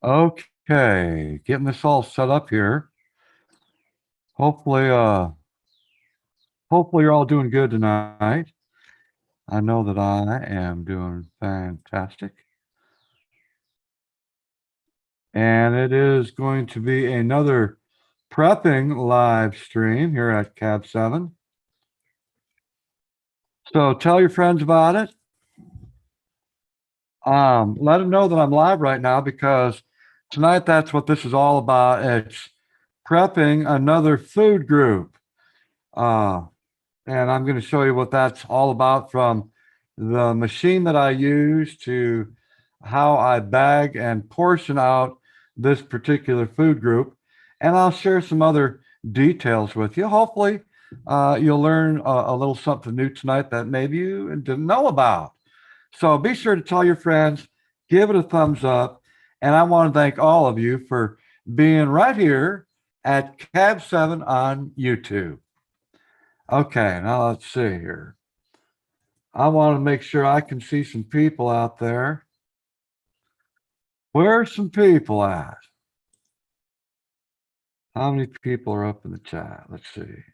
Okay, getting this all set up here. Hopefully, hopefully you're all doing good tonight. I know that I am doing fantastic. And it is going to be another prepping live stream here at Cab 7. So tell your friends about it. Let them know that I'm live right now because tonight that's what this is all about. It's prepping another food group. And I'm going to show you what that's all about, from the machine that I use to how I bag and portion out this particular food group. And I'll share some other details with you. Hopefully, you'll learn a little something new tonight that maybe you didn't know about. So be sure to tell your friends, give it a thumbs up. And I want to thank all of you for being right here at Cab 7 on YouTube. Okay, now let's see here. I want to make sure I can see some people out there. Where's some people at? How many people are up in the chat? Let's see.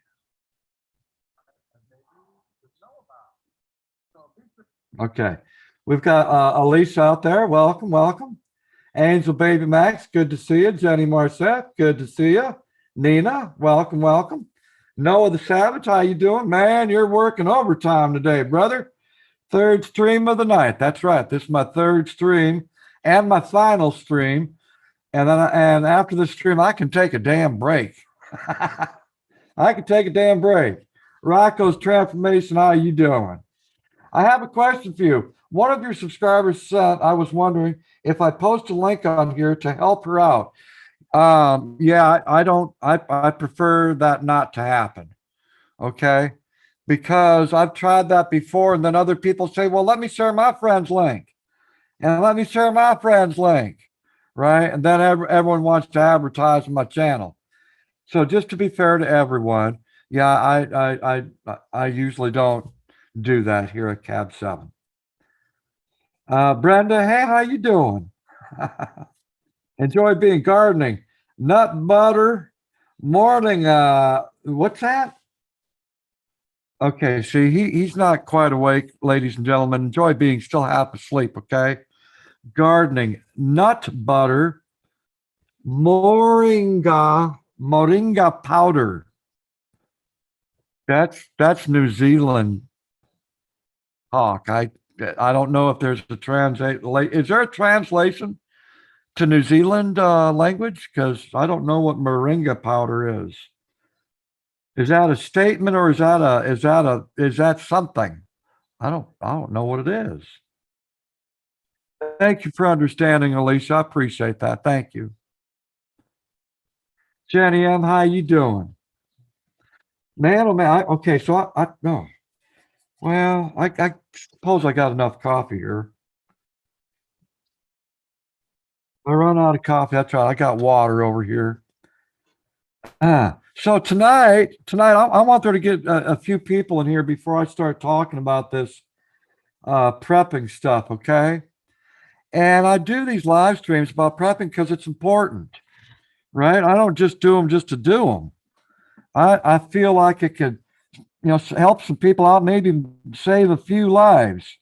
Okay, we've got Elise out there. Welcome, welcome. Angel Baby Max, good to see you. Jenny Marcette, good to see you. Nina, welcome, welcome. Noah the Savage, how you doing? Man, you're working overtime today, brother. Third stream of the night. That's right. This is my third stream and my final stream. And then and after the stream, I can take a damn break. I can take a damn break. Rocco's Transformation, how you doing? I have a question for you. One of your subscribers said, I was wondering if I post a link on here to help her out. Yeah, I prefer that not to happen. Okay. Because I've tried that before, and then other people say, well, let me share my friend's link. And let me share my friend's link. Right. And then everyone wants to advertise on my channel. So just to be fair to everyone, yeah, I usually don't do that here at Cab 7. Brenda, hey, how you doing? Enjoy being gardening. Nut butter morning. What's that? Okay, see, he's not quite awake, ladies and gentlemen. Enjoy being still half asleep, okay? Gardening, nut butter, moringa powder. That's New Zealand talk. I don't know if there's a translate. Is there a translation to New Zealand language? Because I don't know what moringa powder is. Is that a statement, or is that something? I don't know what it is. Thank you for understanding, Alicia. I appreciate that. Thank you. Jenny M, how you doing? Man, oh man. Okay, so I no. Well, I suppose I got enough coffee here. I run out of coffee. That's right. I got water over here. So tonight, I want there to get a few people in here before I start talking about this prepping stuff. Okay. And I do these live streams about prepping because it's important, right? I don't just do them just to do them. I feel like it could, help some people out, maybe save a few lives.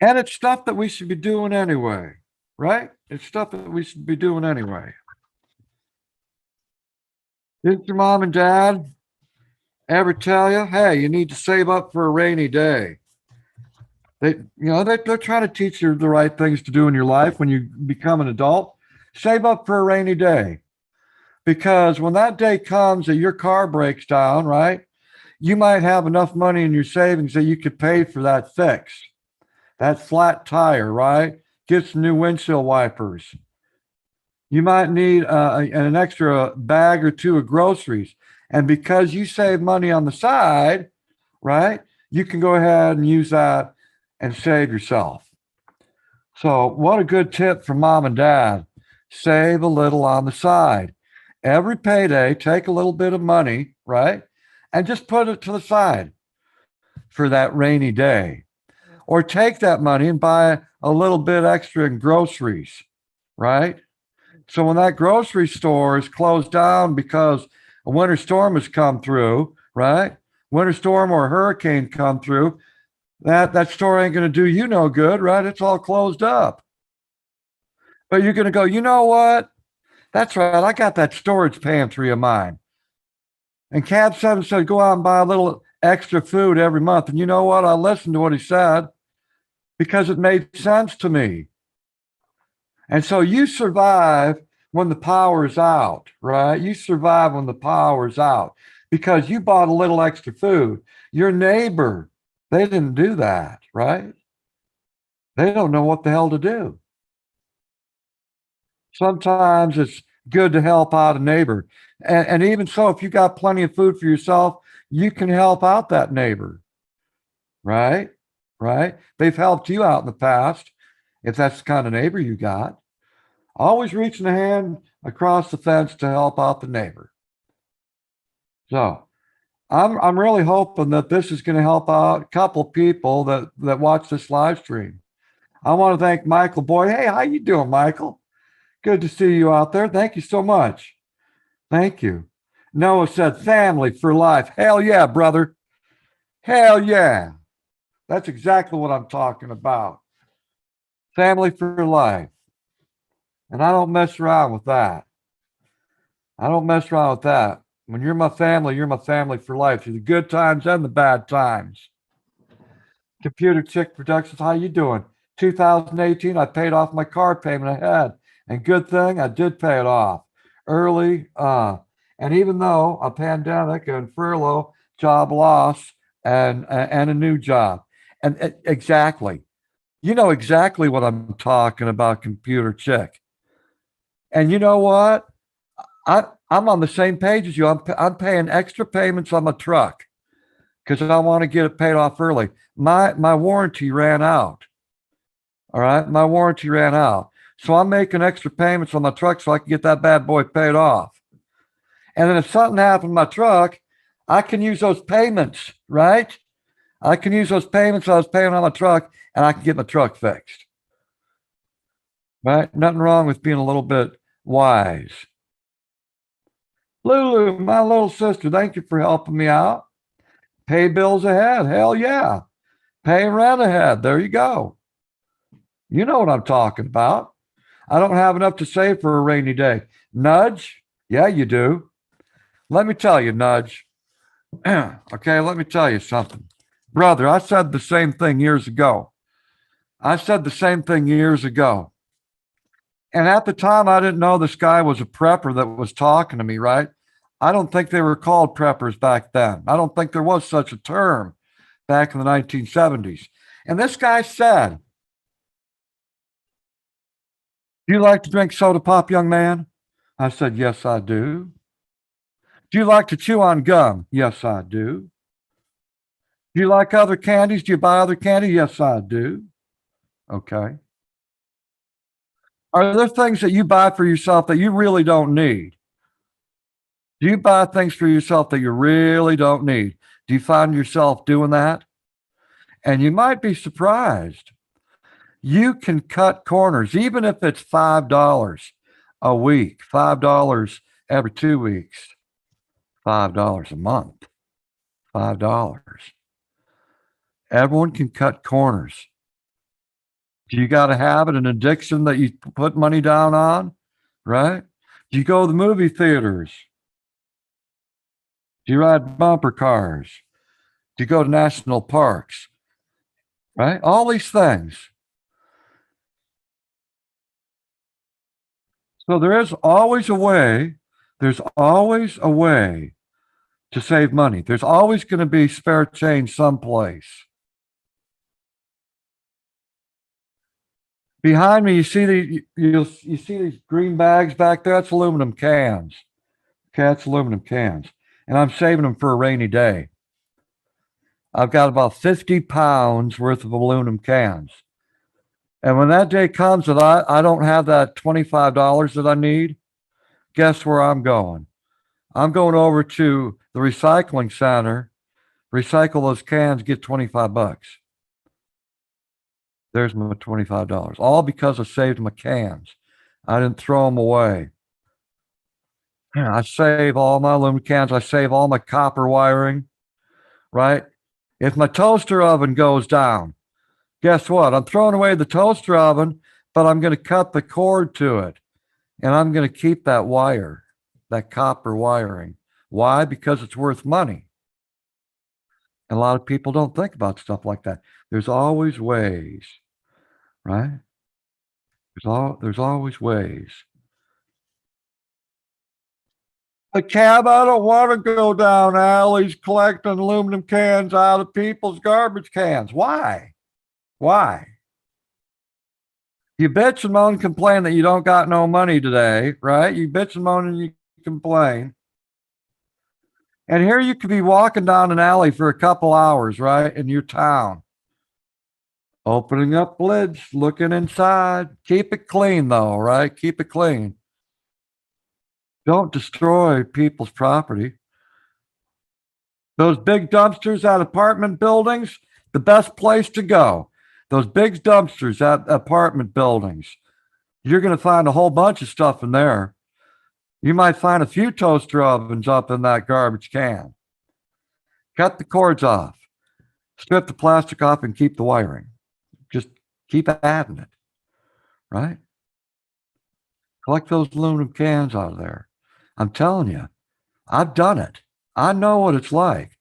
And it's stuff that we should be doing anyway, right? It's stuff that we should be doing anyway. Did your mom and dad ever tell you, hey, you need to save up for a rainy day? They're trying to teach you the right things to do in your life when you become an adult. Save up for a rainy day. Because when that day comes that your car breaks down, right, you might have enough money in your savings that you could pay for that fix, that flat tire, right? Get some new windshield wipers. You might need an extra bag or two of groceries. And because you save money on the side, right, you can go ahead and use that and save yourself. So, what a good tip from mom and dad. Save a little on the side. Every payday, take a little bit of money, right? And just put it to the side for that rainy day. Or take that money and buy a little bit extra in groceries, right? So when that grocery store is closed down because a winter storm has come through, right? Winter storm or a hurricane come through, that store ain't going to do you no good, right? It's all closed up. But you're going to go, you know what? That's right. I got that storage pantry of mine. And Cab 7 said, go out and buy a little extra food every month. And you know what? I listened to what he said because it made sense to me. And so you survive when the power's out, right? You survive when the power's out because you bought a little extra food. Your neighbor, they didn't do that, right? They don't know what the hell to do. Sometimes it's good to help out a neighbor. And even so, if you got plenty of food for yourself, you can help out that neighbor, right? Right? They've helped you out in the past if that's the kind of neighbor you got. Always reaching a hand across the fence to help out the neighbor. So I'm really hoping that this is going to help out a couple people that watch this live stream. I want to thank Michael Boyd. Hey, how you doing, Michael? Good to see you out there. Thank you so much. Thank you. Noah said family for life. Hell yeah, brother. Hell yeah. That's exactly what I'm talking about. Family for life. And I don't mess around with that. I don't mess around with that. When you're my family for life through the good times and the bad times. Computer Chick Productions, how you doing? 2018, I paid off my car payment ahead. And good thing I did pay it off early. And even though a pandemic and furlough, job loss, and a new job. And exactly. You know exactly what I'm talking about, Computer Chick. And you know what? I'm on the same page as you. I'm paying extra payments on my truck because I want to get it paid off early. My warranty ran out. All right, my warranty ran out, so I'm making extra payments on my truck so I can get that bad boy paid off. And then if something happened to my truck, I can use those payments, right? I can use those payments I was paying on my truck, and I can get my truck fixed. Right? Nothing wrong with being a little bit wise. Lulu, my little sister, thank you for helping me out. Pay bills ahead. Hell yeah. Pay rent ahead. There you go. You know what I'm talking about. I don't have enough to save for a rainy day. Nudge? Yeah, you do. Let me tell you, Nudge. Okay, let me tell you something. Brother, I said the same thing years ago. I said the same thing years ago. And at the time, I didn't know this guy was a prepper that was talking to me, right? I don't think they were called preppers back then. I don't think there was such a term back in the 1970s. And this guy said, do you like to drink soda pop, young man? I said, yes, I do. Do you like to chew on gum? Yes, I do. Do you like other candies? Do you buy other candy? Yes, I do. Okay. Are there things that you buy for yourself that you really don't need? Do you buy things for yourself that you really don't need? Do you find yourself doing that? And you might be surprised. You can cut corners, even if it's $5 a week, $5 every 2 weeks, $5 a month, $5. Everyone can cut corners. Do you got a habit, an addiction that you put money down on? Right? Do you go to the movie theaters? Do you ride bumper cars? Do you go to national parks? Right? All these things. So there is always a way There's always a way to save money. There's always going to be spare change someplace. Behind me, you see you see these green bags back there. That's aluminum cans. Okay, that's aluminum cans, and I'm saving them for a rainy day. I've got about 50 pounds worth of aluminum cans, and when that day comes that I don't have that $25 that I need, guess where I'm going? I'm going over to the recycling center, recycle those cans, get 25 bucks. There's my $25, all because I saved my cans. I didn't throw them away. I save all my aluminum cans. I save all my copper wiring, right? If my toaster oven goes down, guess what? I'm throwing away the toaster oven, but I'm going to cut the cord to it and I'm going to keep that wire, that copper wiring. Why? Because it's worth money. And a lot of people don't think about stuff like that. There's always ways, right? There's always ways. The cab, I don't want to go down alleys collecting aluminum cans out of people's garbage cans. Why? Why? You bitch and moan and complain that you don't got no money today, right? You bitch and moan and you complain. And here you could be walking down an alley for a couple hours, right? In your town. Opening up lids, looking inside. Keep it clean though, right? Keep it clean. Don't destroy people's property. Those big dumpsters at apartment buildings, the best place to go. Those big dumpsters at apartment buildings. You're going to find a whole bunch of stuff in there. You might find a few toaster ovens up in that garbage can. Cut the cords off. Strip the plastic off and keep the wiring. Just keep adding it, right? Collect those aluminum cans out of there. I'm telling you, I've done it. I know what it's like.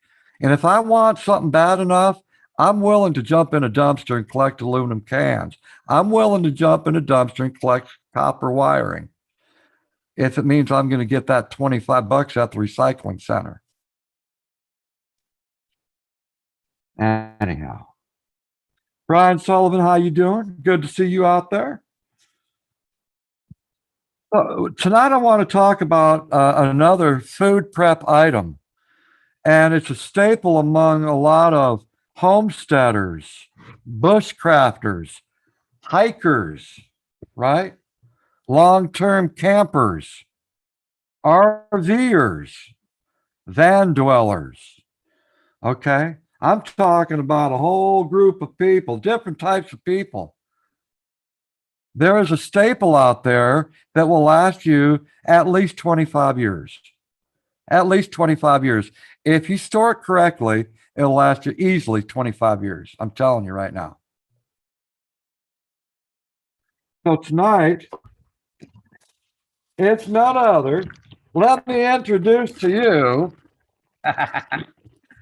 And if I want something bad enough, I'm willing to jump in a dumpster and collect aluminum cans. I'm willing to jump in a dumpster and collect copper wiring if it means I'm going to get that 25 bucks at the recycling center. Anyhow, Brian Sullivan, how you doing? Good to see you out there. Tonight I want to talk about another food prep item, and it's a staple among a lot of homesteaders, bushcrafters, hikers, right? Long-term campers, RVers, van dwellers. Okay. I'm talking about a whole group of people, different types of people. There is a staple out there that will last you at least 25 years. At least 25 years. If you store it correctly, it'll last you easily 25 years. I'm telling you right now. So tonight, it's none other. Let me introduce to you.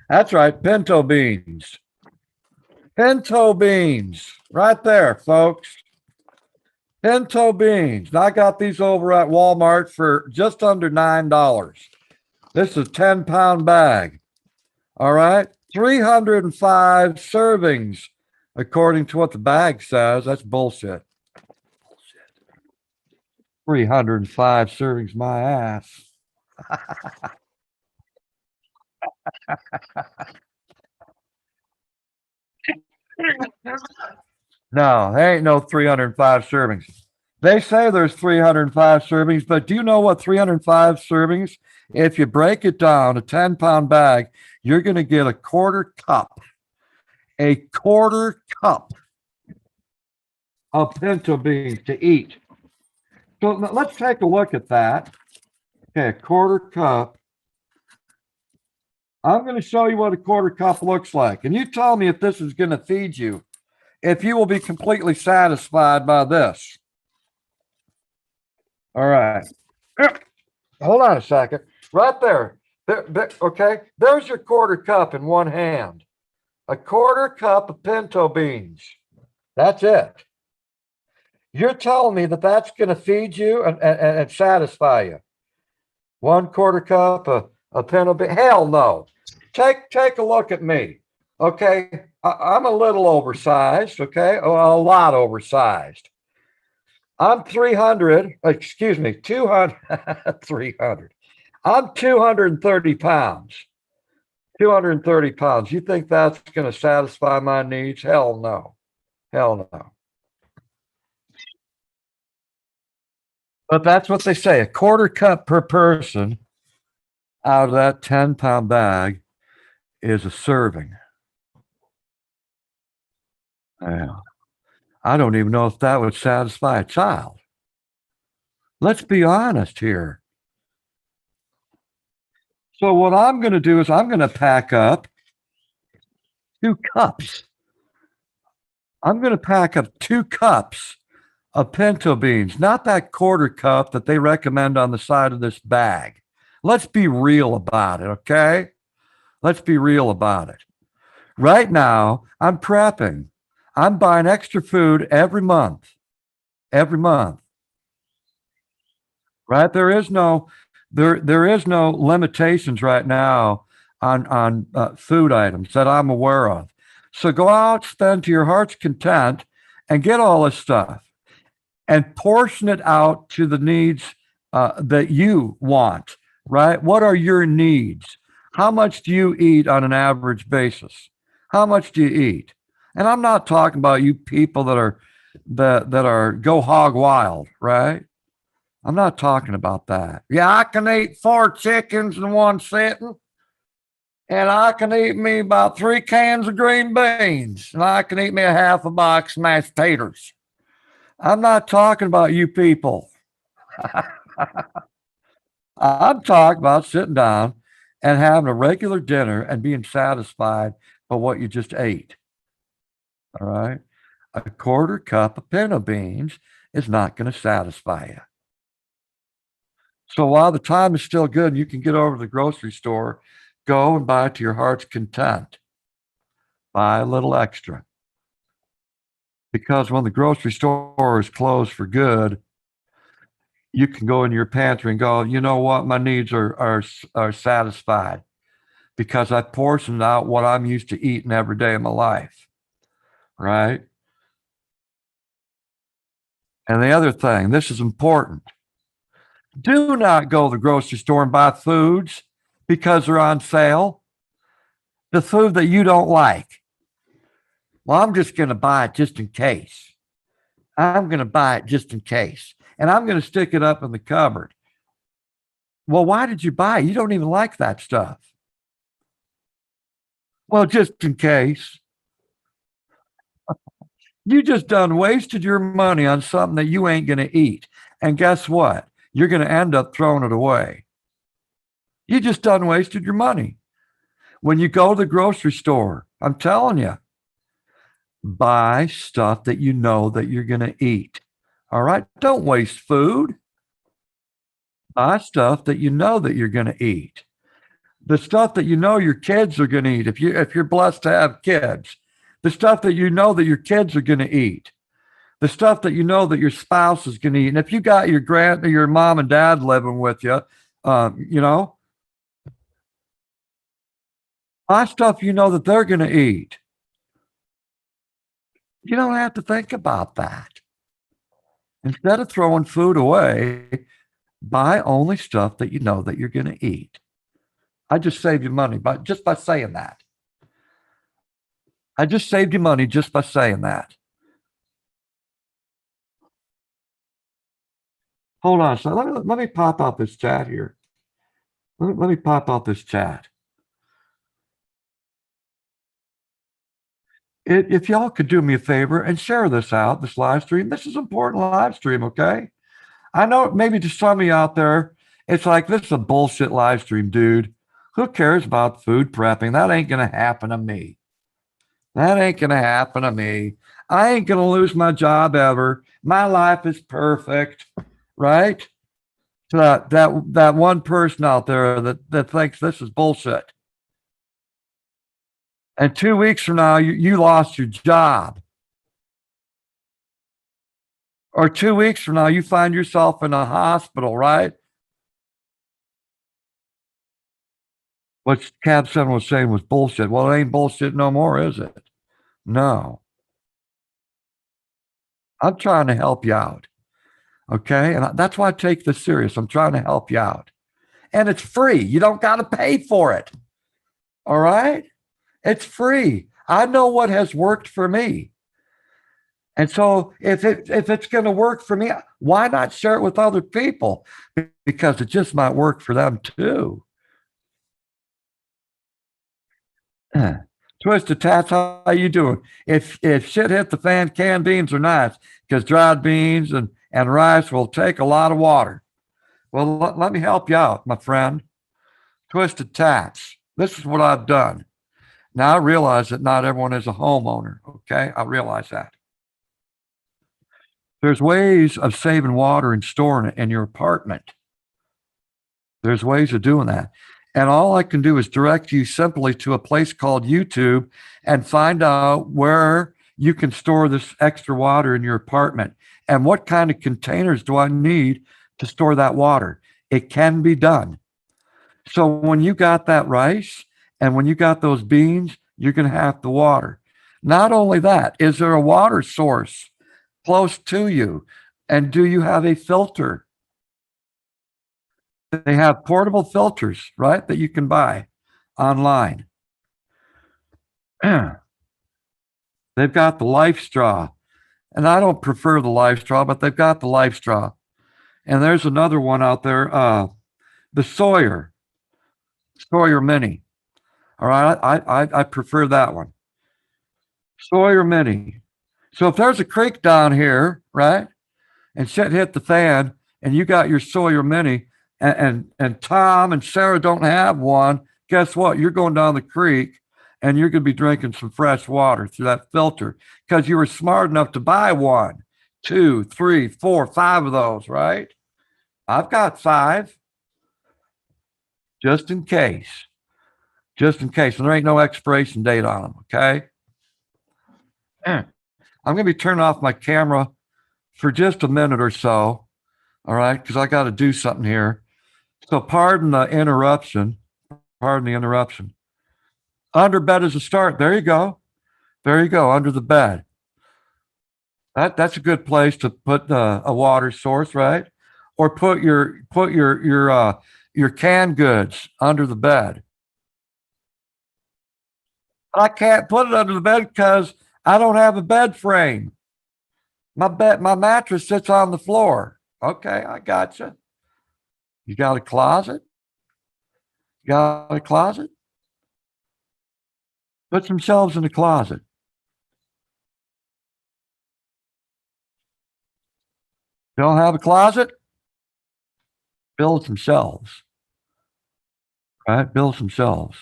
That's right, pinto beans. Pinto beans, right there, folks. Pinto beans. Now I got these over at Walmart for just under $9. This is a 10-pound bag. All right. 305 servings, according to what the bag says. That's bullshit. 305 servings, my ass. No, there ain't no 305 servings. They say there's 305 servings, but do you know what 305 servings? If you break it down, a 10-pound bag, you're going to get a quarter cup of pinto beans to eat. So let's take a look at that. Okay, a quarter cup. I'm going to show you what a quarter cup looks like. And you tell me if this is going to feed you, if you will be completely satisfied by this. All right. Hold on a second. Right there. Okay. There's your quarter cup in one hand. A quarter cup of pinto beans. That's it. You're telling me that that's going to feed you and satisfy you. 1/4 cup of Pinto Beans. Hell no. Take a look at me. Okay. I'm a little oversized. Okay. A lot oversized. I'm 300, excuse me, 200, 300. I'm 230 pounds. 230 pounds. You think that's going to satisfy my needs? Hell no. Hell no. But that's what they say. 1/4 cup per person out of that 10-pound bag is a serving. Yeah. I don't even know if that would satisfy a child. Let's be honest here. So what I'm going to do is I'm going to pack up 2 cups. I'm going to pack up 2 cups of pinto beans, not that 1/4 cup that they recommend on the side of this bag. Let's be real about it, okay? Let's be real about it. Right now, I'm prepping. I'm buying extra food every month. Every month. Right? There is no limitations right now on food items that I'm aware of. So go out, spend to your heart's content, and get all this stuff, and portion it out to the needs that you want. Right? What are your needs? How much do you eat on an average basis? How much do you eat? And I'm not talking about you people that are go hog wild, right? I'm not talking about that. Yeah, I can eat 4 chickens in one sitting, and I can eat me about 3 cans of green beans, and I can eat me a half a box of mashed taters. I'm not talking about you people. I'm talking about sitting down and having a regular dinner and being satisfied by what you just ate. All right. 1/4 cup of pinto beans is not going to satisfy you. So while the time is still good and you can get over to the grocery store, go and buy to your heart's content. Buy a little extra. Because when the grocery store is closed for good, you can go in your pantry and go, you know what, my needs are satisfied because I portioned out what I'm used to eating every day of my life. Right? And the other thing, this is important. Do not go to the grocery store and buy foods because they're on sale. The food that you don't like. Well, I'm just going to buy it just in case. I'm going to buy it just in case. And I'm going to stick it up in the cupboard. Well, why did you buy it? You don't even like that stuff. Well, just in case. You just done wasted your money on something that you ain't going to eat. And guess what? You're going to end up throwing it away. You just done wasted your money. When you go to the grocery store, I'm telling you, buy stuff that you know that you're going to eat. All right? Don't waste food. Buy stuff that you know that you're going to eat. The stuff that you know your kids are going to eat. If you're blessed to have kids, the stuff that you know that your kids are going to eat. The stuff that you know that your spouse is going to eat. And if you got your mom and dad living with you, buy stuff you know that they're going to eat. You don't have to think about that. Instead of throwing food away, buy only stuff that you know that you're going to eat. I just saved you money just by saying that. I just saved you money just by saying that. Hold on. So let me pop out this chat here. Let me pop out this chat. If y'all could do me a favor and share this out, this live stream. This is important live stream, okay? I know maybe to some of you out there, it's like, this is a bullshit live stream, dude. Who cares about food prepping? That ain't going to happen to me. That ain't going to happen to me. I ain't going to lose my job ever. My life is perfect, right? So that one person out there that thinks this is bullshit. And 2 weeks from now, you lost your job. Or 2 weeks from now, you find yourself in a hospital, right? what Cab 7 was saying was bullshit. Well, it ain't bullshit no more, is it? No. I'm trying to help you out. Okay. And that's why I take this serious. I'm trying to help you out. And it's free. You don't got to pay for it. All right. It's free. I know what has worked for me. And so if it's going to work for me, why not share it with other people? Because it just might work for them too. Twisted Tats, how you doing? If shit hit the fan, canned beans are nice because dried beans and rice will take a lot of water. Well, let me help you out, my friend. Twisted Tats. This is what I've done. Now I realize that not everyone is a homeowner. Okay, I realize that. There's ways of saving water and storing it in your apartment. There's ways of doing that. And all I can do is direct you simply to a place called YouTube and find out where you can store this extra water in your apartment and what kind of containers do I need to store that water. It can be done. So when you got that rice and when you got those beans, you're going to have the water. Not only that, is there a water source close to you? And do you have a filter? They have portable filters, right, that you can buy online. They've got the Life Straw, and I don't prefer the Life Straw, but they've got the Life Straw. And there's another one out there, the Sawyer Mini. All right, I prefer that one, Sawyer Mini. So if there's a creek down here, right, and shit hit the fan, and you got your Sawyer Mini, and Tom and Sarah don't have one, guess what? You're going down the creek, and you're going to be drinking some fresh water through that filter because you were smart enough to buy one, two, three, four, five of those, right? I've got five just in case, just in case. And there ain't no expiration date on them. Okay. I'm going to be turning off my camera for just a minute or so. All right. Because I got to do something here. So pardon the interruption. Pardon the interruption. Under bed is a start. There you go. There you go. Under the bed. That's a good place to put a water source, right? Or put your canned goods under the bed. I can't put it under the bed because I don't have a bed frame. My mattress sits on the floor. Okay, I got you. You got a closet? You got a closet? Put some shelves in the closet. Don't have a closet? Build some shelves. Right? Build some shelves.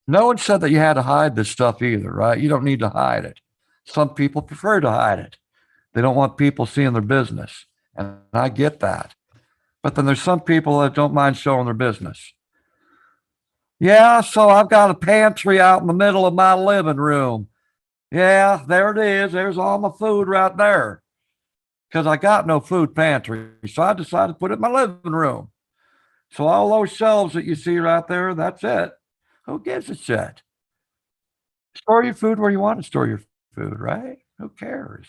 No one said that you had to hide this stuff either, right? You don't need to hide it. Some people prefer to hide it. They don't want people seeing their business. And I get that. But then there's some people that don't mind showing their business. Yeah, so I've got a pantry out in the middle of my living room. Yeah, there it is. There's all my food right there. Because I got no food pantry. So I decided to put it in my living room. So all those shelves that you see right there, that's it. Who gives a shit? Store your food where you want to store your food, right? Who cares?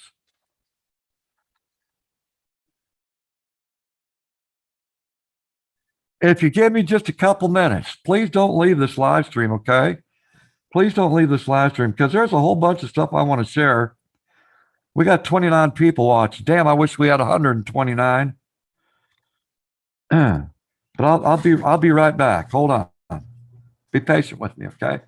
If you give me just a couple minutes, please don't leave this live stream, okay? Please don't leave this live stream because there's a whole bunch of stuff I want to share. We got 29 people watching. Damn, I wish we had 129. But I'll be right back. Hold on. Be patient with me, okay?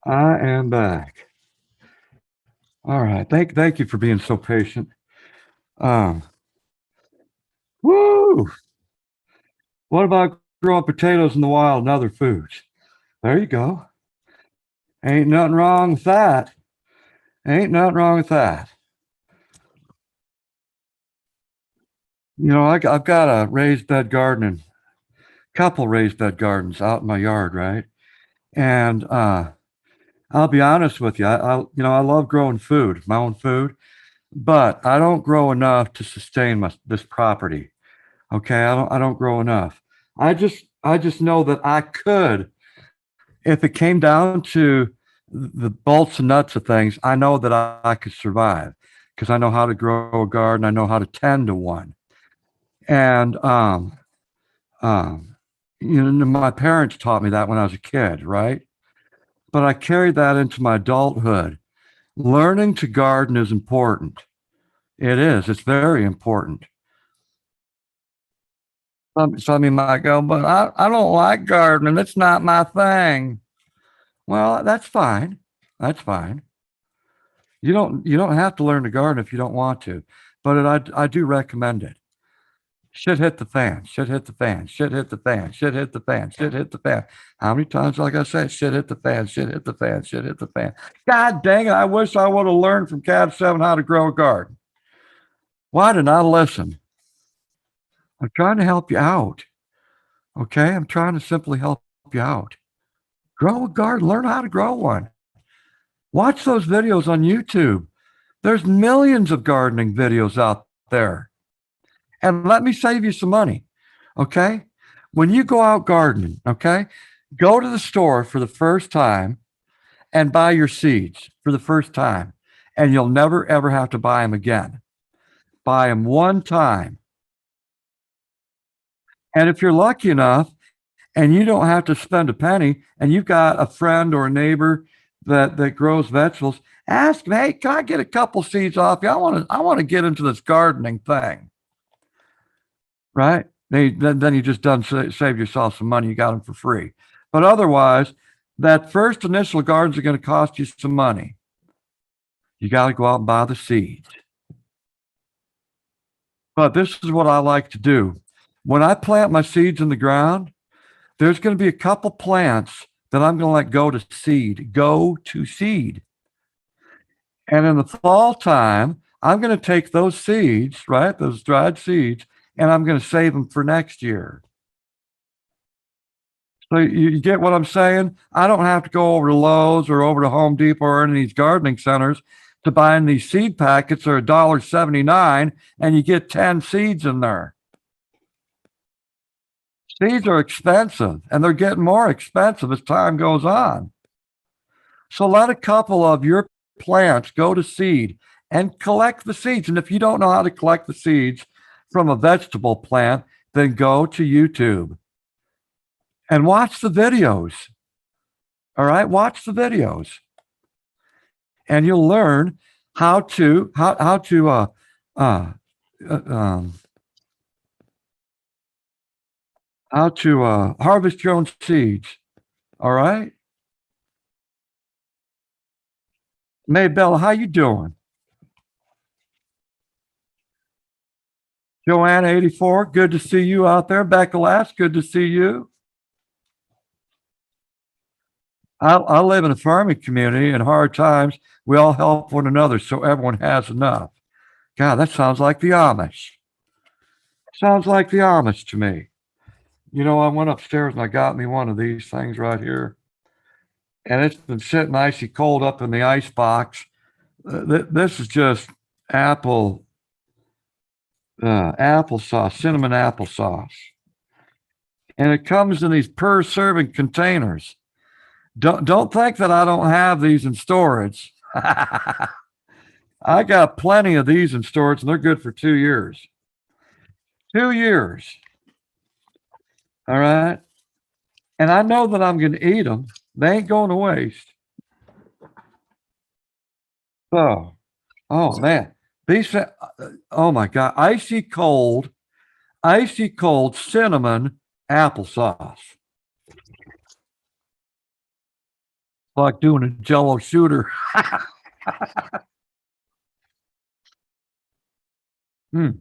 I am back. All right. Thank you for being so patient. Um, woo! What about growing potatoes in the wild and other foods? There you go. Ain't nothing wrong with that. Ain't nothing wrong with that. You know, I've got a raised bed garden, couple raised bed gardens out in my yard, right? And I'll be honest with you. I love growing food, my own food, but I don't grow enough to sustain this property. Okay, I don't grow enough. I just know that I could, if it came down to the bolts and nuts of things. I know that I could survive because I know how to grow a garden. I know how to tend to one, and um, my parents taught me that when I was a kid, right? But I carried that into my adulthood. Learning to garden is important. It is. It's very important. Some of you might go, but I don't like gardening. It's not my thing. Well, that's fine. That's fine. You don't have to learn to garden if you don't want to, but I do recommend it. Shit hit the fan. Shit hit the fan. Shit hit the fan. Shit hit the fan. Shit hit the fan. How many times, like I said, shit hit the fan. Shit hit the fan. Shit hit the fan. God dang it! I wish I would have learned from Cat 7 how to grow a garden. Why didn't I listen? I'm trying to help you out. Okay, I'm trying to simply help you out. Grow a garden. Learn how to grow one. Watch those videos on YouTube. There's millions of gardening videos out there. And let me save you some money. Okay. When you go out gardening, okay, go to the store for the first time and buy your seeds for the first time. And you'll never, ever have to buy them again. Buy them one time. And if you're lucky enough and you don't have to spend a penny and you've got a friend or a neighbor that grows vegetables, ask them, hey, can I get a couple seeds off you? I want to get into this gardening thing. Right? Then you just done save yourself some money. You got them for free. But otherwise, that first initial gardens are going to cost you some money. You got to go out and buy the seeds. But this is what I like to do. When I plant my seeds in the ground, there's going to be a couple plants that I'm going to let go to seed. And in the fall time, I'm going to take those seeds, right, those dried seeds, and I'm going to save them for next year. So you get what I'm saying? I don't have to go over to Lowe's or over to Home Depot or any of these gardening centers to buy in these seed packets are $1.79 and you get 10 seeds in there. Seeds are expensive and they're getting more expensive as time goes on. So let a couple of your plants go to seed and collect the seeds. And if you don't know how to collect the seeds from a vegetable plant, then go to YouTube and watch the videos. All right, watch the videos, and you'll learn how to uh, um, harvest your own seeds. All right, Maybella, how you doing? Joanna 84, good to see you out there. Becca Lass, good to see you. I live in a farming community. In hard times, we all help one another so everyone has enough. God, that sounds like the Amish. Sounds like the Amish to me. You know, I went upstairs and I got me one of these things right here, and it's been sitting icy cold up in the ice box. This is just apple applesauce, cinnamon applesauce, and it comes in these per serving containers. Don't think that I don't have these in storage. I got plenty of these in storage, and they're good for 2 years. 2 years. All right. And I know that I'm going to eat them. They ain't going to waste. Oh man. These, oh my God. Icy cold cinnamon applesauce. Like doing a Jello shooter. Mm.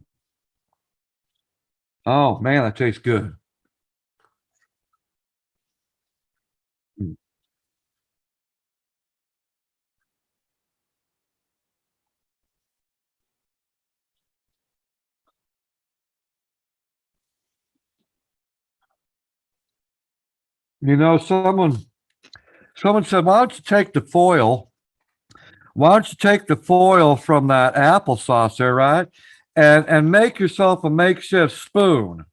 Oh man, that tastes good. Mm. You know, someone said, why don't you take the foil? Why don't you take the foil from that applesauce there, right? And make yourself a makeshift spoon,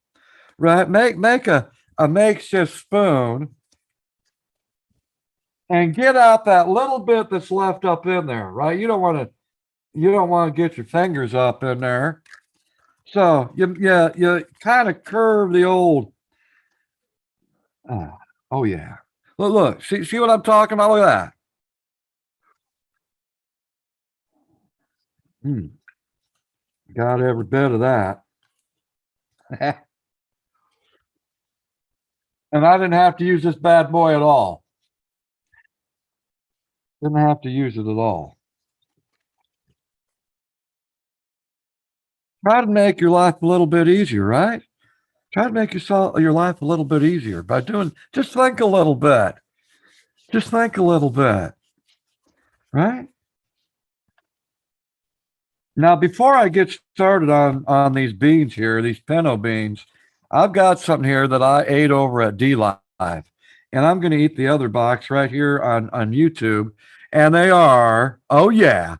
right? Make a makeshift spoon and get out that little bit that's left up in there, right? You don't want to get your fingers up in there. So you kind of curve the old. Oh yeah. Look, see what I'm talking about? Look at that. Got every bit of that. And I didn't have to use this bad boy at all. Didn't have to use it at all. Try to make your life a little bit easier, right? Try to make your life a little bit easier by doing, just think a little bit. Just think a little bit, right? Now, before I get started on these beans here, these pinto beans, I've got something here that I ate over at D Live, and I'm going to eat the other box right here on YouTube, and they are, oh yeah,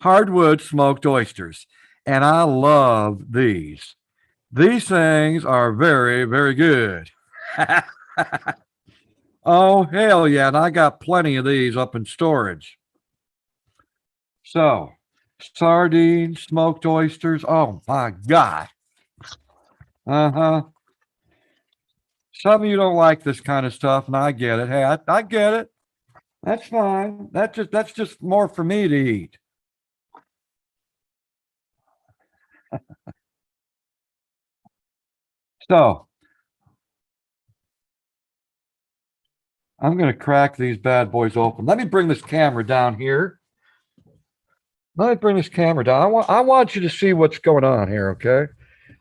hardwood smoked oysters, and I love these. These things are very, very good. Oh hell yeah, and I got plenty of these up in storage. So, sardines, smoked oysters. Oh my God. Uh-huh. Some of you don't like this kind of stuff, and I get it. Hey, I get it. That's fine. That's just more for me to eat. So I'm gonna crack these bad boys open. Let me bring this camera down here. Let me bring this camera down. I want you to see what's going on here, okay?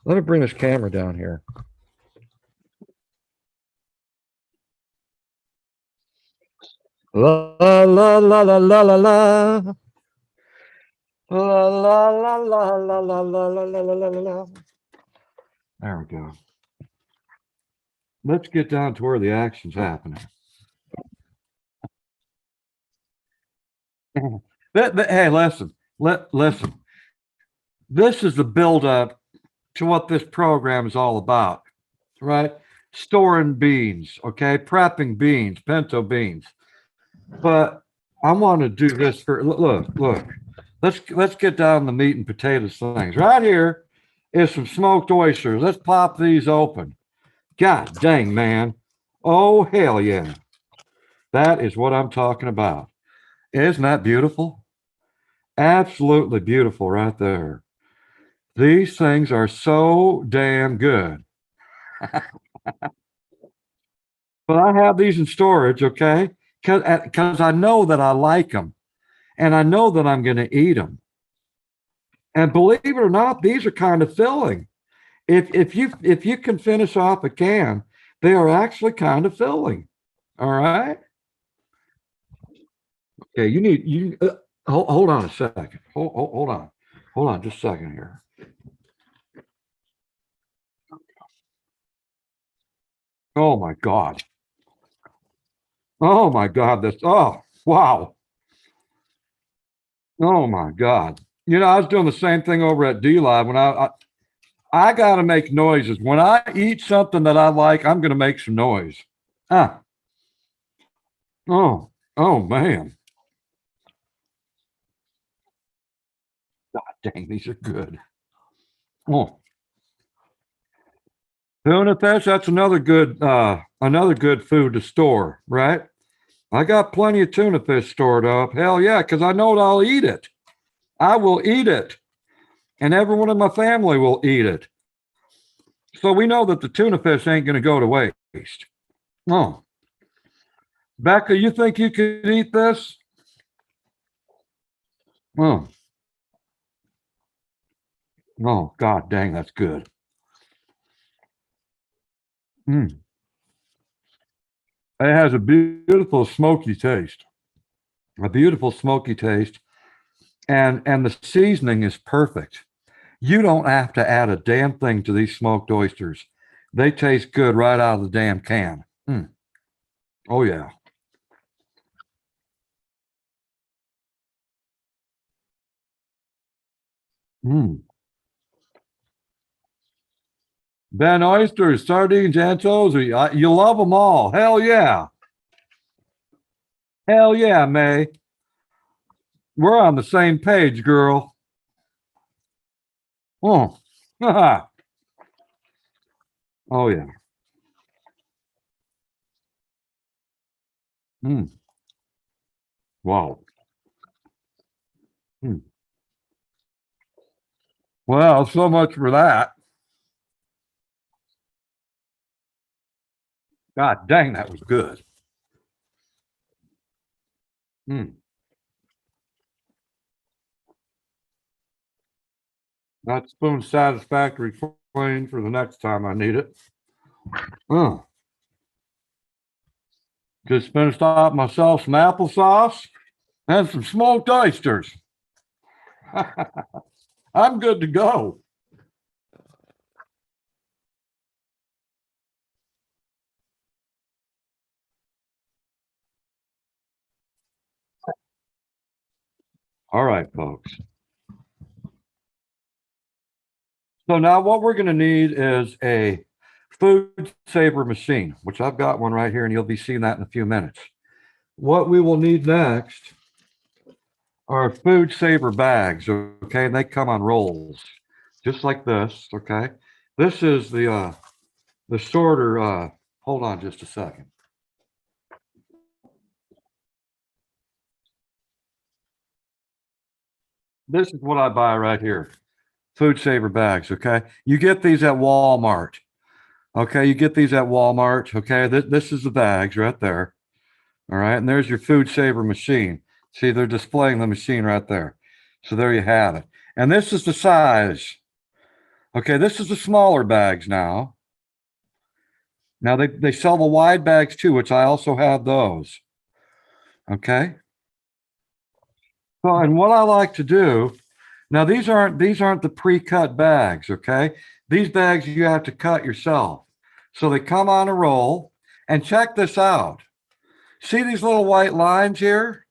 Let me bring this camera down here. La la la la la la la. La la la la la la la la la la la la. There we go. Let's get down to where the action's happening. Hey, listen. This is the build-up to what this program is all about, right? Storing beans, okay? Prepping beans, pinto beans. But I want to do this for look. Let's get down the meat and potatoes things. Right here is some smoked oysters. Let's pop these open. God dang, man. Oh hell yeah. That is what I'm talking about. Isn't that beautiful? Absolutely beautiful right there. These things are so damn good. But I have these in storage, okay? Because I know that I like them and I know that I'm going to eat them. And believe it or not, these are kind of filling. If you can finish off a can, they are actually kind of filling. All right. Okay, you hold on a second. Hold on just a second here. Oh my God. Oh my God. This. Oh wow. Oh my God. You know, I was doing the same thing over at D Live when I got to make noises. When I eat something that I like, I'm going to make some noise. Ah. Oh man. God dang, these are good. Oh, tuna fish. That's another good food to store, right? I got plenty of tuna fish stored up. Hell yeah, because I know I'll eat it. I will eat it, and everyone in my family will eat it. So we know that the tuna fish ain't going to go to waste. Oh, Becca, you think you could eat this? Oh, oh, God dang, that's good. Mm. It has a beautiful smoky taste. A beautiful smoky taste. And the seasoning is perfect. You don't have to add a damn thing to these smoked oysters. They taste good right out of the damn can. Mm. Oh yeah. Mm. Ben oysters, sardines, anchovies. You love them all. Hell yeah. Hell yeah, May. We're on the same page, girl. Oh, oh yeah. Mm. Wow. Mm. Well, so much for that. God dang, that was good. Mm. That spoon's satisfactory clean for the next time I need it. Oh, just finished off myself some applesauce and some smoked oysters. I'm good to go. All right, folks. So now what we're going to need is a food saver machine, which I've got one right here, and you'll be seeing that in a few minutes. What we will need next are food saver bags, okay? And they come on rolls, just like this, okay? This is the sorter. Hold on just a second. This is what I buy right here. Food saver bags, okay? You get these at Walmart. Okay, you get these at Walmart. Okay, this is the bags right there. All right, and there's your food saver machine. See, they're displaying the machine right there. So there you have it. And this is the size. Okay, this is the smaller bags now. Now they sell the wide bags too, which I also have those. Okay. So and what I like to do now these aren't the pre-cut bags, okay? These bags you have to cut yourself. So they come on a roll and check this out. See these little white lines here?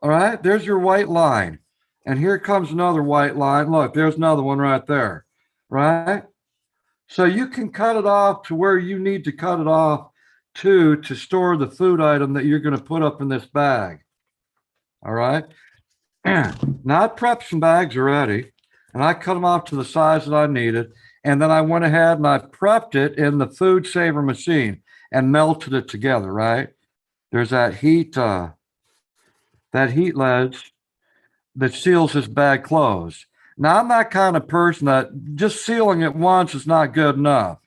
All right, there's your white line. And here comes another white line. Look, there's another one right there. Right? So you can cut it off to where you need to cut it off to store the food item that you're going to put up in this bag. All right. Now I prepped some bags already and I cut them off to the size that I needed. And then I went ahead and I prepped it in the food saver machine and melted it together. Right. There's that heat ledge that seals this bag closed. Now, I'm that kind of person that just sealing it once is not good enough.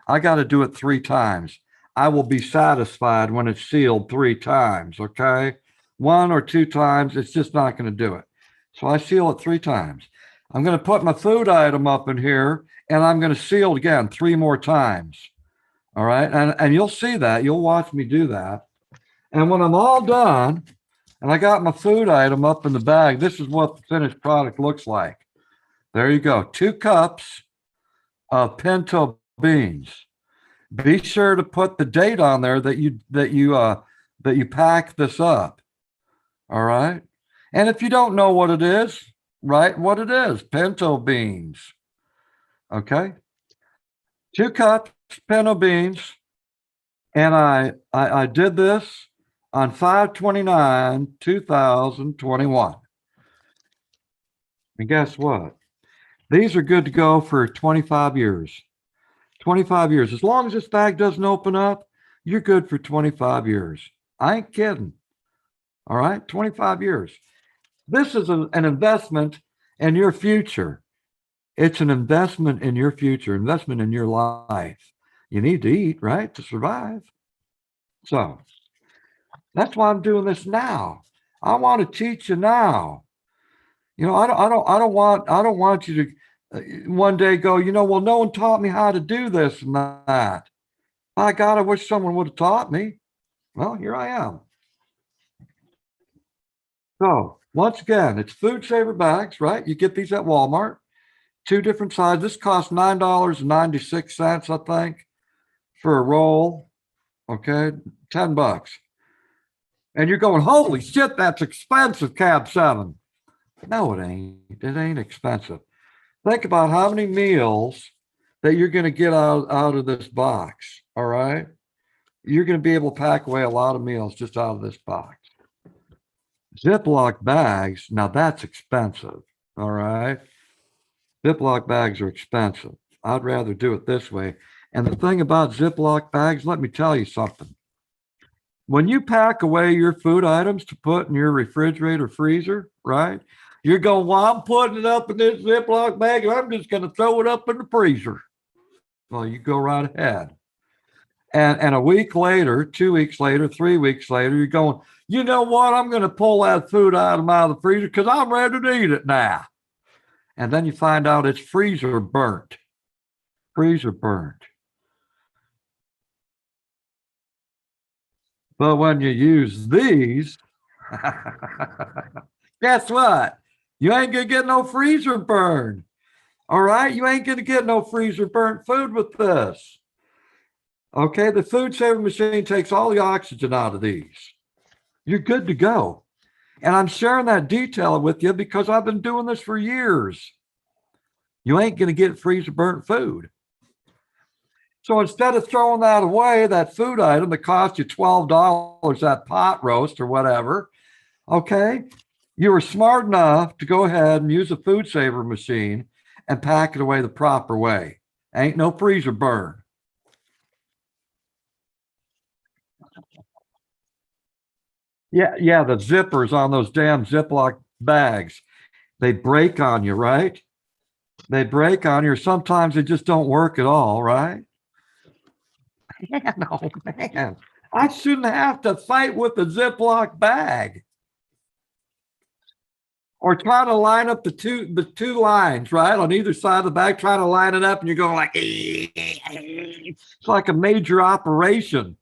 I got to do it 3 times. I will be satisfied when it's sealed 3 times, okay? 1 or 2 times, it's just not going to do it. So I seal it 3 times. I'm going to put my food item up in here and I'm going to seal it again 3 more times. All right. And you'll see that. You'll watch me do that. And when I'm all done, and I got my food item up in the bag. This is what the finished product looks like. There you go. 2 cups of pinto beans. Be sure to put the date on there that you pack this up. All right. And if you don't know what it is, write what it is. Pinto beans. Okay. 2 cups pinto beans. And I did this on 5/29/2021. And guess what? These are good to go for 25 years. 25 years. As long as this bag doesn't open up, you're good for 25 years. I ain't kidding. All right. 25 years. This is an investment in your future. It's an investment in your future, investment in your life. You need to eat, right, to survive. So That's why I'm doing this now. I want to teach you now. I don't want you to one day go, well, no one taught me how to do this and that. By God, I wish someone would have taught me. Well, here I am. So once again, it's food saver bags, right? You get these at Walmart, two different sizes. This costs $9.96, I think, for a roll. Okay, $10. And you're going, holy shit, that's expensive, Cab 7. No, it ain't. It ain't expensive. Think about how many meals that you're going to get out of this box. All right. You're going to be able to pack away a lot of meals just out of this box. Ziploc bags, now that's expensive. All right. Ziploc bags are expensive. I'd rather do it this way. And the thing about Ziploc bags, let me tell you something. When you pack away your food items to put in your refrigerator, freezer, right? You're going, well, I'm putting it up in this Ziploc bag and I'm just going to throw it up in the freezer. Well, you go right ahead. And a week later, 2 weeks later, 3 weeks later, you're going, you know what? I'm going to pull that food item out of the freezer because I'm ready to eat it now. And then you find out it's freezer burnt. Freezer burnt. But when you use these, guess what? You ain't going to get no freezer burn. All right? You ain't going to get no freezer burnt food with this. Okay? The food saving machine takes all the oxygen out of these. You're good to go. And I'm sharing that detail with you because I've been doing this for years. You ain't going to get freezer burnt food. So instead of throwing that away, that food item that cost you $12, that pot roast or whatever, okay, you were smart enough to go ahead and use a food saver machine and pack it away the proper way. Ain't no freezer burn. Yeah, the zippers on those damn Ziploc bags, they break on you, right? They break on you. Sometimes they just don't work at all, right? Man, oh man, I shouldn't have to fight with the Ziploc bag or try to line up the two lines, right? On either side of the bag, trying to line it up, and you're going like, it's like a major operation.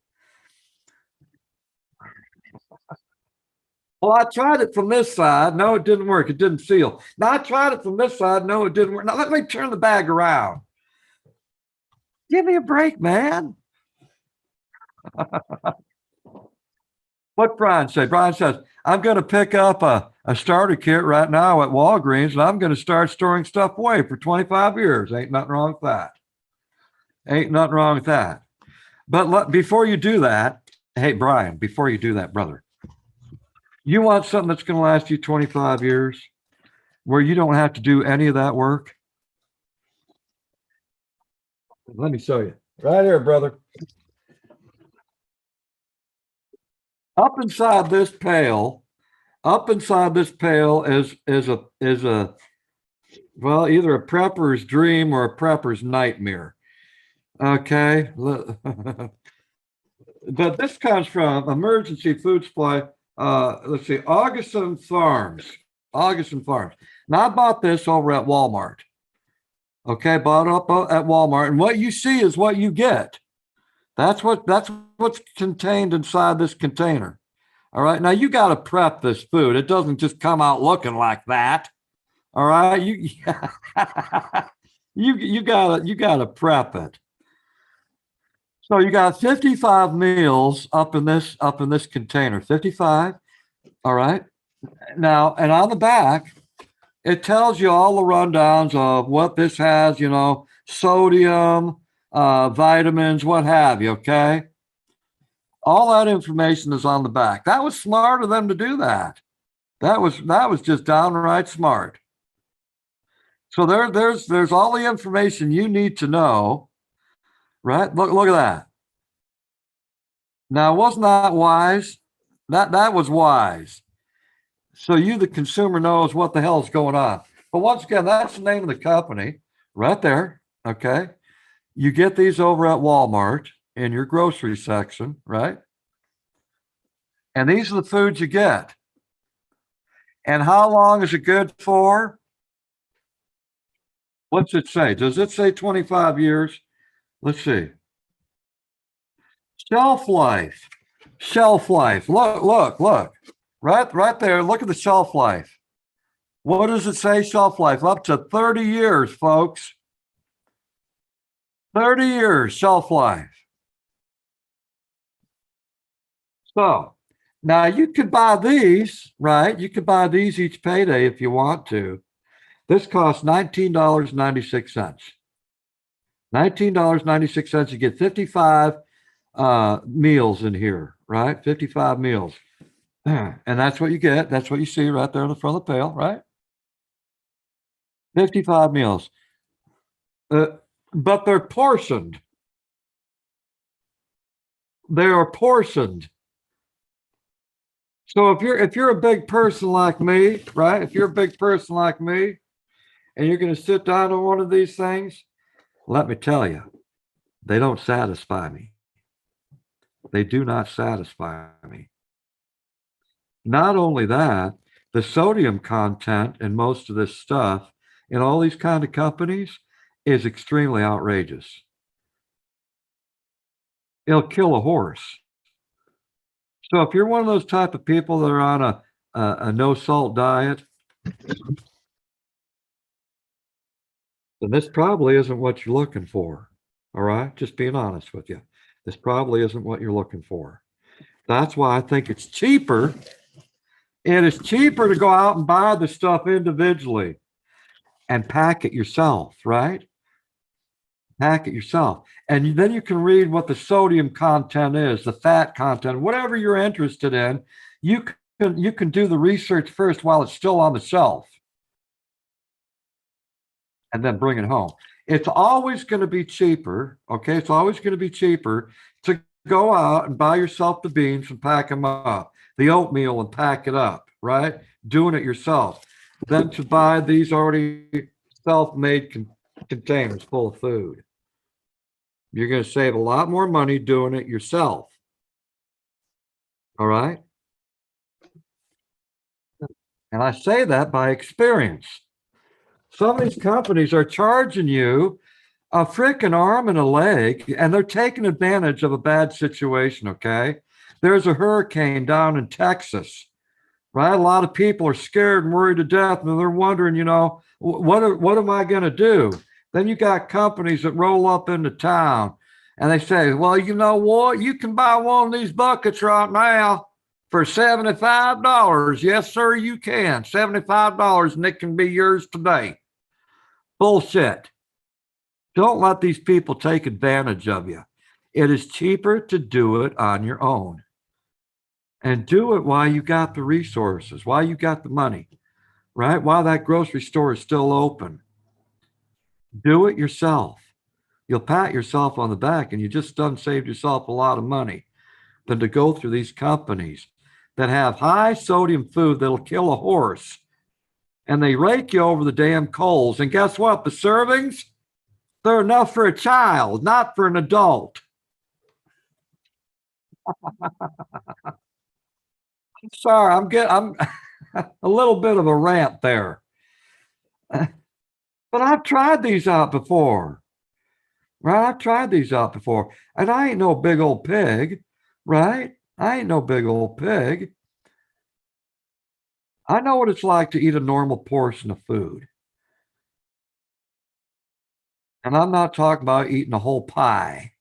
Well, I tried it from this side. No, it didn't work. It didn't seal. Now I tried it from this side. No, it didn't work. Now let me turn the bag around. Give me a break, man. What Brian say? Brian says, I'm going to pick up a starter kit right now at Walgreens and I'm going to start storing stuff away for 25 years. Ain't nothing wrong with that. Ain't nothing wrong with that. But before you do that, hey, Brian, before you do that, brother, you want something that's going to last you 25 years where you don't have to do any of that work? Let me show you. Right here, brother. Up inside this pail, is a well, either a prepper's dream or a prepper's nightmare. Okay. But this comes from Emergency Food Supply. Let's see, Augustin Farms. Augustin Farms. Now I bought this over at Walmart. Okay, bought it up at Walmart, and what you see is what you get. That's what's contained inside this container. All right. Now you got to prep this food. It doesn't just come out looking like that. All right. You gotta prep it. So you got 55 meals up in this container. 55. All right. Now, and on the back, it tells you all the rundowns of what this has, sodium, vitamins, what have you. Okay. All that information is on the back. That was smart of them to do that. That was just downright smart. So there's all the information you need to know, right? Look at that. Now, wasn't that wise? That was wise. So you, the consumer, knows what the hell is going on. But once again, that's the name of the company right there. Okay. You get these over at Walmart in your grocery section, right? And these are the foods you get. And how long is it good for? What's it say? Does it say 25 years? Let's see. Shelf life. Shelf life. Look, look, look. Right there. Look at the shelf life. What does it say? Shelf life up to 30 years, folks. 30 years shelf life. So now you could buy these, right? You could buy these each payday if you want to. This costs $19.96. $19.96. You get 55 meals in here, right? 55 meals. And that's what you get. That's what you see right there in the front of the pail, right? 55 meals. But they're portioned. They are portioned. So if you're a big person like me, right? If you're a big person like me, and you're going to sit down on one of these things, let me tell you, they don't satisfy me. They do not satisfy me. Not only that, the sodium content in most of this stuff in all these kind of companies is extremely outrageous. It'll kill a horse. So if you're one of those type of people that are on a no salt diet, then this probably isn't what you're looking for. All right, just being honest with you, this probably isn't what you're looking for. That's why I think it's cheaper. It is cheaper to go out and buy the stuff individually and pack it yourself, right? Pack it yourself. And then you can read what the sodium content is, the fat content, whatever you're interested in. You can do the research first while it's still on the shelf and then bring it home. It's always going to be cheaper, okay? It's always going to be cheaper to go out and buy yourself the beans and pack them up, the oatmeal and pack it up, right? Doing it yourself, than to buy these already self-made containers full of food. You're going to save a lot more money doing it yourself. All right? And I say that by experience. Some of these companies are charging you a freaking arm and a leg, and they're taking advantage of a bad situation, okay? There's a hurricane down in Texas, right? A lot of people are scared and worried to death, and they're wondering, what am I going to do? Then you got companies that roll up into town, and they say, well, you know what? You can buy one of these buckets right now for $75. Yes, sir, you can. $75, and it can be yours today. Bullshit. Don't let these people take advantage of you. It is cheaper to do it on your own. And do it while you got the resources, while you got the money, right? While that grocery store is still open. Do it yourself. You'll pat yourself on the back and you just done saved yourself a lot of money than to go through these companies that have high sodium food that'll kill a horse. And they rake you over the damn coals. And guess what? The servings, they're enough for a child, not for an adult. Sorry, I'm a little bit of a rant there. But I've tried these out before, right? I've tried these out before. And I ain't no big old pig, right? I ain't no big old pig. I know what it's like to eat a normal portion of food. And I'm not talking about eating a whole pie.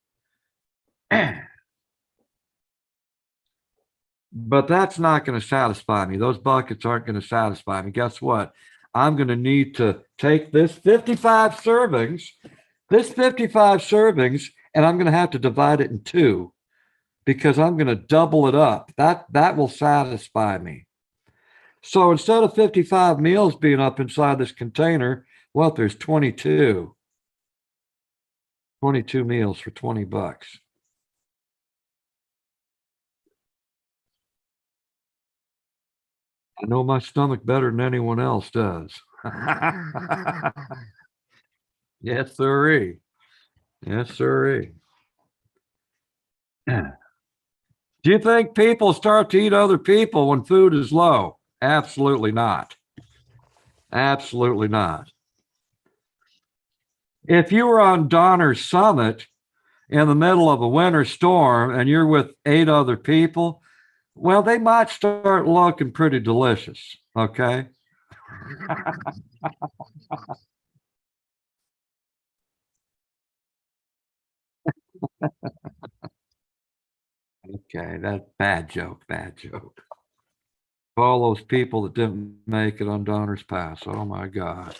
But that's not going to satisfy me. Those buckets aren't going to satisfy me. Guess what? I'm going to need to take this 55 servings, and I'm going to have to divide it in two because I'm going to double it up. That will satisfy me. So instead of 55 meals being up inside this container, well, there's 22 meals for $20. I know my stomach better than anyone else does. Yes, sirree. Yes, sirree. Do you think people start to eat other people when food is low? Absolutely not. Absolutely not. If you were on Donner's Summit in the middle of a winter storm and you're with 8 other people, well, they might start looking pretty delicious. Okay. Okay. That's bad joke. Bad joke. All those people that didn't make it on Donner's Pass. Oh my God.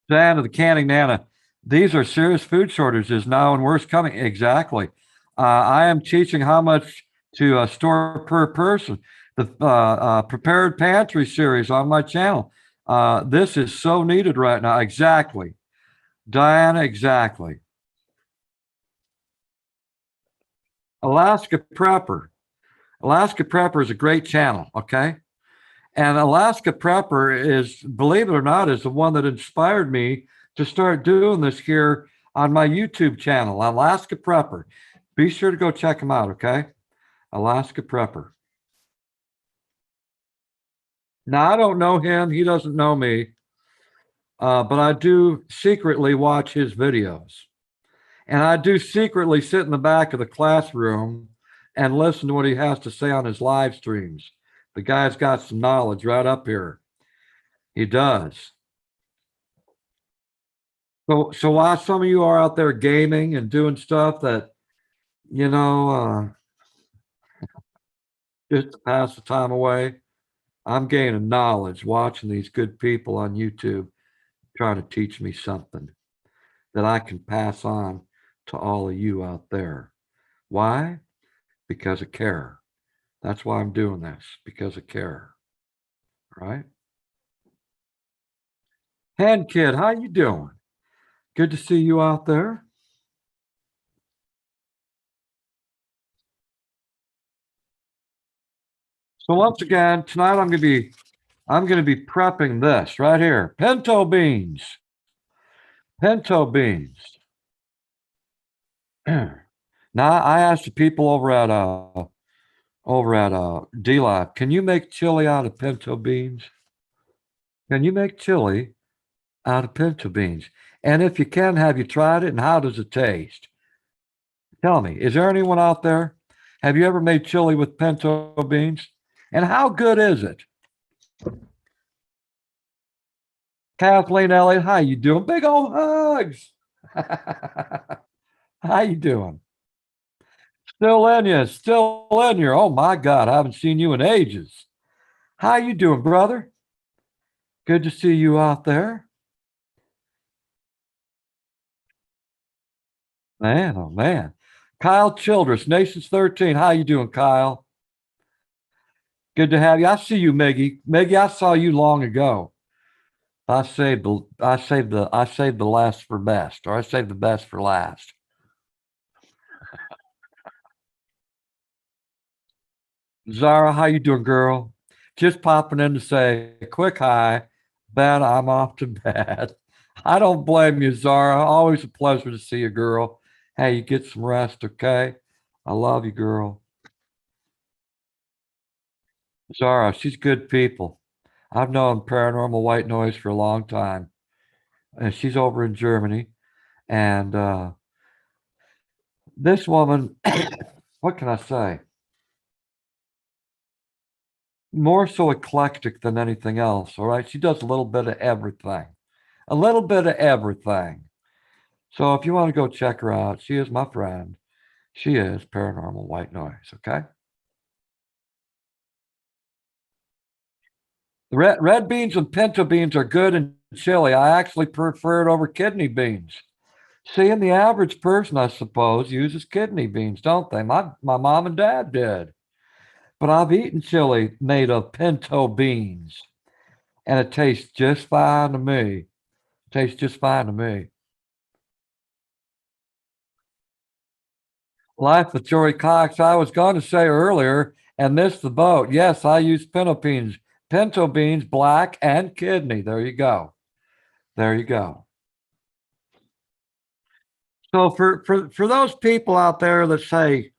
Diana, the canning Nana, these are serious food shortages now and worse coming. Exactly. I am teaching how much to store per person. The prepared pantry series on my channel. This is so needed right now. Exactly. Diana, exactly. Alaska Prepper. Alaska Prepper is a great channel. Okay. And Alaska Prepper is, believe it or not, is the one that inspired me to start doing this here on my YouTube channel, Alaska Prepper. Be sure to go check him out, okay? Alaska Prepper. Now, I don't know him. He doesn't know me. But I do secretly watch his videos. And I do secretly sit in the back of the classroom and listen to what he has to say on his live streams. The guy's got some knowledge right up here. He does. So while some of you are out there gaming and doing stuff that, you know, just to pass the time away, I'm gaining knowledge watching these good people on YouTube trying to teach me something that I can pass on to all of you out there. Why? Because of care. That's why I'm doing this, because of care. Right? Hand Kid, how you doing? Good to see you out there. So once again, tonight I'm gonna be prepping this right here. Pinto beans. Pinto beans. Now I asked the people over at D-Live, can you make chili out of pinto beans? Can you make chili out of pinto beans? And if you can, have you tried it and how does it taste? Tell me, is there anyone out there? Have you ever made chili with pinto beans? And how good is it? Kathleen Elliott, how you doing? Big old hugs. How you doing? Still in you, still in you. Oh my God, I haven't seen you in ages. How you doing, brother? Good to see you out there. Man, oh man. Kyle Childress, Nations 13. How you doing, Kyle? Good to have you. I see you, Meggie. Meggie, I saw you long ago. I saved the last for best, or I saved the best for last. Zara, how you doing, girl? Just popping in to say quick hi. Ben, I'm off to bed. I don't blame you, Zara. Always a pleasure to see you, girl. Hey, you get some rest, okay? I love you, girl. Zara, she's good people. I've known Paranormal White Noise for a long time. And she's over in Germany. And this woman, what can I say? More so eclectic than anything else. All right. She does a little bit of everything. A little bit of everything. So if you want to go check her out, she is my friend. She is Paranormal White Noise. Okay. The red beans and pinto beans are good in chili. I actually prefer it over kidney beans. Seeing the average person, I suppose, uses kidney beans, don't they? My mom and dad did. But I've eaten chili made of pinto beans, and it tastes just fine to me. Tastes just fine to me. Life with Jory Cox. I was going to say earlier and missed the boat. Yes, I use pinto beans, black and kidney. There you go. There you go. So for those people out there that say,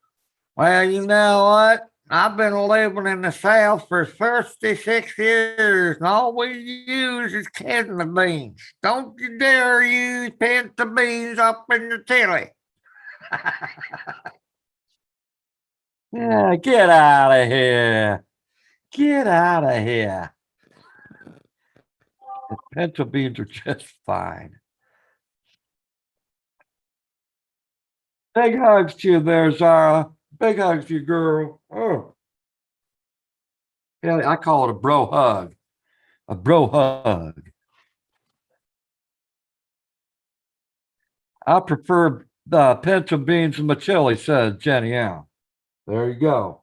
well, you know what? I've been living in the South for 36 years, and all we use is kidney beans. Don't you dare use pinto beans up in the chili. Yeah, get out of here. Get out of here. Pinto beans are just fine. Big hugs to you there, Zara. Big hugs to you, girl. Oh, yeah, I call it a bro hug. A bro hug. I prefer pinto beans and my chili, said Jenny Ann. There you go.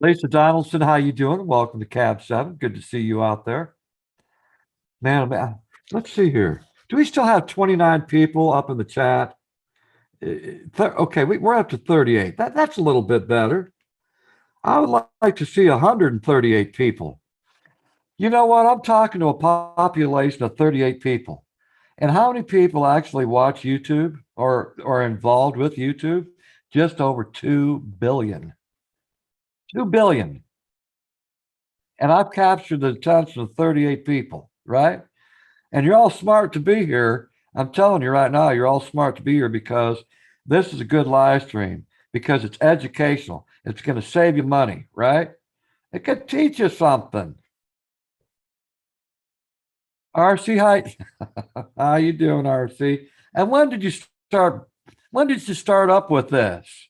Lisa Donaldson, how you doing? Welcome to Cab 7. Good to see you out there. Man, let's see here. Do we still have 29 people up in the chat? Okay, we're up to 38. That's a little bit better. I would like to see 138 people. You know what? I'm talking to a population of 38 people. And how many people actually watch YouTube or are involved with YouTube? Just over 2 billion. 2 billion. And I've captured the attention of 38 people, right? And you're all smart to be here. I'm telling you right now, you're all smart to be here because this is a good live stream, because it's educational. It's going to save you money, right? It could teach you something. RC, how you doing, RC? And when did you start? When did you start up with this?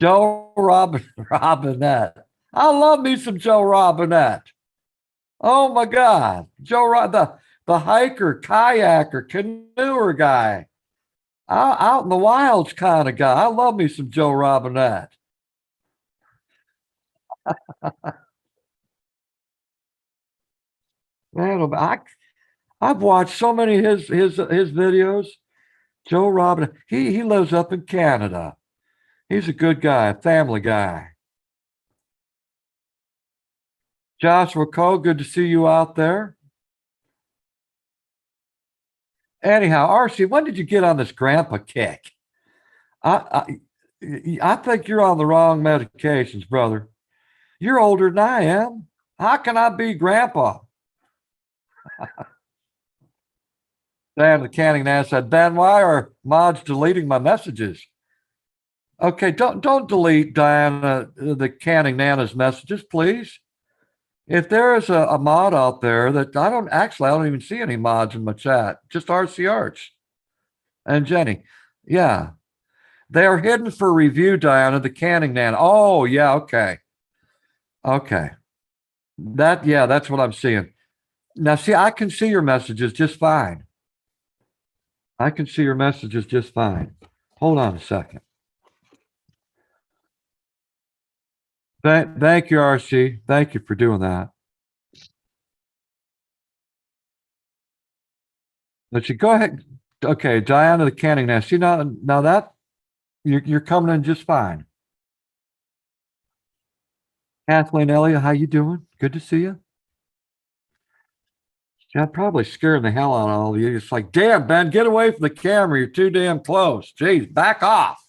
Joe Robinette. I love me some Joe Robinette. Oh my God, the hiker, kayaker, canoeer guy, out in the wilds kind of guy. I love me some Joe Robinette. Man, I've watched so many of his videos. Joe Robinette. He lives up in Canada. He's a good guy, a family guy. Joshua Cole, good to see you out there. Anyhow, RC, when did you get on this grandpa kick? I think you're on the wrong medications, brother. You're older than I am. How can I be grandpa? Dan the canning man said, Ben, why are mods deleting my messages? Okay, don't delete Diana the canning Nana's messages, please. If there is a mod out there that I don't even see any mods in my chat, just RC Arch and Jenny. Yeah. They are hidden for review, Diana, the canning Nana. Oh, yeah, okay. Okay. That's what I'm seeing. Now, see, I can see your messages just fine. I can see your messages just fine. Hold on a second. Thank you, RC. Thank you for doing that. Let's you go ahead. Okay, Diana the canning nest. See now that you're coming in just fine. Kathleen Elliott, how you doing? Good to see you. Yeah, probably scaring the hell out of all of you. It's like, damn, Ben, get away from the camera. You're too damn close. Jeez, back off.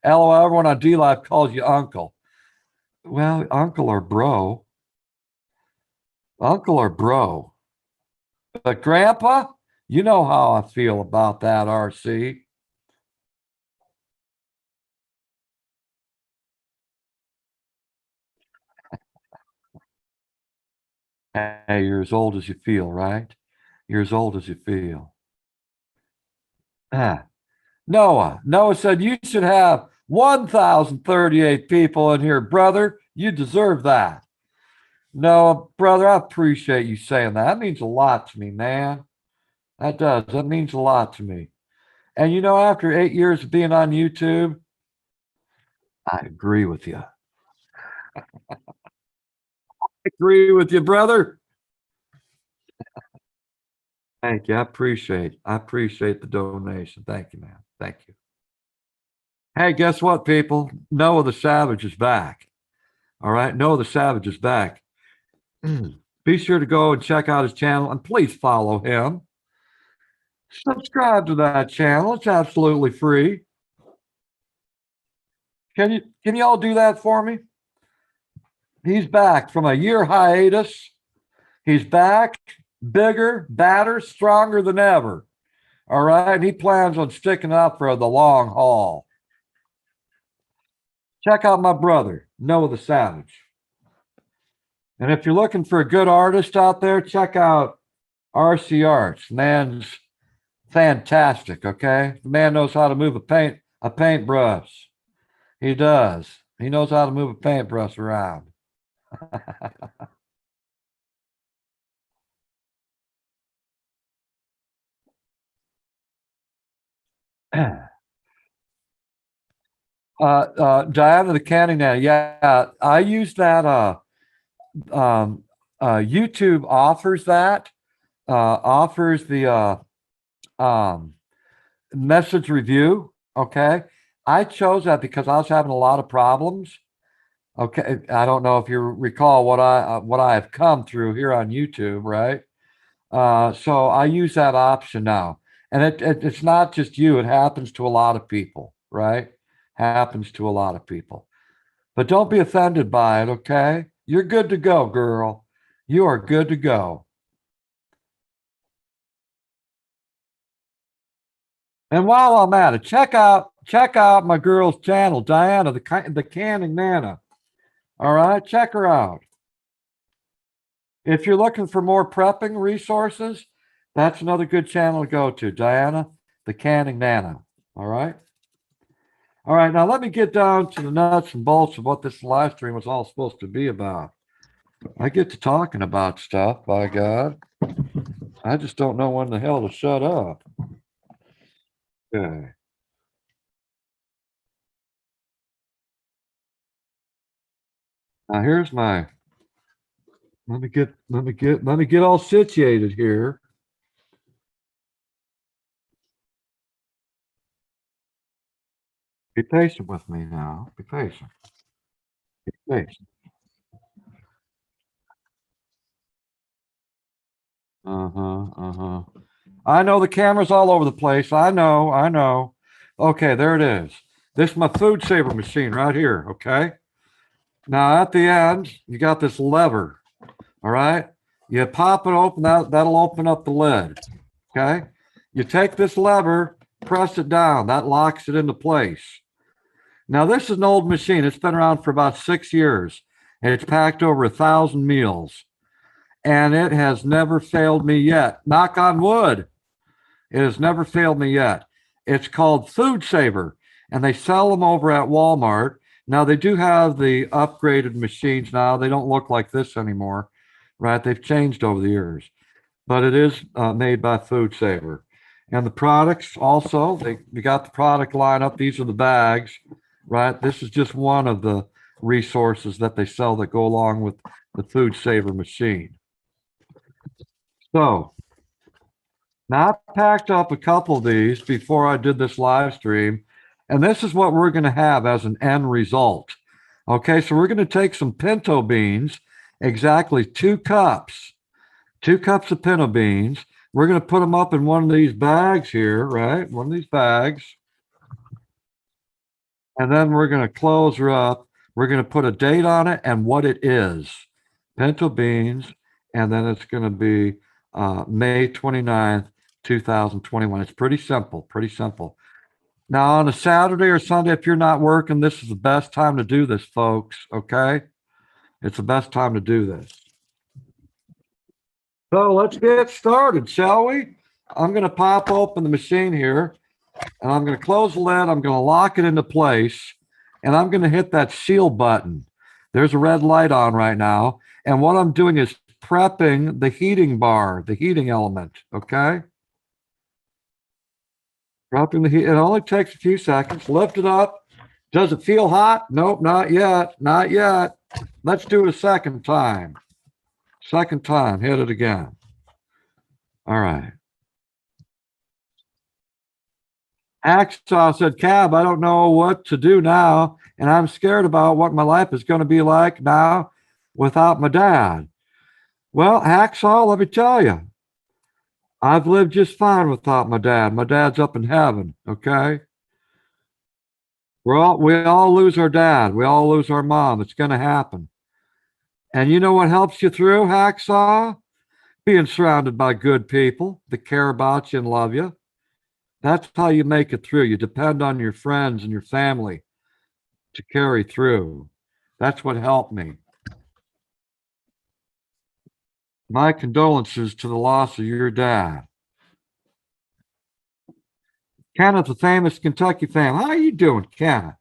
LOL, everyone on D Live calls you uncle. Well, uncle or bro. Uncle or bro. But grandpa, you know how I feel about that, RC. Hey, you're as old as you feel, right? You're as old as you feel. Ah. Noah said you should have 1,038 people in here, brother. You deserve that. No, brother, I appreciate you saying that. That means a lot to me, man. That does. That means a lot to me. And after 8 years of being on YouTube, I agree with you. I agree with you, brother. Thank you. I appreciate the donation. Thank you, man. Thank you. Hey, guess what, people? Noah the Savage is back. All right. Noah the Savage is back. Be sure to go and check out his channel and please follow him. Subscribe to that channel. It's absolutely free. Can you all do that for me? He's back from a year hiatus. He's back, bigger, badder, stronger than ever. All right. And he plans on sticking up for the long haul. Check out my brother, Noah the Savage. And if you're looking for a good artist out there, check out RC Arts. Man's fantastic, okay? The man knows how to move a paintbrush. He does. He knows how to move a paintbrush around. Diana the Canning Nanny. Yeah, I use that. YouTube offers that. Offers the message review. Okay, I chose that because I was having a lot of problems. Okay, I don't know if you recall what I have come through here on YouTube, right? So I use that option now, and it's not just you; it happens to a lot of people, right? Happens to a lot of people, but don't be offended by it. Okay, you're good to go, girl. You are good to go. And while I'm at it, check out my girl's channel, Diana, the Canning Nana. All right, check her out. If you're looking for more prepping resources, that's another good channel to go to, Diana, the Canning Nana. All right. All right, now let me get down to the nuts and bolts of what this live stream was all supposed to be about. I get to talking about stuff, by God. I just don't know when the hell to shut up. Okay. Now here's my let me get all situated here. Be patient with me now. Be patient. Be patient. I know the camera's all over the place. I know. Okay, there it is. This is my food saver machine right here. Okay. Now at the end, you got this lever. All right. You pop it open, that'll open up the lid. Okay. You take this lever, press it down, that locks it into place. Now, this is an old machine. It's been around for about 6 years. And it's packed over 1,000 meals. And it has never failed me yet. Knock on wood. It has never failed me yet. It's called Food Saver. And they sell them over at Walmart. Now, they do have the upgraded machines now. They don't look like this anymore, right? They've changed over the years. But it is made by Food Saver. And the products also, we got the product lineup. These are the bags, right? This is just one of the resources that they sell that go along with the Food Saver machine. So now I packed up a couple of these before I did this live stream. And this is what we're going to have as an end result. Okay, so we're going to take some pinto beans, exactly 2 cups. 2 cups of pinto beans. We're going to put them up in one of these bags here, right? One of these bags. And then we're going to close her up. We're going to put a date on it and what it is. Pinto beans. And then it's going to be May 29th, 2021. It's pretty simple, pretty simple. Now, on a Saturday or Sunday, if you're not working, this is the best time to do this, folks, okay? It's the best time to do this. So let's get started, shall we? I'm going to pop open the machine here, and I'm going to close the lid. I'm going to lock it into place, and I'm going to hit that seal button. There's a red light on right now, and what I'm doing is prepping the heating bar, the heating element, okay? Prepping the heat. It only takes a few seconds. Lift it up. Does it feel hot? Nope, not yet. Not yet. Let's do it a second time. Second time, hit it again. All right. Hacksaw said, Cab, I don't know what to do now, and I'm scared about what my life is going to be like now without my dad. Well, Hacksaw, let me tell you, I've lived just fine without my dad. My dad's up in heaven, okay? We all lose our dad. We all lose our mom. It's going to happen. And you know what helps you through, Hacksaw? Being surrounded by good people that care about you and love you. That's how you make it through. You depend on your friends and your family to carry through. That's what helped me. My condolences to the loss of your dad. Kenneth, the famous Kentucky fan. How you doing, Kenneth?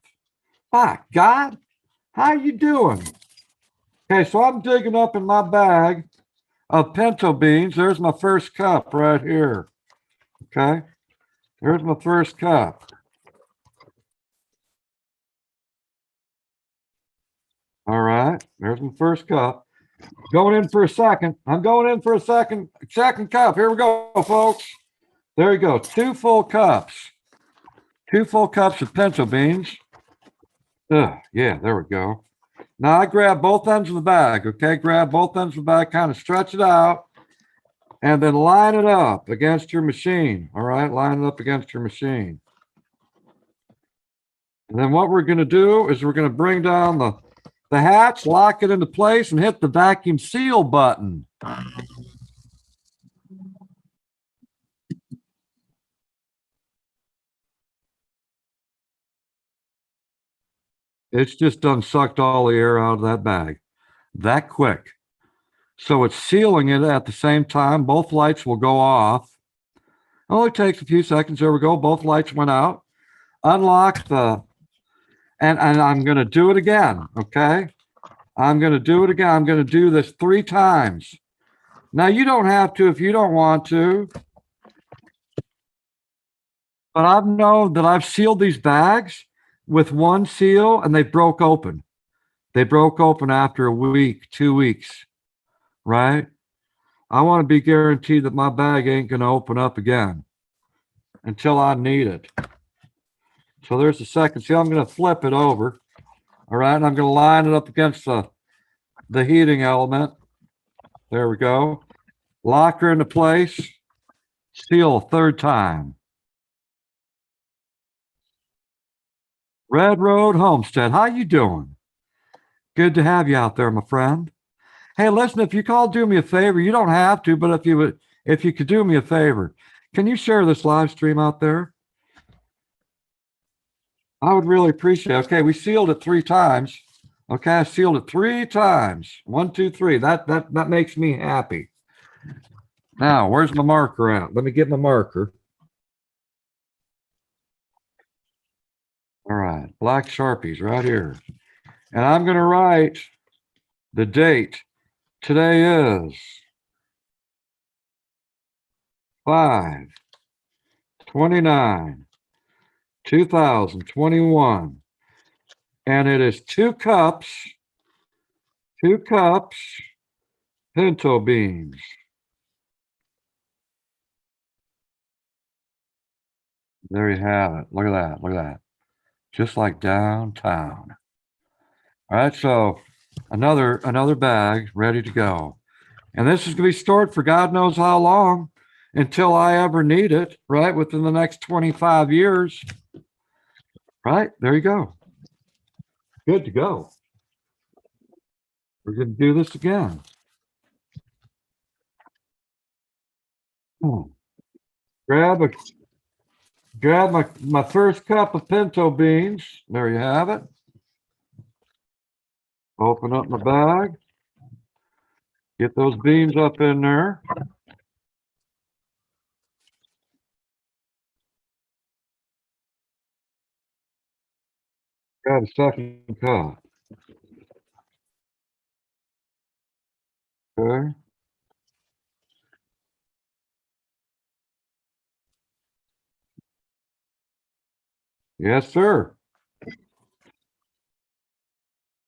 By God, how you doing? Okay, so I'm digging up in my bag of pinto beans. There's my first cup right here. Okay, there's my first cup. All right, there's my first cup. Going in for a second. I'm going in for a second cup. Here we go, folks. There you go. Two full cups. Two full cups of pinto beans. Yeah, there we go. Now I grab both ends of the bag, okay? Grab both ends of the bag, kind of stretch it out, and then line it up against your machine. All right, line it up against your machine. And then what we're going to do is we're going to bring down the hatch, lock it into place, and hit the vacuum seal button. It's just done sucked all the air out of that bag that quick. So it's sealing it at the same time. Both lights will go off. Only takes a few seconds. There we go. Both lights went out. Unlock the, and I'm going to do it again. Okay. I'm going to do it again. I'm going to do this 3 times. Now, you don't have to if you don't want to, but I've known that I've sealed these bags with one seal and they broke open. They broke open after a week, 2 weeks, right? I want to be guaranteed that my bag ain't going to open up again until I need it. So there's the second seal. I'm going to flip it over. All right. And I'm going to line it up against the heating element. There we go. Lock her into place. Seal a 3rd time. Red Road Homestead. How you doing? Good to have you out there, my friend. Hey, listen, if you call, do me a favor. You don't have to, but if you could do me a favor, can you share this live stream out there? I would really appreciate it. Okay, we sealed it 3 times. Okay, I sealed it 3 times. 1, 2, 3. That makes me happy. Now, where's my marker at? Let me get my marker. All right, black Sharpies right here. And I'm going to write the date. Today is 5/29, 2021. And it is 2 cups pinto beans. There you have it. Look at that. Look at that. Just like downtown. All right, so another bag ready to go. And this is going to be stored for God knows how long until I ever need it, right? Within the next 25 years. Right? There you go. Good to go. We're going to do this again. Grab my first cup of pinto beans. There you have it. Open up my bag. Get those beans up in there. Got a second cup. Okay. Yes, sir.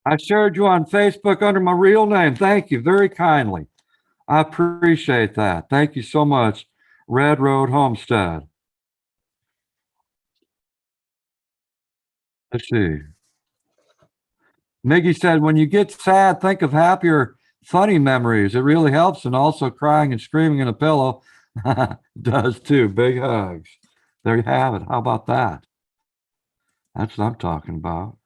I shared you on Facebook under my real name. Thank you very kindly. I appreciate that. Thank you so much, Red Road Homestead. Let's see. Miggy said, when you get sad, think of happier funny memories. It really helps. And also crying and screaming in a pillow does too. Big hugs. There you have it. How about that? That's what I'm talking about.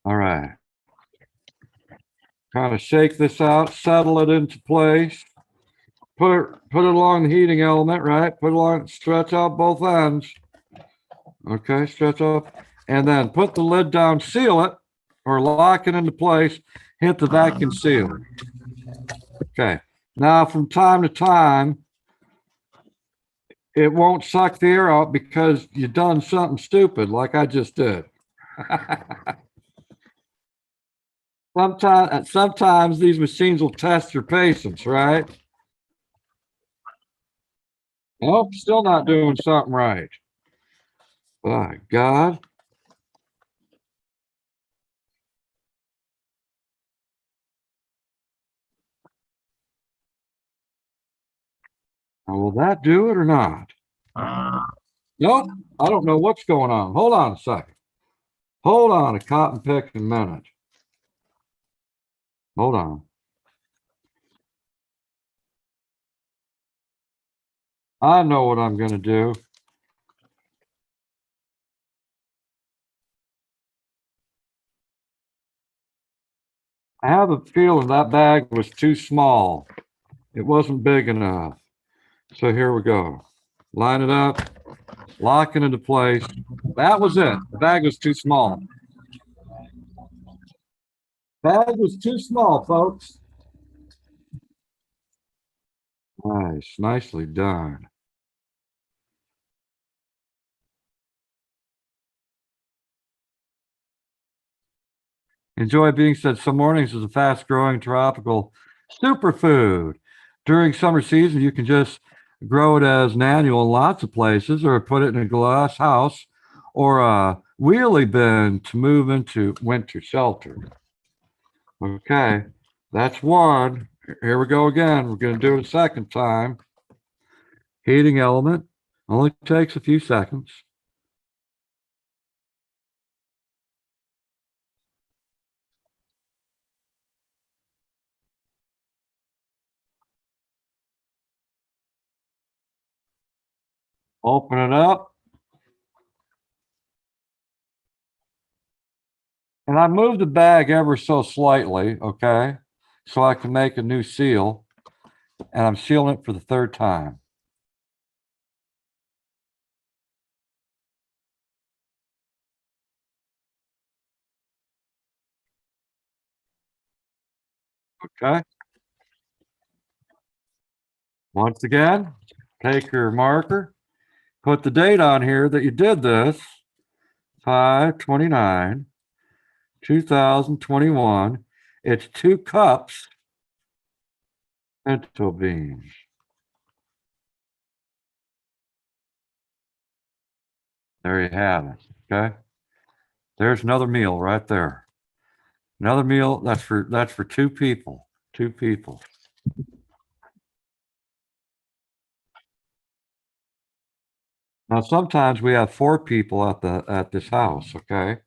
All right. Kind of shake this out, settle it into place. Put it along the heating element, right? Put it along, stretch out both ends. Okay, stretch up. And then put the lid down, seal it, or lock it into place. Hit the vacuum sealer. Okay. Now, from time to time, it won't suck the air out because you've done something stupid like I just did. Sometimes these machines will test your patience, right? Nope, still not doing something right. By God. Now, will that do it or not? Nope. I don't know what's going on. Hold on a second. Hold on a cotton picking minute. Hold on. I know what I'm going to do. I have a feeling that bag was too small. It wasn't big enough. So here we go. Line it up, lock it into place. That was it. The bag was too small. Bag was too small, folks. Nice, nicely done. Enjoy being said. Some mornings is a fast growing tropical superfood. During summer season, you can just grow it as an annual in lots of places or put it in a glass house or a wheelie bin to move into winter shelter. Okay, that's one. Here we go again. We're going to do it a second time. Heating element only takes a few seconds. Open it up. And I moved the bag ever so slightly, okay, so I can make a new seal. And I'm sealing it for the third time. Okay. Once again, take your marker, put the date on here that you did this 5/29, 2021. It's 2 cups pinto beans. There you have it. Okay. There's another meal right there. Another meal that's for two people. Two people. Now sometimes we have four people at this house, okay?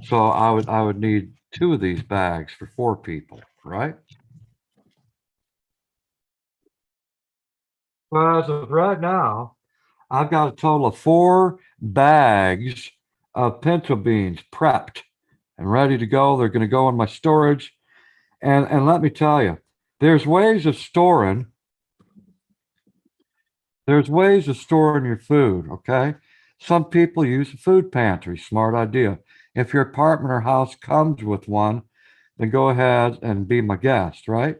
So I would need two of these bags for four people, right? Well, as of right now, I've got a total of 4 bags of pinto beans prepped and ready to go. They're going to go in my storage. And let me tell you, there's ways of storing There's ways of storing your food, okay? Some people use a food pantry, smart idea. If your apartment or house comes with one, then go ahead and be my guest, right?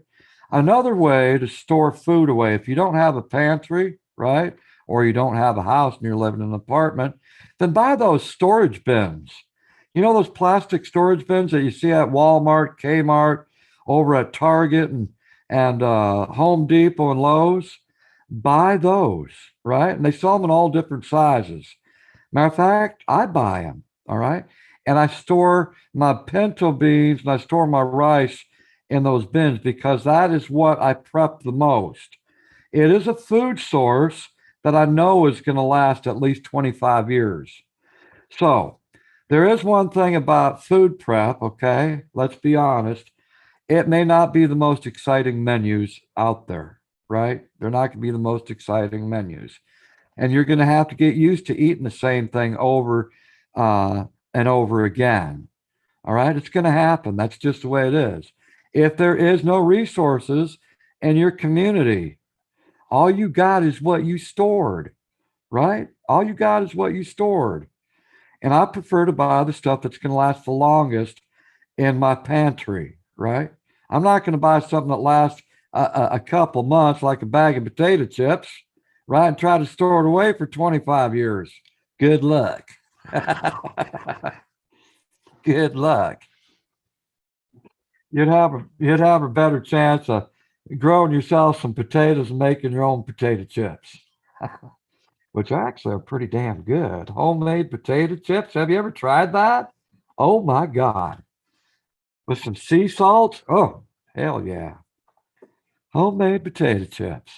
Another way to store food away, if you don't have a pantry, right? Or you don't have a house and you're living in an apartment, then buy those storage bins. You know those plastic storage bins that you see at Walmart, Kmart, over at Target and Home Depot and Lowe's? Buy those, right? And they sell them in all different sizes. Matter of fact, I buy them, all right? And I store my pinto beans and I store my rice in those bins because that is what I prep the most. It is a food source that I know is going to last at least 25 years. So there is one thing about food prep, okay? Let's be honest. It may not be the most exciting menus out there, right? They're not going to be the most exciting menus. And you're going to have to get used to eating the same thing over and over again. All right. It's going to happen. That's just the way it is. If there is no resources in your community, all you got is what you stored, right? All you got is what you stored. And I prefer to buy the stuff that's going to last the longest in my pantry, right? I'm not going to buy something that lasts a couple months, like a bag of potato chips, right? And try to store it away for 25 years. Good luck. Good luck. You'd have a better chance of growing yourself some potatoes and making your own potato chips, which actually are pretty damn good. Homemade potato chips. Have you ever tried that? Oh my God. With some sea salt? Oh, hell yeah. Homemade potato chips.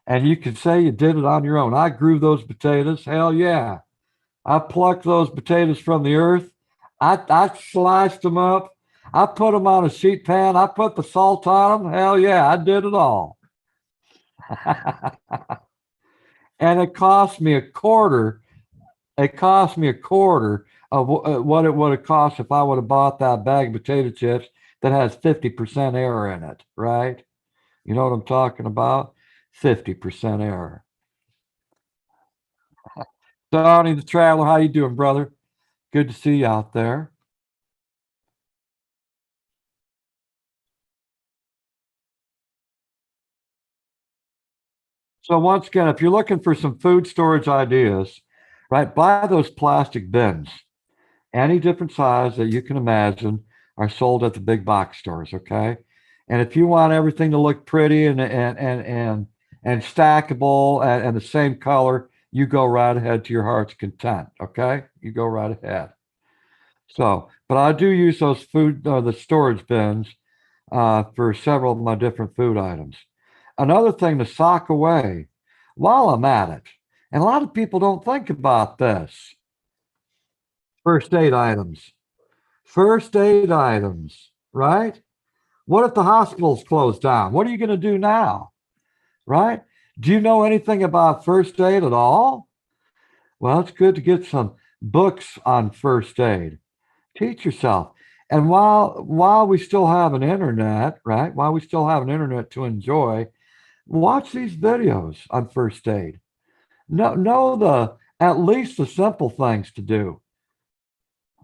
And you can say you did it on your own. I grew those potatoes. Hell yeah. I plucked those potatoes from the earth. I sliced them up. I put them on a sheet pan. I put the salt on them. Hell yeah, I did it all. And it cost me a quarter. It cost me a quarter of what it would have cost if I would have bought that bag of potato chips that has 50% air in it, right? You know what I'm talking about? 50% air. Donnie the Traveler, how you doing, brother? Good to see you out there. So once again, if you're looking for some food storage ideas, right, buy those plastic bins. Any different size that you can imagine are sold at the big box stores, okay? And if you want everything to look pretty and stackable and the same color, you go right ahead to your heart's content, okay? You go right ahead. So, but I do use those the storage bins for several of my different food items. Another thing to sock away while I'm at it, and a lot of people don't think about this, first aid items. First aid items, right? What if the hospital's closed down? What are you going to do now, right? Do you know anything about first aid at all? Well, it's good to get some books on first aid. Teach yourself. And while we still have an internet, right? While we still have an internet to enjoy, watch these videos on first aid. Know the at least the simple things to do.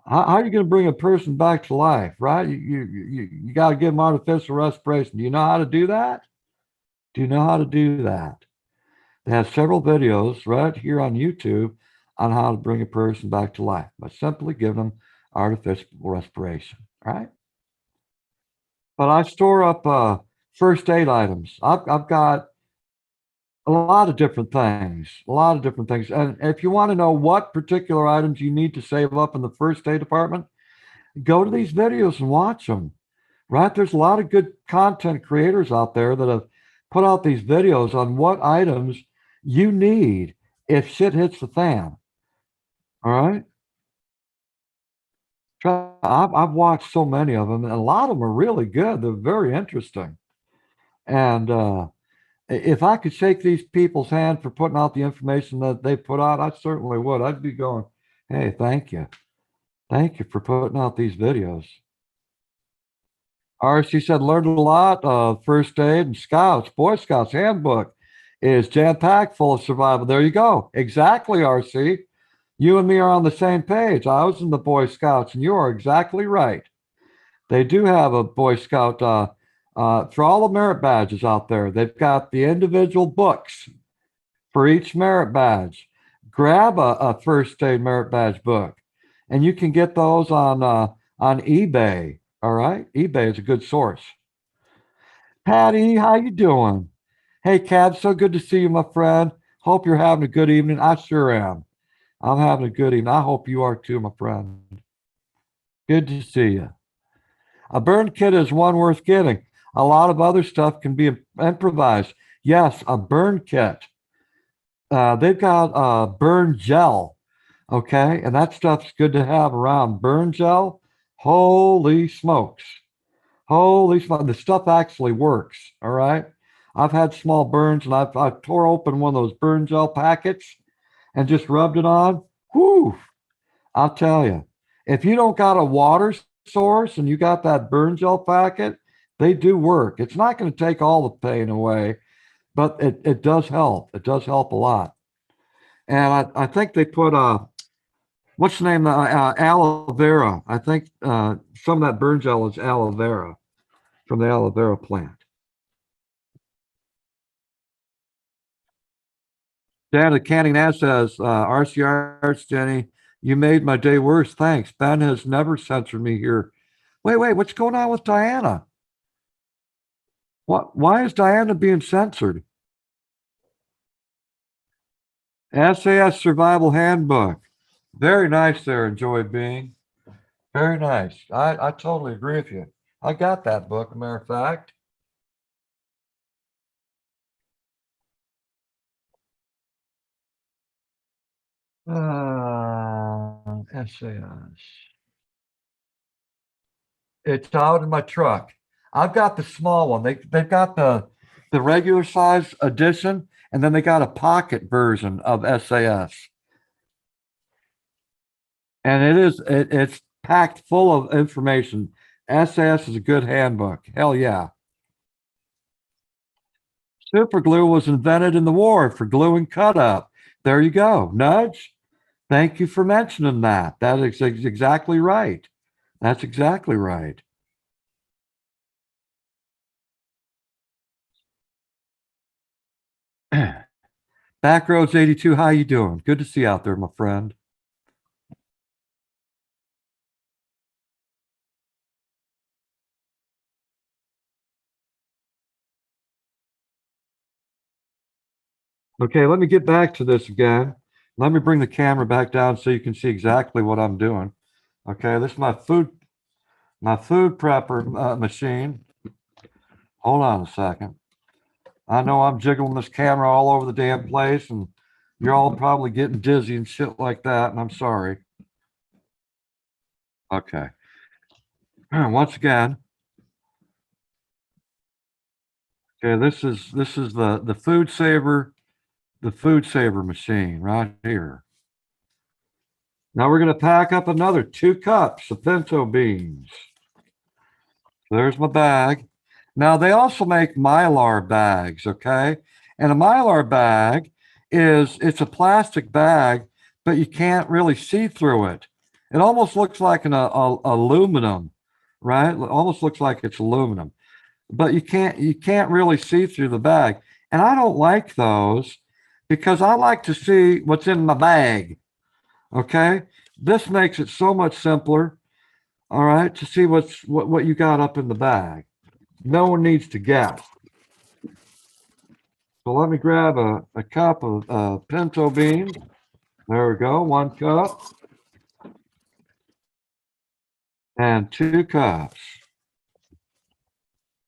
How are you going to bring a person back to life, right? You got to give them artificial respiration. Do you know how to do that? Do you know how to do that? They have several videos right here on YouTube on how to bring a person back to life by simply giving them artificial respiration, right? But I store up first aid items. I've got a lot of different things, a lot of different things. And if you want to know what particular items you need to save up in the first aid department, go to these videos and watch them, right? There's a lot of good content creators out there that have put out these videos on what items you need if shit hits the fan. All right. I've watched so many of them, and a lot of them are really good. They're very interesting. And if I could shake these people's hand for putting out the information that they put out, I certainly would. I'd be going, hey, thank you. Thank you for putting out these videos. RC said, learned a lot of first aid and scouts. Boy Scouts handbook is jam-packed full of survival. There you go. Exactly, RC. You and me are on the same page. I was in the Boy Scouts, and you are exactly right. They do have a Boy Scout for all the merit badges out there. They've got the individual books for each merit badge. Grab a first aid merit badge book, and you can get those on eBay. All right, eBay is a good source. Patty, how you doing? Hey, Cab, so good to see you, my friend. Hope you're having a good evening. I sure am. I'm having a good evening. I hope you are too, my friend. Good to see you. A burn kit is one worth getting. A lot of other stuff can be improvised. Yes, a burn kit. They've got burn gel. Okay, and that stuff's good to have around. Burn gel. Holy smokes. Holy smokes. The stuff actually works. All right. I've had small burns and I've tore open one of those burn gel packets and just rubbed it on. Whoo, I'll tell you, if you don't got a water source and you got that burn gel packet, they do work. It's not going to take all the pain away, but it does help. It does help a lot. And I think they put what's the name? Aloe vera. I think some of that burn gel is aloe vera from the aloe vera plant. Dan at Canning Ash says, RC Arts, Jenny, you made my day worse. Thanks. Ben has never censored me here. Wait, what's going on with Diana? What? Why is Diana being censored? SAS Survival Handbook. Very nice there, Enjoy Being. Very nice. I totally agree with you. I got that book, a matter of fact. SAS. It's out in my truck. I've got the small one. They've got the regular size edition, and then they got a pocket version of SAS. And it's packed full of information. SAS is a good handbook. Hell yeah. Super glue was invented in the war for gluing cut up. There you go. Nudge. Thank you for mentioning that. That is exactly right. That's exactly right. Backroads 82, how you doing? Good to see you out there, my friend. Okay, let me get back to this again. Let me bring the camera back down so you can see exactly what I'm doing. Okay, this is my food prepper machine. Hold on a second. I know I'm jiggling this camera all over the damn place, and you're all probably getting dizzy and shit like that, and I'm sorry. Okay. Once again, okay, this is the food saver machine right here. Now we're going to pack up another 2 cups of pinto beans. There's my bag. Now they also make Mylar bags, okay? And a Mylar bag it's a plastic bag, but you can't really see through it. It almost looks like an aluminum, right? It almost looks like it's aluminum, but you can't really see through the bag. And I don't like those because I like to see what's in my bag. Okay? This makes it so much simpler, all right, to see what you got up in the bag. No one needs to guess. So let me grab a cup of pinto beans. There we go, 1 cup and 2 cups.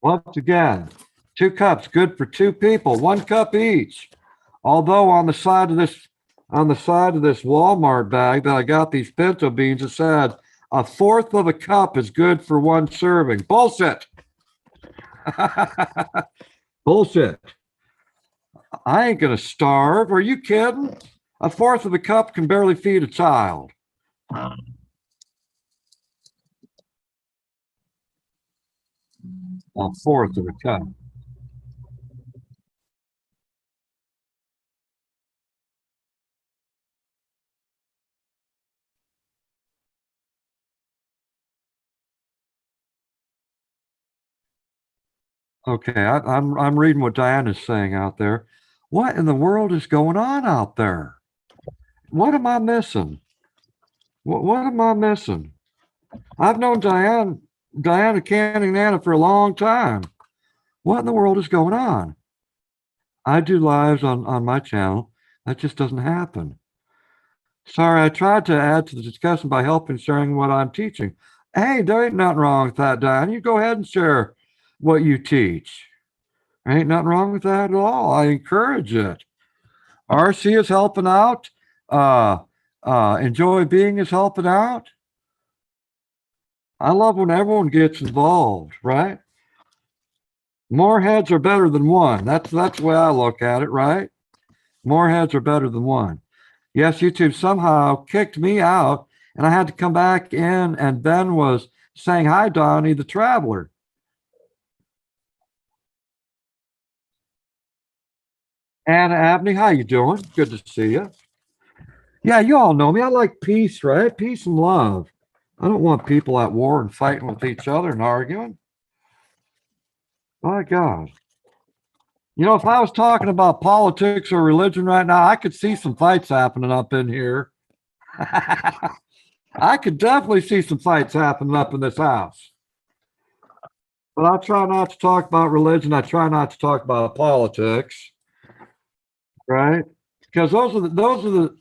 Once again, 2 cups, good for 2 people, 1 cup each. Although on the side of this Walmart bag that I got these pinto beans, it said a fourth of a cup is good for one serving. Bullshit. Bullshit. I ain't gonna starve. Are you kidding? A fourth of a cup can barely feed a child. A fourth of a cup. Okay, I'm reading what Diana's saying out there. What in the world is going on out there? What am I missing? What am I missing? I've known Diana Canning Nana for a long time. What in the world is going on? I do lives on my channel. That just doesn't happen. Sorry, I tried to add to the discussion by helping sharing what I'm teaching. Hey, there ain't nothing wrong with that, Diane. You go ahead and share what you teach. There ain't nothing wrong with that at all. I encourage it. RC is helping out. Enjoy Being is helping out. I love when everyone gets involved, right? More heads are better than one. That's the way I look at it, right? More heads are better than one. Yes, YouTube somehow kicked me out, and I had to come back in, and Ben was saying, hi, Donnie, the Traveler. Anna Abney, how you doing? Good to see you. Yeah, you all know me. I like peace, right? Peace and love. I don't want people at war and fighting with each other and arguing. My God. You know, if I was talking about politics or religion right now, I could see some fights happening up in here. I could definitely see some fights happening up in this house. But I try not to talk about religion. I try not to talk about politics, right? Because those are the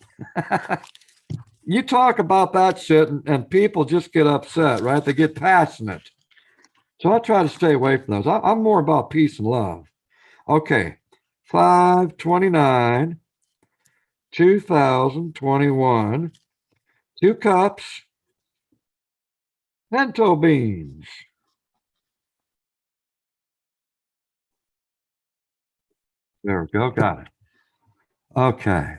you talk about that shit and people just get upset, right? They get passionate. So I try to stay away from those. I'm more about peace and love. Okay, 5/29, 2021. 2 cups, Pinto Beans. There we go. Got it. Okay.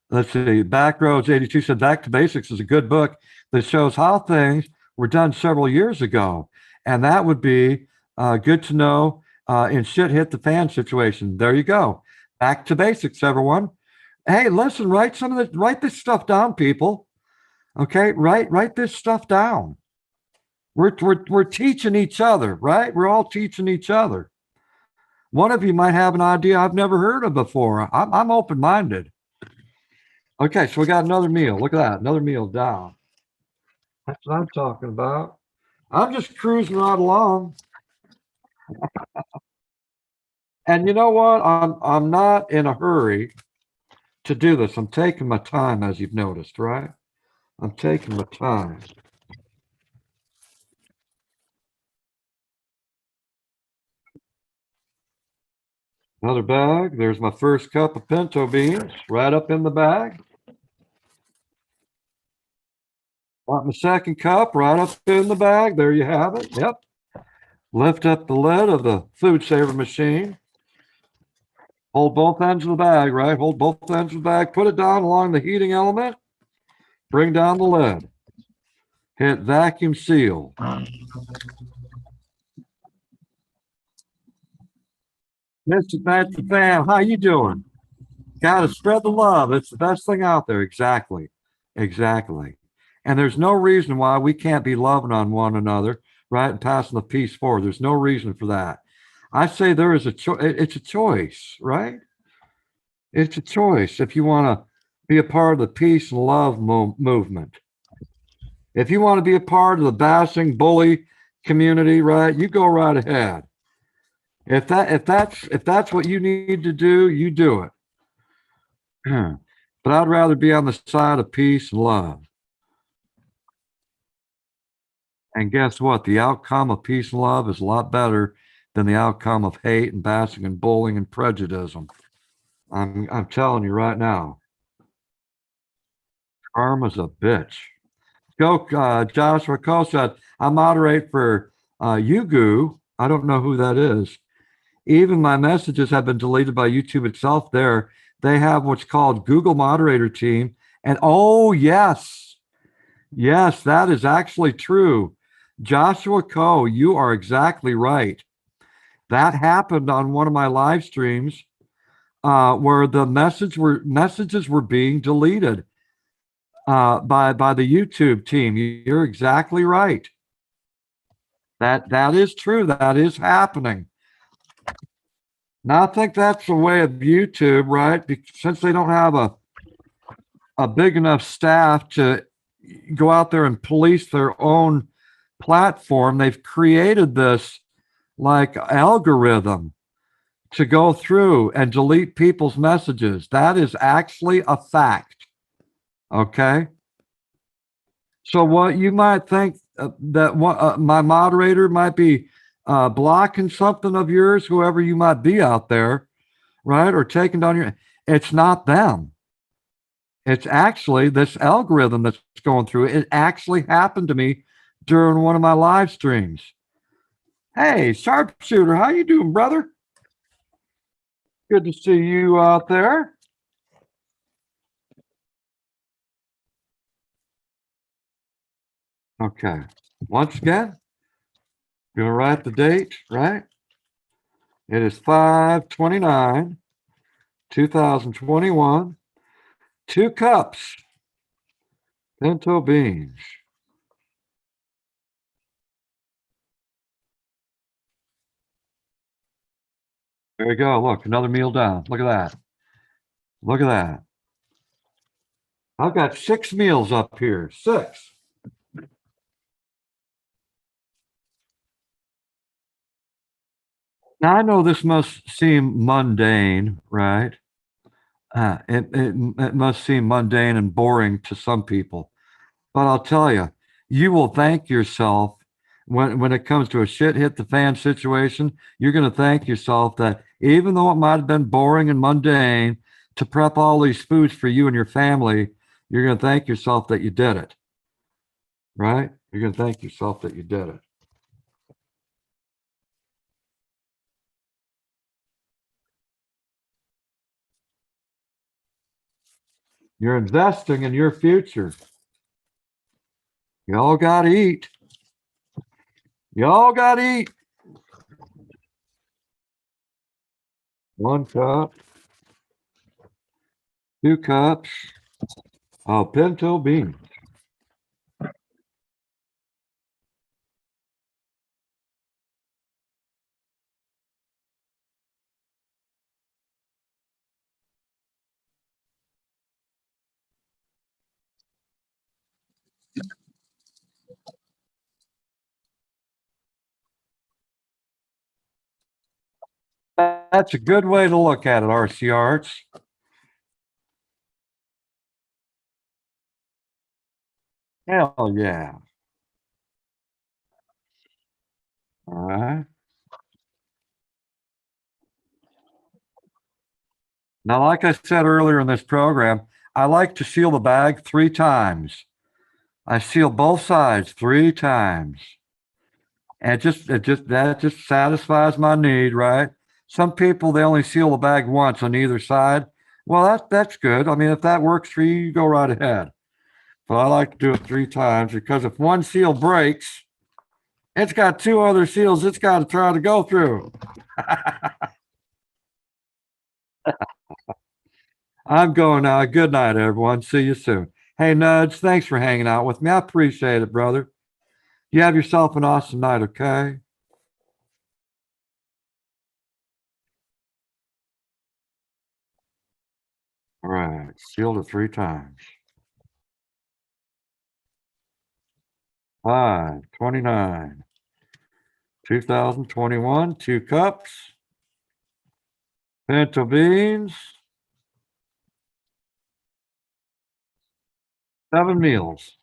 Let's see. Backroads 82 said Back to Basics is a good book that shows how things were done several years ago. And that would be good to know in shit hit the fan situation. There you go. Back to basics, everyone. Hey, listen, write this stuff down, people. Okay, write this stuff down. We're teaching each other, right? We're all teaching each other. One of you might have an idea I've never heard of before. I'm open-minded. Okay, so we got another meal. Look at that, another meal down. That's what I'm talking about. I'm just cruising right along. And you know what? I'm not in a hurry to do this. I'm taking my time, as you've noticed, right? I'm taking my time. Another bag. There's my first cup of pinto beans right up in the bag. Got my second cup right up in the bag. There you have it. Yep. Lift up the lid of the food saver machine. Hold both ends of the bag, right? Hold both ends of the bag. Put it down along the heating element. Bring down the lid. Hit vacuum seal. Mr. Patsy Fam, how you doing? Gotta spread the love. It's the best thing out there. Exactly. Exactly. And there's no reason why we can't be loving on one another, right? And passing the peace forward. There's no reason for that. I say there is a choice. It's a choice, right? It's a choice if you want to be a part of the peace and love movement. If you want to be a part of the bashing bully community, right? You go right ahead. If that's what you need to do, you do it. But I'd rather be on the side of peace and love. And guess what? The outcome of peace and love is a lot better than the outcome of hate and bashing and bullying and prejudice. I'm telling you right now. Karma's a bitch. Go, Joshua Kosad. I moderate for Yugu. I don't know who that is. Even my messages have been deleted by YouTube itself there. They have what's called Google Moderator Team. And oh, yes. Yes, that is actually true. Joshua Coe, you are exactly right. That happened on one of my live streams where the messages were being deleted by the YouTube team. You're exactly right. That is true. That is happening. Now I think that's the way of YouTube, right? Since they don't have a big enough staff to go out there and police their own platform, they've created this like algorithm to go through and delete people's messages. That is actually a fact. Okay. So what you might think that my moderator might be blocking something of yours, whoever you might be out there, right? Or taking down your, It's not them. It's actually this algorithm that's going through. It actually happened to me during one of my live streams. Hey, sharpshooter, how you doing, brother? Good to see you out there. Okay. Once again, gonna write the date, right? It is 5/29, 2021. 2 cups, pinto beans. There you go. Look, another meal down. Look at that. Look at that. I've got 6 meals up here. 6. Now I know this must seem mundane, right? It must seem mundane and boring to some people, but I'll tell you, you will thank yourself when it comes to a shit hit the fan situation. You're going to thank yourself that even though it might have been boring and mundane to prep all these foods for you and your family, you're going to thank yourself that you did it, right? You're going to thank yourself that you did it. You're investing in your future. Y'all got to eat. Y'all got to eat. 1 cup, 2 cups of pinto beans. That's a good way to look at it, RC Arts. Hell yeah. All right. Now, like I said earlier in this program, I like to seal the bag 3 times. I seal both sides 3 times. And that just satisfies my need, right? Some people they only seal the bag once on either side. Well, that's good. I mean, if that works for you, you go right ahead. But I like to do it 3 times because if one seal breaks, it's got 2 other seals it's got to try to go through. I'm going now. Good night, everyone. See you soon. Hey, Nudge, thanks for hanging out with me. I appreciate it, brother. You have yourself an awesome night, okay? All right. Sealed it 3 times. 5/29, 2021. 2 cups. Pinto beans. 7 meals.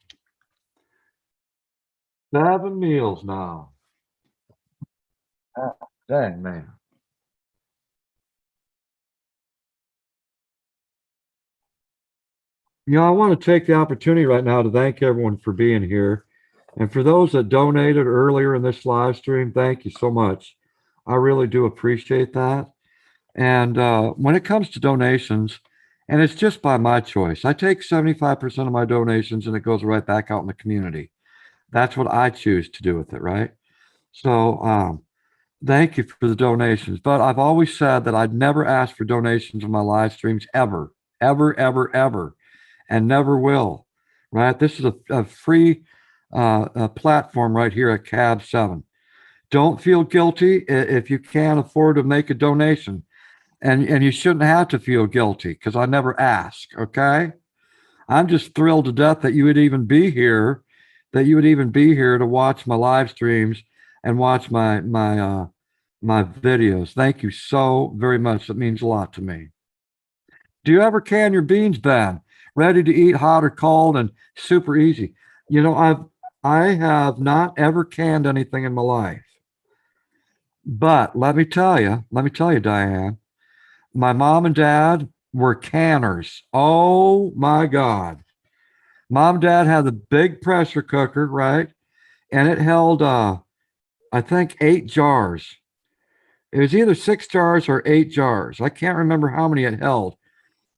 7 meals now. Ah, dang, man. I want to take the opportunity right now to thank everyone for being here. And for those that donated earlier in this live stream, thank you so much. I really do appreciate that. And when it comes to donations, and it's just by my choice, I take 75% of my donations and it goes right back out in the community. That's what I choose to do with it, right? So thank you for the donations. But I've always said that I'd never ask for donations in my live streams ever, ever, ever, ever, and never will, right? This is a free a platform right here at Cab 7. Don't feel guilty if you can't afford to make a donation. And you shouldn't have to feel guilty because I never ask. Okay. I'm just thrilled to death that you would even be here, to watch my live streams and watch my videos. Thank you so very much. That means a lot to me. Do you ever can your beans, Ben? Ready to eat hot or cold and super easy. I have not ever canned anything in my life. But let me tell you, Diane, my mom and dad were canners. Oh my God. Mom and dad had the big pressure cooker, right? And it held I think 8 jars. It was either 6 jars or 8 jars. I can't remember how many it held,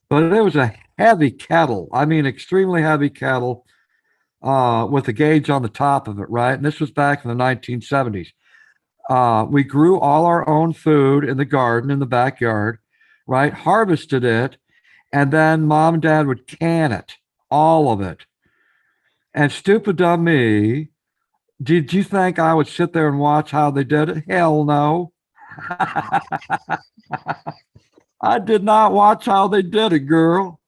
but it was a heavy kettle. I mean, extremely heavy kettle with a gauge on the top of it, right? And this was back in the 1970s. We grew all our own food in the garden, in the backyard, right? Harvested it, and then mom and dad would can it, all of it. And stupid dumb me, did you think I would sit there and watch how they did it? Hell no. I did not watch how they did it, girl.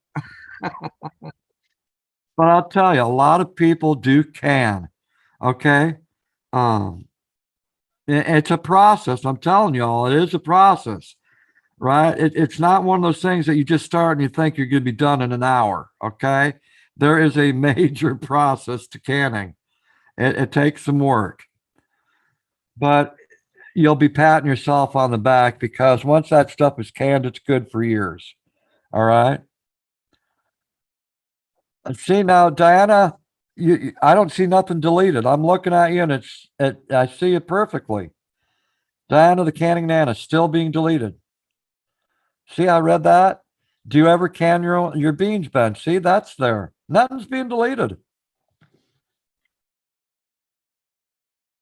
But I'll tell you, a lot of people do can. Okay. Um, it's a process. I'm telling y'all, it is a process, right? It's not one of those things that you just start and you think you're going to be done in an hour. Okay. There is a major process to canning. It takes some work, but you'll be patting yourself on the back because once that stuff is canned, it's good for years. All right. See now, Diana, I don't see nothing deleted. I'm looking at you and I see it perfectly. Diana the Canning Nana still being deleted. See, I read that. Do you ever can your beans, Ben? See, that's there. Nothing's being deleted.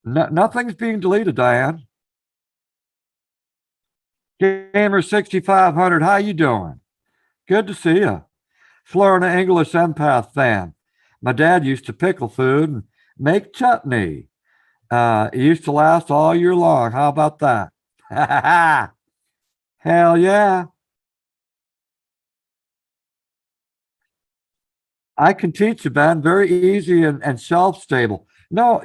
Nothing's being deleted, Diane. Gamer 6500, how you doing? Good to see you. Florida English empath fan. My dad used to pickle food and make chutney. It used to last all year long. How about that? Hell yeah. I can teach you, Ben. Very easy and self-stable. No,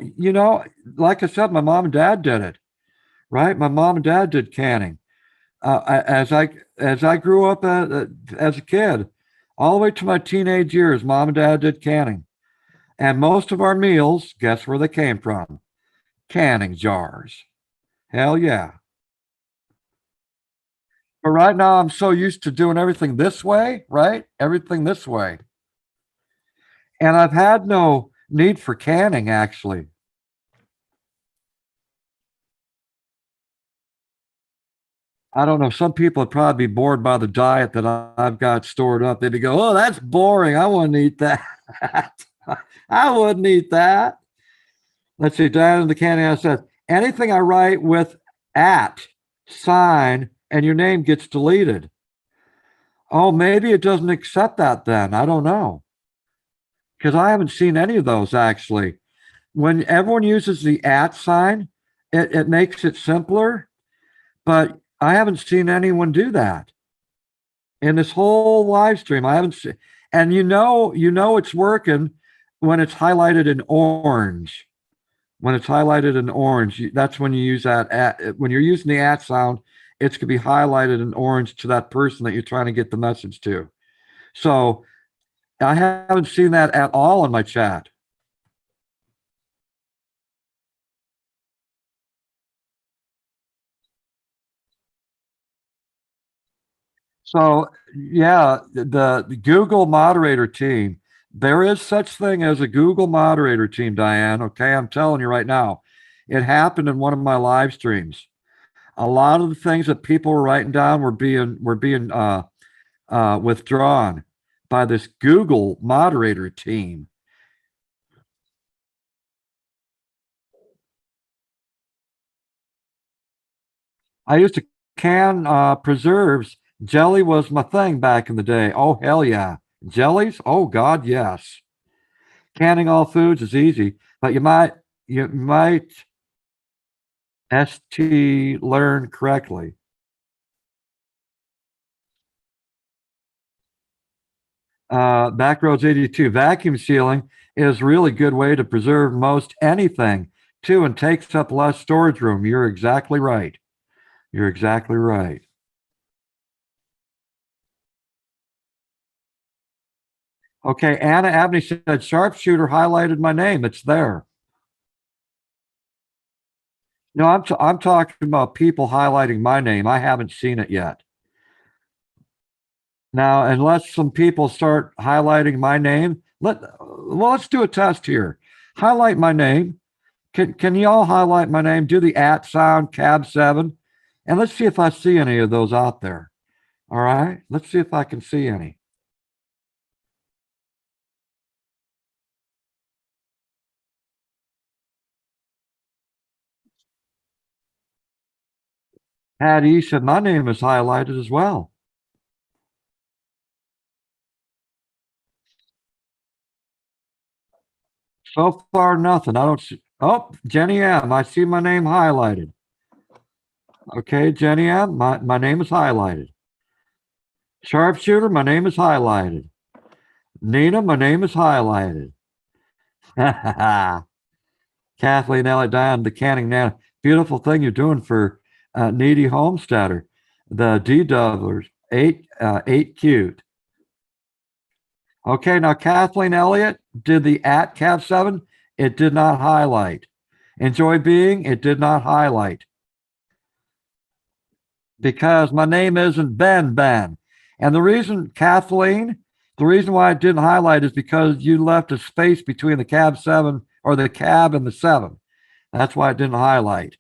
like I said, my mom and dad did it, right? My mom and dad did canning. As I grew up as a kid, all the way to my teenage years, mom and dad did canning. And most of our meals, guess where they came from? Canning jars. Hell yeah. But right now, I'm so used to doing everything this way, right? Everything this way. And I've had no need for canning, actually. I don't know. Some people would probably be bored by the diet that I've got stored up. They'd go, oh, that's boring. I wouldn't eat that. I wouldn't eat that. Let's see. Diana in the canning says, anything I write with at sign and your name gets deleted. Oh, maybe it doesn't accept that then. I don't know. Because I haven't seen any of those actually. When everyone uses the at sign, it makes it simpler, but I haven't seen anyone do that in this whole live stream. I haven't seen, and it's working when it's highlighted in orange. When it's highlighted in orange, that's when you use that at. When you're using the at sound, it's going to be highlighted in orange to that person that you're trying to get the message to. So I haven't seen that at all in my chat. So yeah, the Google moderator team, there is such thing as a Google moderator team, Diane. Okay, I'm telling you right now. It happened in one of my live streams. A lot of the things that people were writing down were being withdrawn by this Google moderator team. I used to can preserves. Jelly was my thing back in the day. Oh hell yeah. Jellies? Oh God, yes. Canning all foods is easy, but you might learn correctly. Backroads 82. Vacuum sealing is a really good way to preserve most anything too and takes up less storage room. You're exactly right. You're exactly right. Okay, Anna Abney said sharpshooter highlighted my name. It's there. No, I'm talking about people highlighting my name. I haven't seen it yet. Now, unless some people start highlighting my name, let's do a test here. Highlight my name. Can y'all highlight my name? Do the at sound, cab7, and let's see if I see any of those out there. All right, let's see if I can see any. Patty said my name is highlighted as well. So far, nothing. I don't see. Oh, Jenny M. I see my name highlighted. Okay, Jenny M. My name is highlighted. Sharpshooter, my name is highlighted. Nina, my name is highlighted. Kathleen Elliott Diane, the canning now. Beautiful thing you're doing for needy homesteader. The D doublers, eight cute. Okay, now Kathleen Elliott did the at cab7. It did not highlight. Enjoy being, it did not highlight. Because my name isn't Ben. And the reason, Kathleen, the reason why it didn't highlight is because you left a space between the cab7 or the cab and the 7. That's why it didn't highlight.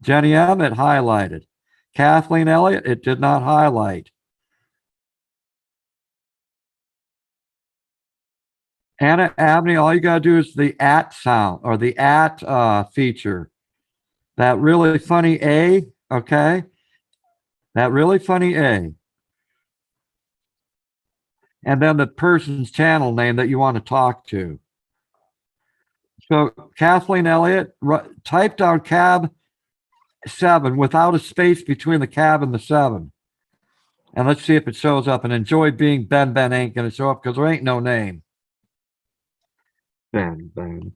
Jenny M, it highlighted. Kathleen Elliott, it did not highlight. Anna Abney, all you got to do is the at sound or the at feature. That really funny A, okay? That really funny A. And then the person's channel name that you want to talk to. So Kathleen Elliott, type down cab 7 without a space between the cab and the 7. And let's see if it shows up. And enjoy being Ben ain't going to show up because there ain't no name. Ben.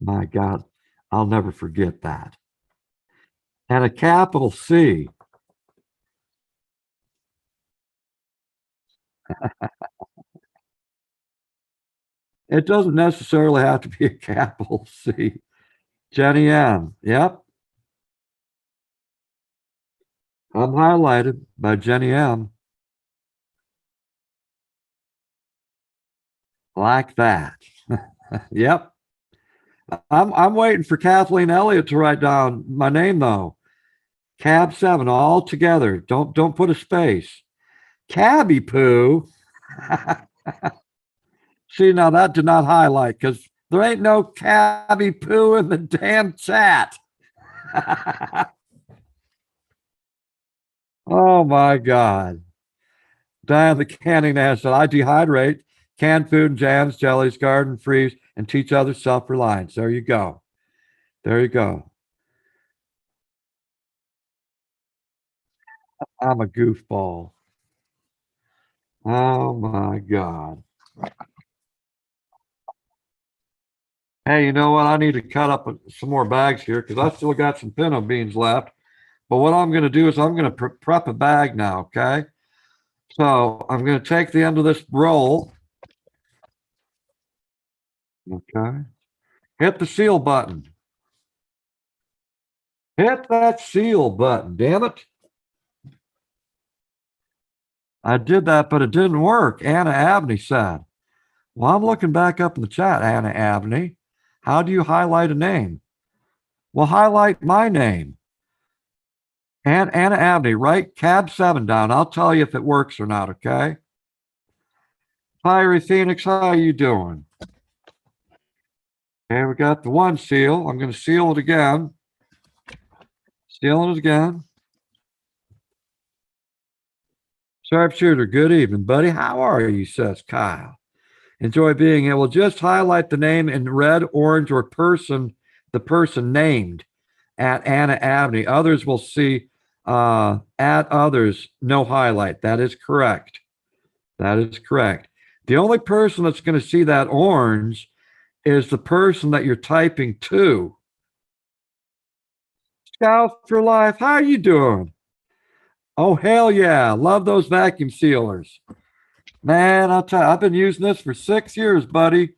My God, I'll never forget that. And a capital C. It doesn't necessarily have to be a capital C. Jenny M. Yep. I'm highlighted by Jenny M. Like that. Yep. I'm waiting for Kathleen Elliott to write down my name though. Cab 7 all together. Don't put a space. Cabby poo. See, now that did not highlight because there ain't no cabby poo in the damn chat. Oh my God. Diane the canning man said, I dehydrate, canned food and jams, jellies, garden freeze, and teach others self-reliance. There you go. There you go. I'm a goofball. Oh my God. Hey, you know what? I need to cut up some more bags here because I still got some pinto beans left. But what I'm going to do is I'm going to prep a bag now, okay? So I'm going to take the end of this roll. Okay. Hit the seal button. Hit that seal button, damn it. I did that, but it didn't work. Anna Abney said. Well, I'm looking back up in the chat, Anna Abney. How do you highlight a name? Well, highlight my name. And Anna Abney, write cab 7 down. I'll tell you if it works or not, okay? Fiery Phoenix, how are you doing? Okay, we got the one seal. I'm going to seal it again. Sealing it again. Sharpshooter, good evening, buddy. How are you, says Kyle. Enjoy being here. We'll just highlight the name in red, orange, or the person named at Anna Abney. Others will see at others, no highlight. That is correct. That is correct. The only person that's going to see that orange is the person that you're typing to. Scout for life, how are you doing? Oh, hell yeah. Love those vacuum sealers. Man, I'll tell you, I've been using this for 6 years, buddy.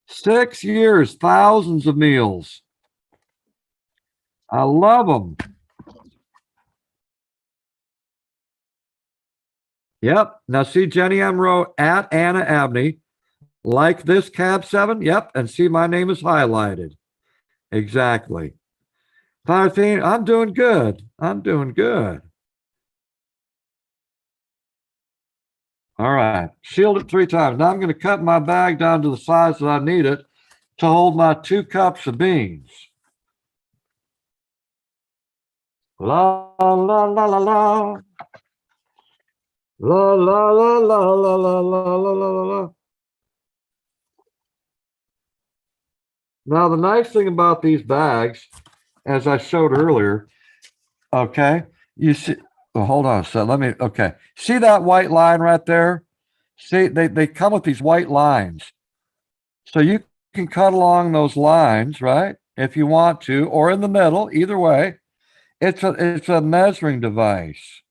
6 years, thousands of meals. I love them. Yep. Now see Jenny M. wrote at Anna Abney. Like this cab 7? Yep. And see my name is highlighted. Exactly. Parthene, I'm doing good. I'm doing good. All right. Sealed it 3 times. Now I'm going to cut my bag down to the size that I need it to hold my 2 cups of beans. La la la la la. La la la la la la la la la la. Now the nice thing about these bags, as I showed earlier, okay, you see, oh, hold on a second. Let me, okay. See that white line right there? See, they come with these white lines. So you can cut along those lines, right? If you want to, or in the middle, either way. It's a measuring device.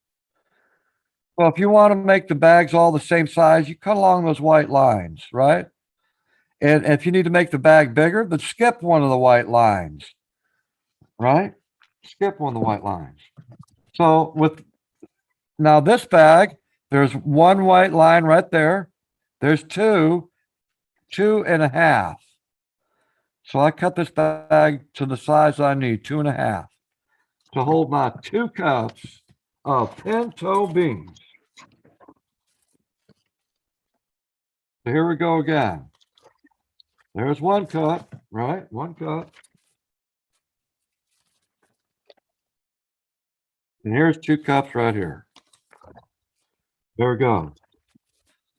Well, if you want to make the bags all the same size, you cut along those white lines, right? And if you need to make the bag bigger, then skip one of the white lines, right? Skip one of the white lines. So with now this bag, there's one white line right there. There's two, 2.5. So I cut this bag to the size I need, 2.5, to hold my 2 cups of pinto beans. So here we go again. There's 1 cup, right? 1 cup. And here's 2 cups right here. There we go.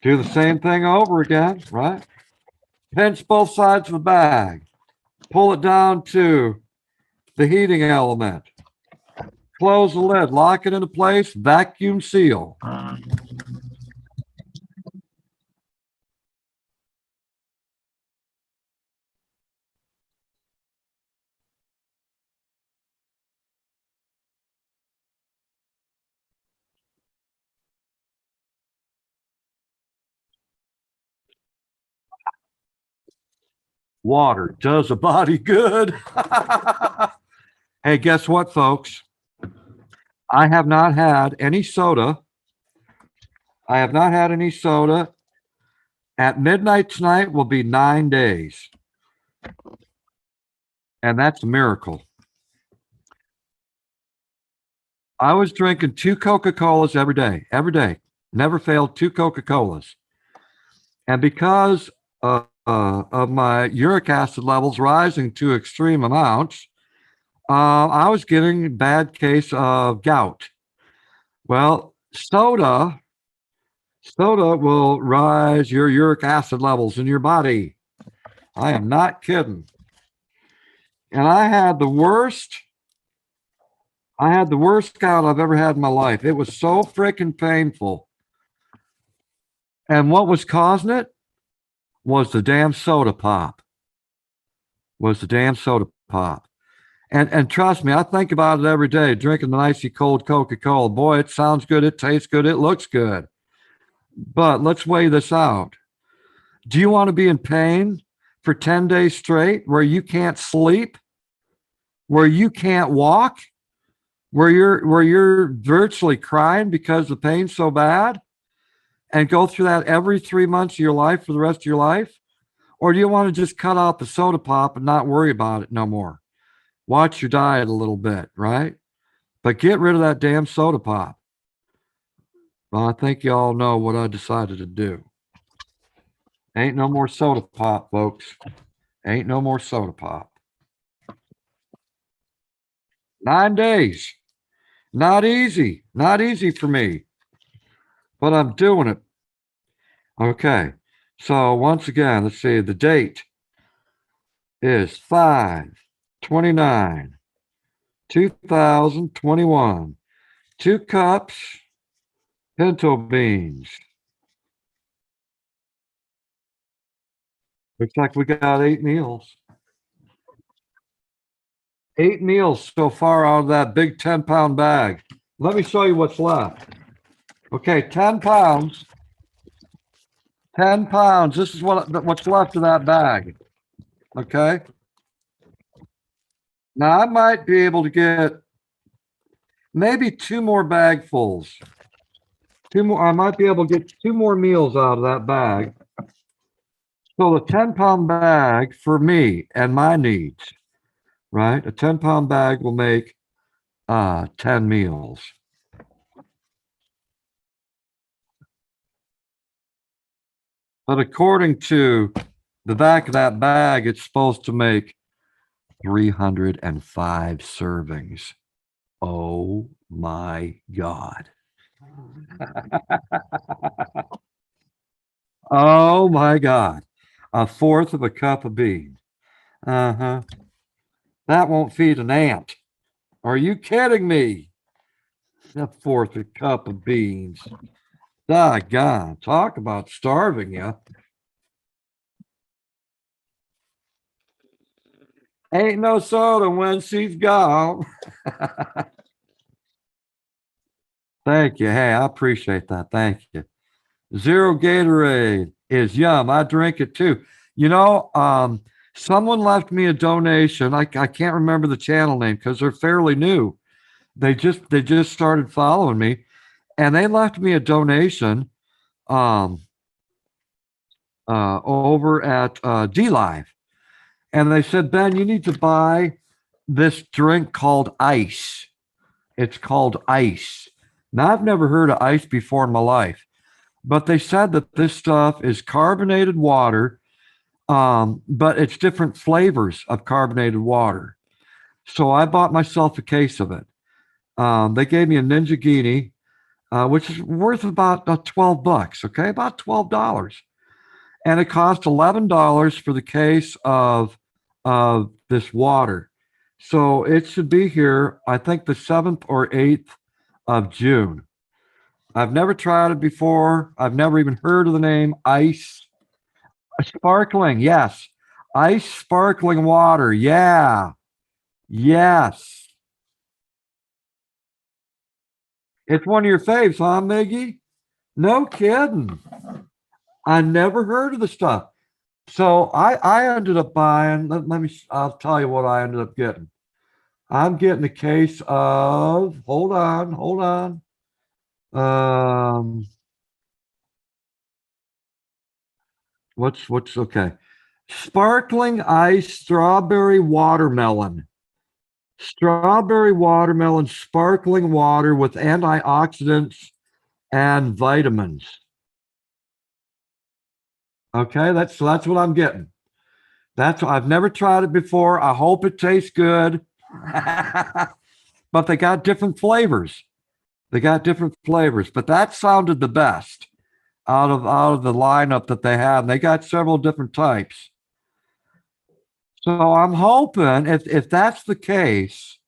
Do the same thing over again, right? Pinch both sides of the bag. Pull it down to the heating element. Close the lid, lock it into place, vacuum seal. Water does a body good. Hey, guess what, folks? I have not had any soda. I have not had any soda. At midnight tonight will be 9 days. And that's a miracle. I was drinking 2 Coca-Colas every day, never failed 2 Coca-Colas. And because of my uric acid levels rising to extreme amounts, I was getting a bad case of gout. Well, soda will rise your uric acid levels in your body. I am not kidding. And I had the worst gout I've ever had in my life. It was so freaking painful. And what was causing it was the damn soda pop. And trust me, I think about it every day, drinking the icy cold Coca-Cola. Boy, it sounds good, it tastes good, it looks good. But let's weigh this out. Do you want to be in pain for 10 days straight where you can't sleep, where you can't walk, where you're virtually crying because the pain's so bad, and go through that every 3 months of your life for the rest of your life? Or do you want to just cut out the soda pop and not worry about it no more? Watch your diet a little bit, right? But get rid of that damn soda pop. Well, I think y'all know what I decided to do. Ain't no more soda pop, folks. Ain't no more soda pop. 9 days. Not easy. Not easy for me. But I'm doing it. Okay. So once again, let's see. The date is 5/29/2021. 2 cups pinto beans. Looks like we got 8 meals. 8 meals so far out of that big 10-pound bag. Let me show you what's left. Okay, 10 pounds. 10 pounds. This is what's left of that bag. Okay. Now I might be able to get maybe 2 more bagfuls. Two more. I might be able to get 2 more meals out of that bag. So the 10-pound bag for me and my needs, right? A 10-pound bag will make 10 meals. But according to the back of that bag, it's supposed to make 305 servings. Oh my God. Oh my God. A fourth of a cup of beans. Uh-huh. That won't feed an ant. Are you kidding me? A fourth of a cup of beans. Doggone. Talk about starving you. Ain't no soda when she's gone. Thank you. Hey, I appreciate that. Thank you. Zero Gatorade is yum. I drink it too. You know, someone left me a donation. I can't remember the channel name because they're fairly new. They just started following me, and they left me a donation um over at D Live, and they said, Ben, you need to buy this drink called ice. It's called ice. Now, I've never heard of ice before in my life, but they said that this stuff is carbonated water, but it's different flavors of carbonated water. So I bought myself a case of it. They gave me a Ninja Guinea, which is worth about $12. Okay, about $12, and it cost $11 for the case of this water. So it should be here, I think, the 7th or 8th of June. I've never tried it before. I've never even heard of the name ice. Sparkling, yes. Ice sparkling water. Yeah. Yes. It's one of your faves, huh, Miggy? No kidding. I never heard of the stuff. So I ended up buying, let me, I'll tell you what I ended up getting. I'm getting a case of, hold on. Um, what's okay? Sparkling ice strawberry watermelon. Strawberry watermelon sparkling water with antioxidants and vitamins. Okay, that's what I'm getting. I've never tried it before. I hope it tastes good. But they got different flavors. But that sounded the best out of the lineup that they have. And they got several different types. So I'm hoping if that's the case,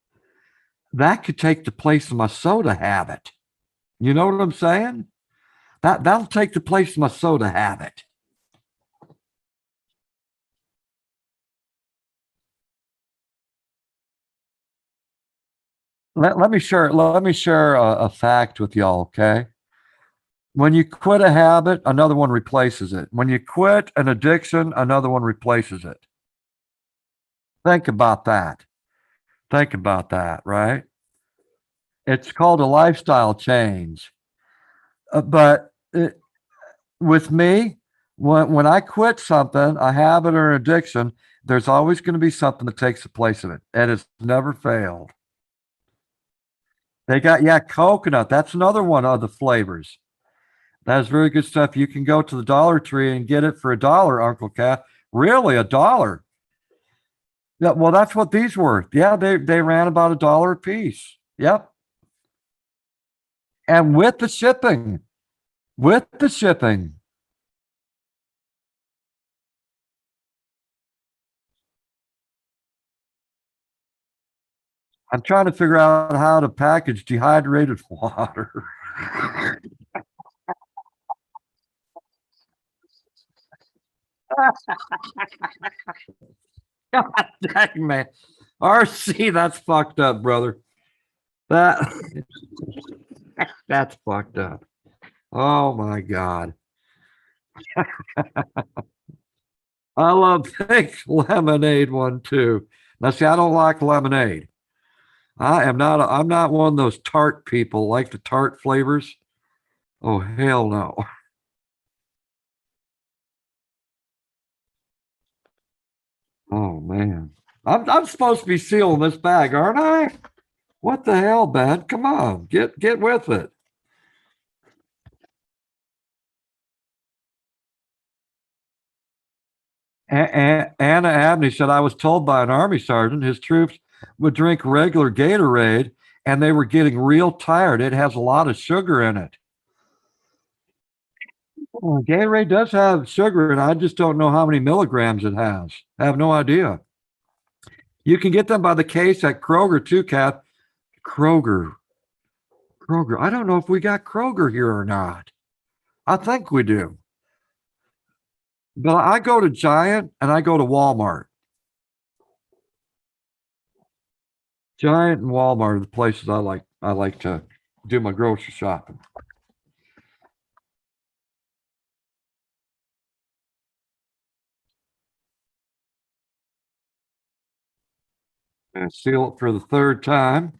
that could take the place of my soda habit. You know what I'm saying? That'll take the place of my soda habit. Let me share a fact with y'all, okay? When you quit a habit, another one replaces it. When you quit an addiction, another one replaces it. Think about that. Think about that, right? It's called a lifestyle change. But with me, when I quit something, a habit or an addiction, there's always going to be something that takes the place of it. And it's never failed. They got, yeah, coconut. That's another one of the flavors. That's very good stuff. You can go to the Dollar Tree and get it for $1, Uncle Cat. Really, $1? Yeah, well, that's what these were. Yeah, they ran about $1 a piece. Yep. And with the shipping. I'm trying to figure out how to package dehydrated water. God dang, man. RC, that's fucked up, brother. That that's fucked up. Oh my God. I love pink lemonade one too. Now see, I don't like lemonade. I'm not one of those tart people, like the tart flavors. Oh, hell no. Oh man. I'm supposed to be sealing this bag, aren't I? What the hell, man? Come on, get with it. Anna Abney said, I was told by an army sergeant his troops would drink regular Gatorade and they were getting real tired. It has a lot of sugar in it. Well, Gatorade does have sugar, and I just don't know how many milligrams it has. I have no idea. You can get them by the case at Kroger too, Kat. Kroger. Kroger. I don't know if we got Kroger here or not. I think we do. But I go to Giant and I go to Walmart. Giant and Walmart are the places I like to do my grocery shopping. And seal it for the third time.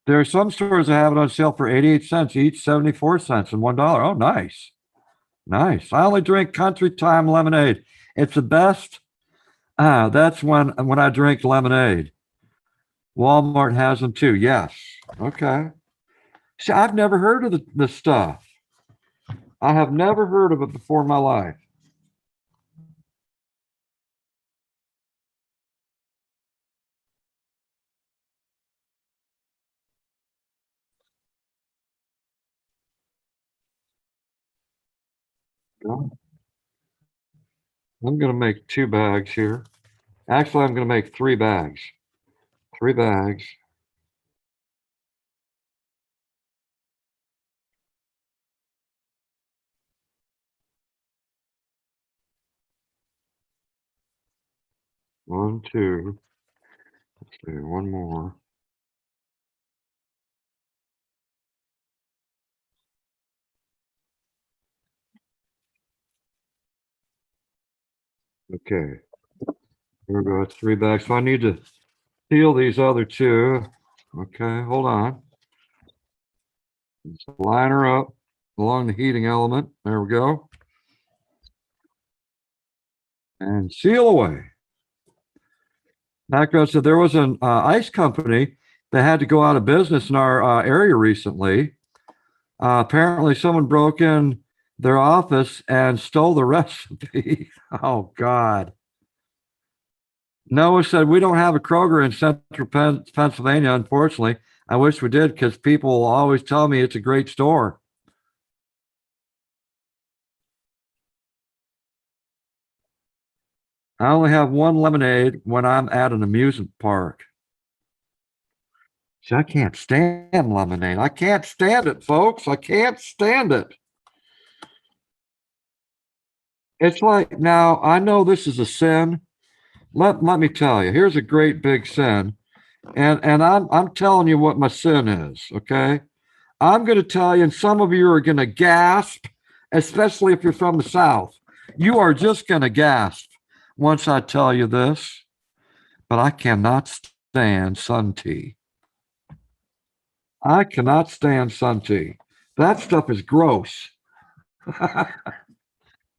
There are some stores that have it on sale for 88 cents each, 74 cents and $1. Oh, nice. Nice. I only drink Country Time lemonade. It's the best. That's when I drink lemonade. Walmart has them too. Yes. Okay. See, I've never heard of the stuff. I have never heard of it before in my life. Well, I'm going to make 2 bags here. Actually, I'm going to make 3 bags. 3 bags. One, two. Let's see, one more. Okay. Here we go. It's 3 bags. So I need to seal these other 2. Okay, hold on. Just line her up along the heating element. There we go. And seal away. Background said there was an ice company that had to go out of business in our area recently. Apparently, someone broke in their office and stole the recipe. Oh, God. Noah said, we don't have a Kroger in central Pennsylvania, unfortunately. I wish we did because people always tell me it's a great store. I only have one lemonade when I'm at an amusement park. See, I can't stand lemonade. I can't stand it, folks. I can't stand it. It's like, now I know this is a sin. Let me tell you, here's a great big sin. And I'm telling you what my sin is, okay? I'm gonna tell you, and some of you are gonna gasp, especially if you're from the South. You are just gonna gasp once I tell you this, but I cannot stand sun tea. I cannot stand sun tea. That stuff is gross.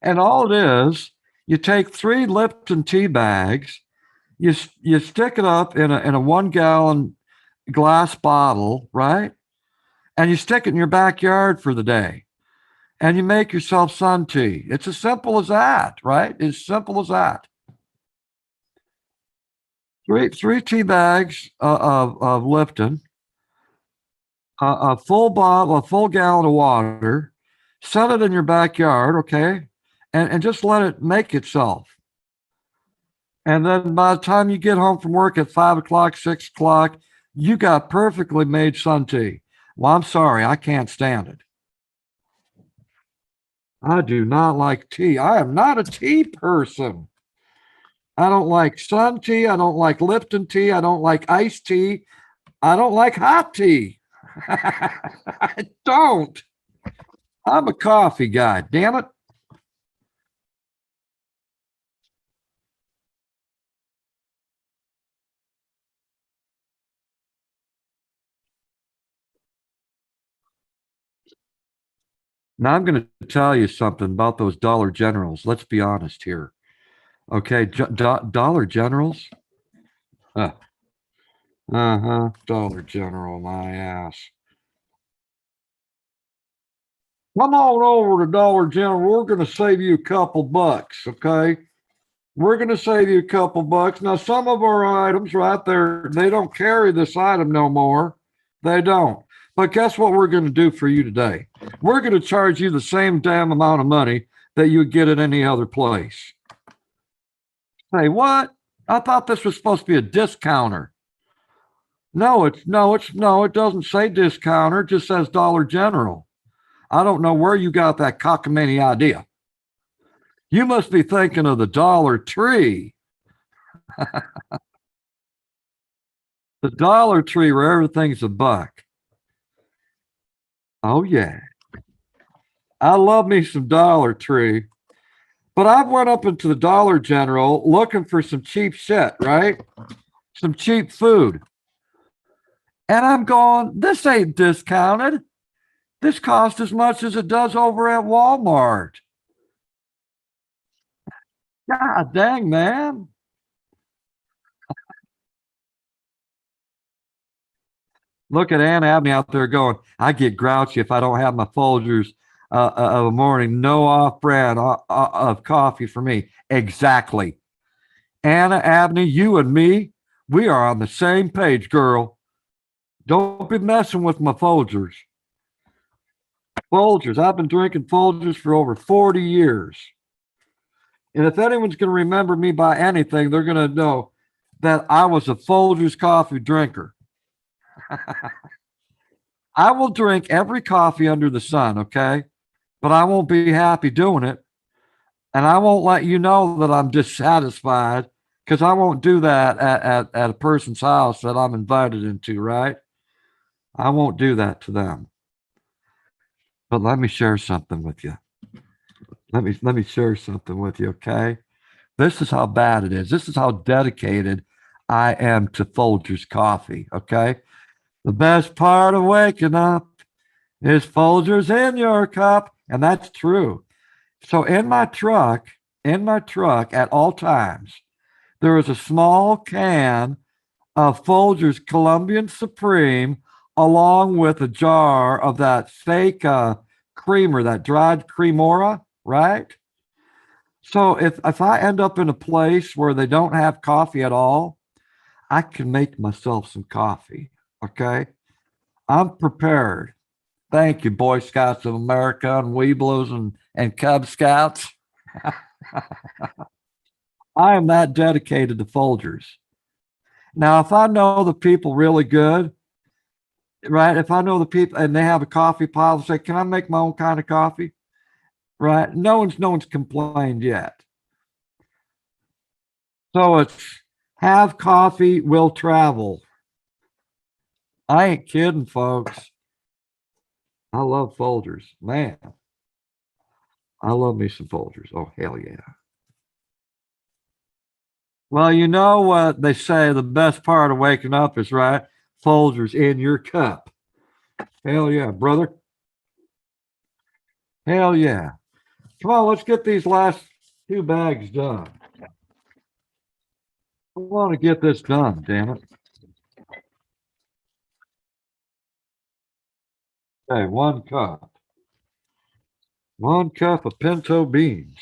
And all it is, you take 3 Lipton tea bags, you stick it up in a 1 gallon glass bottle, right? And you stick it in your backyard for the day. And you make yourself sun tea. It's as simple as that, right? As simple as that. Three tea bags of Lipton, a full bottle, a full gallon of water, set it in your backyard, okay? And just let it make itself. And then by the time you get home from work at 5 o'clock, 6 o'clock, you got perfectly made sun tea. Well, I'm sorry, I can't stand it. I do not like tea. I am not a tea person. I don't like sun tea. I don't like Lipton tea. I don't like iced tea. I don't like hot tea. I don't. I'm a coffee guy. Damn it. Now I'm going to tell you something about those Dollar Generals. Let's be honest here. Okay, Dollar Generals. Uh, uh-huh. Dollar General, my ass. Come on over to Dollar General. We're going to save you a couple bucks, okay? We're going to save you a couple bucks. Now, some of our items right there, they don't carry this item no more. They don't. But guess what we're going to do for you today? We're going to charge you the same damn amount of money that you would get at any other place. Hey, what? I thought this was supposed to be a discounter. No, it doesn't say discounter. It just says Dollar General. I don't know where you got that cockamamie idea. You must be thinking of the Dollar Tree. The Dollar Tree where everything's a buck. Oh, yeah. I love me some Dollar Tree. But I went up into the Dollar General looking for some cheap shit, right? Some cheap food. And I'm going, this ain't discounted. This costs as much as it does over at Walmart. God dang, man. Look at Aunt Abney out there going, I get grouchy if I don't have my Folgers of a morning. No off brand of coffee for me. Exactly. Anna Abney, you and me, we are on the same page, girl. Don't be messing with my Folgers. Folgers. I've been drinking Folgers for over 40 years. And if anyone's going to remember me by anything, they're going to know that I was a Folgers coffee drinker. I will drink every coffee under the sun, okay? But I won't be happy doing it. And I won't let you know that I'm dissatisfied because I won't do that at a person's house that I'm invited into, right? I won't do that to them. But let me share something with you. Let me share something with you, okay? This is how bad it is. This is how dedicated I am to Folgers coffee, okay? The best part of waking up is Folgers in your cup, and that's true. So in my truck at all times, there is a small can of Folgers Colombian Supreme along with a jar of that fake creamer, that dried cremora, right? So if I end up in a place where they don't have coffee at all, I can make myself some coffee. Okay. I'm prepared. Thank you, Boy Scouts of America and Weeblos and Cub Scouts. I am that dedicated to Folgers. Now, if I know the people really good, right? If I know the people and they have a coffee pile, say, can I make my own kind of coffee? Right? No one's complained yet. So it's have coffee, will travel. I ain't kidding, folks. I love Folgers. Man, I love me some Folgers. Oh, hell yeah. Well, you know what they say, the best part of waking up is, right? Folgers in your cup. Hell yeah, brother. Hell yeah. Come on, let's get these last two bags done. I want to get this done, damn it. Okay, 1 cup. 1 cup of pinto beans.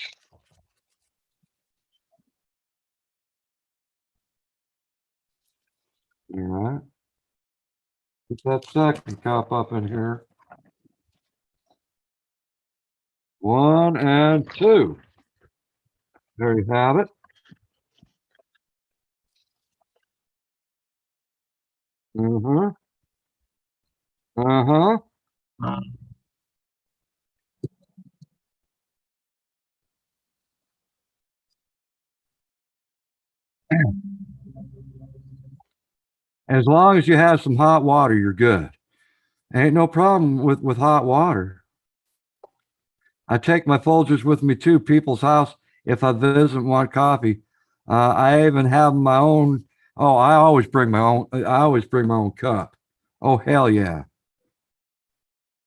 All right. Put that second cup up in here. 1 and 2. There you have it. Uh-huh. Uh-huh. As long as you have some hot water, you're good. Ain't no problem with hot water. I take my Folgers with me to people's house if I visit and want coffee. I even have my own. Oh, I always bring my own. I always bring my own cup. Oh, hell yeah.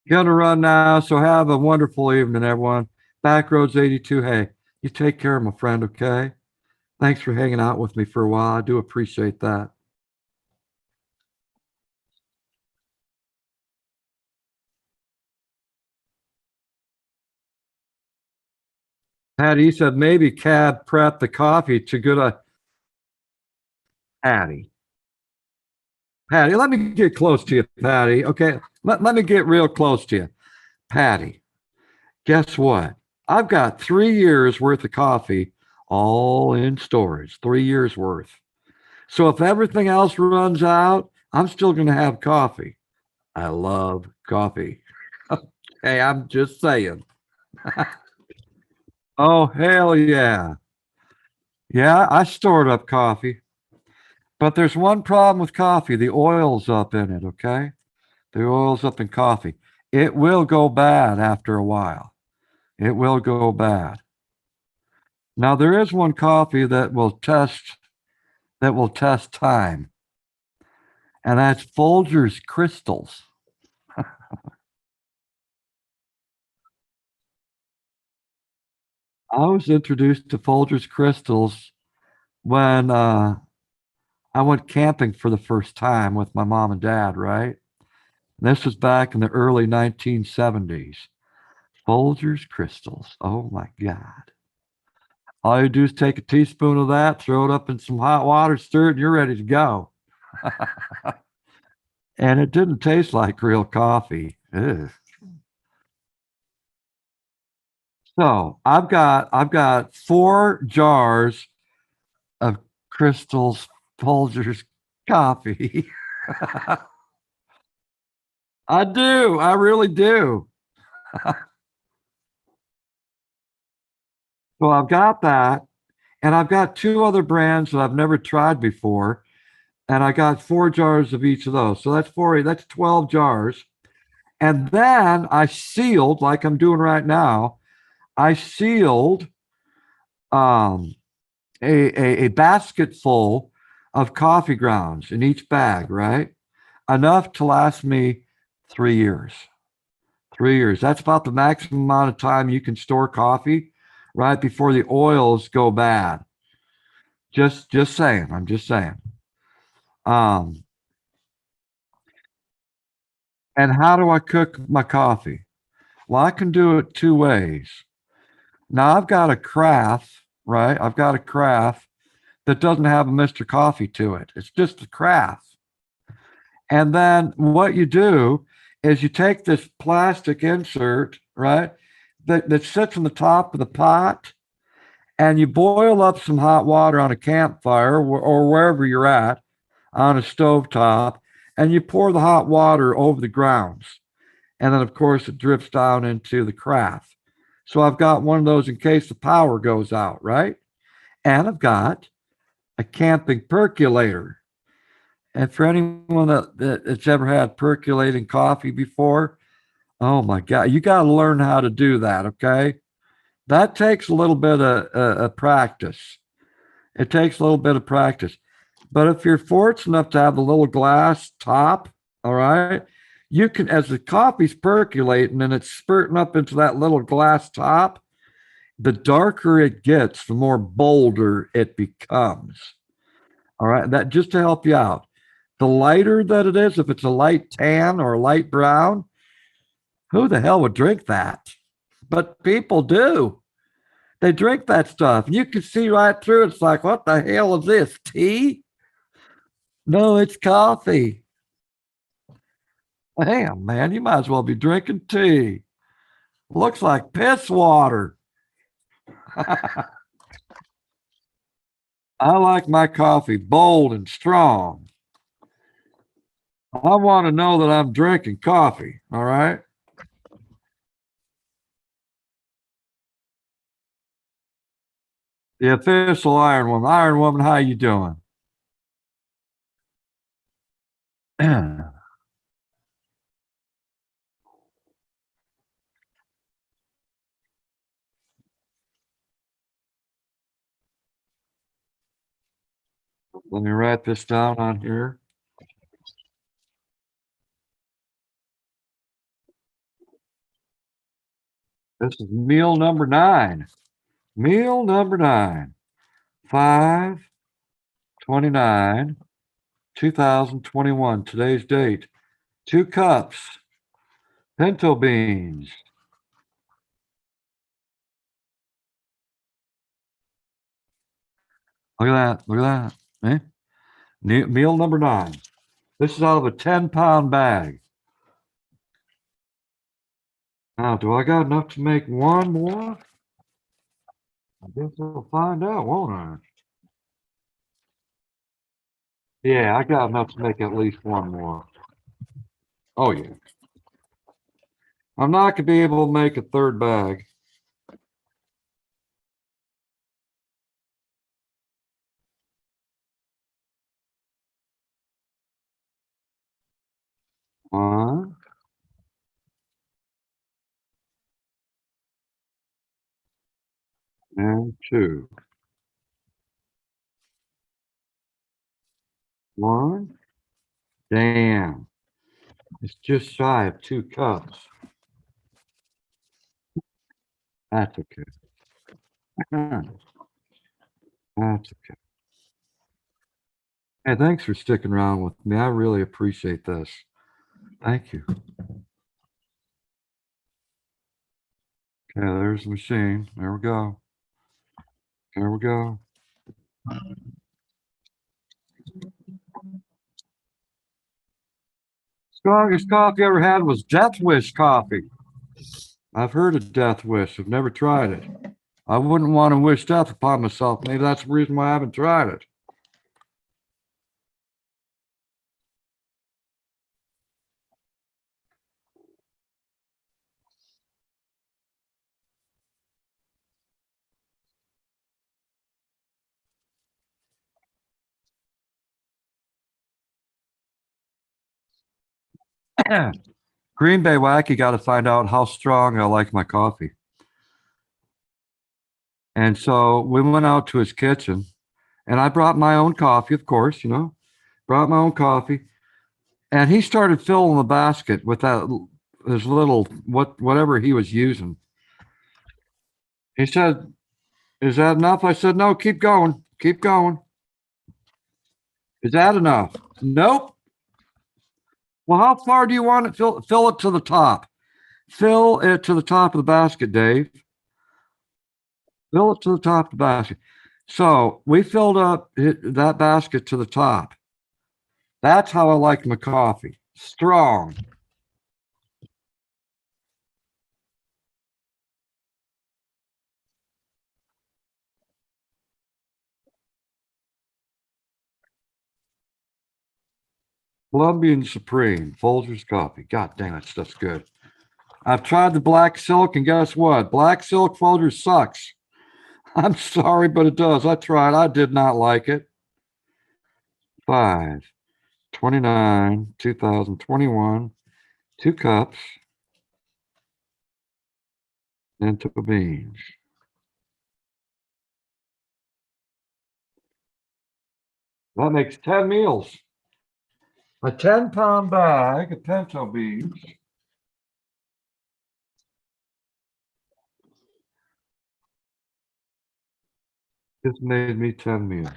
Gonna run now, so have a wonderful evening, everyone. Backroads 82. Hey, you take care, my friend, okay? Thanks for hanging out with me for a while. I do appreciate that. Patty, you said maybe cab prep the coffee to good Patty. Patty, let me get close to you, Patty. Okay. Let me get real close to you. Patty, guess what? I've got 3 years worth of coffee all in storage, 3 years worth. So if everything else runs out, I'm still going to have coffee. I love coffee. Hey, I'm just saying. Oh, hell yeah. Yeah, I stored up coffee. But there's one problem with coffee, the oil's up in it, okay? The oil's up in coffee. It will go bad after a while. It will go bad. Now there is one coffee that will test time, and that's Folgers Crystals. I was introduced to Folgers Crystals when I went camping for the first time with my mom and dad, right? This was back in the early 1970s. Folgers Crystals. Oh my God. All you do is take a teaspoon of that, throw it up in some hot water, stir it, and you're ready to go. And it didn't taste like real coffee. Ugh. So I've got 4 jars of Crystals Folgers coffee. I do. I really do. So I've got that. And I've got 2 other brands that I've never tried before. And I got 4 jars of each of those. So that's four, that's 12 jars. And then I sealed, like I'm doing right now, I sealed um, a basket full of coffee grounds in each bag, right? Enough to last me 3 years. 3 years. That's about the maximum amount of time you can store coffee right before the oils go bad. Just saying. I'm just saying. Um, and how do I cook my coffee? Well, I can do it 2 ways. Now I've got a craft, right? I've got a craft that doesn't have a Mr. Coffee to it. It's just a craft. And then what you do is you take this plastic insert, right, that sits on the top of the pot, and you boil up some hot water on a campfire or wherever you're at on a stove top, and you pour the hot water over the grounds. And then, of course, it drips down into the craft. So I've got one of those in case the power goes out, right? And I've got a camping percolator. And for anyone that's ever had percolating coffee before, oh my God, you got to learn how to do that, okay? That takes a little bit of practice. It takes a little bit of practice. But if you're fortunate enough to have a little glass top, all right, you can, as the coffee's percolating and it's spurting up into that little glass top, the darker it gets, the more bolder it becomes. All right, that just to help you out. The lighter that it is, if it's a light tan or a light brown, who the hell would drink that? But people do. They drink that stuff. And you can see right through it. It's like, what the hell is this? Tea? No, it's coffee. Damn, man, you might as well be drinking tea. Looks like piss water. I like my coffee bold and strong. I want to know that I'm drinking coffee. All right. The official Iron Woman. Iron Woman, how you doing? Let me write this down on here. This is meal number 9. Meal number 9. 5/29, 2021. Today's date. 2 cups. Pinto beans. Look at that. Look at that. Eh? Meal number 9. This is out of a 10-pound bag. Now, do I got enough to make one more? I guess we'll find out, won't I? Yeah, I got enough to make at least one more. Oh, yeah. I'm not going to be able to make a third bag. One and 2. 1. Damn. It's just shy of 2 cups. That's okay. That's okay. Hey, thanks for sticking around with me. I really appreciate this. Thank you. Okay, there's the machine. There we go. There we go. Strongest coffee I ever had was Deathwish Coffee. I've heard of Deathwish. I've never tried it. I wouldn't want to wish death upon myself. Maybe that's the reason why I haven't tried it. Green Bay Wacky got to find out how strong I like my coffee. And so we went out to his kitchen and I brought my own coffee, of course, brought my own coffee. And he started filling the basket with that his little whatever he was using. He said, "Is that enough?" I said, "No, keep going. Keep going. Is that enough?" Nope. Well, how far do you want it? Fill it to the top. Fill it to the top of the basket, Dave. Fill it to the top of the basket. So we filled up that basket to the top. That's how I like my coffee. Strong. Colombian Supreme, Folgers coffee. God dang, that stuff's good. I've tried the black silk, and guess what? Black silk Folgers sucks. I'm sorry, but it does. I tried. I did not like it. 5/29, 2021. 2 cups. Pinto beans. That makes 10 meals. A 10-pound bag of pinto beans. This made me 10 meals.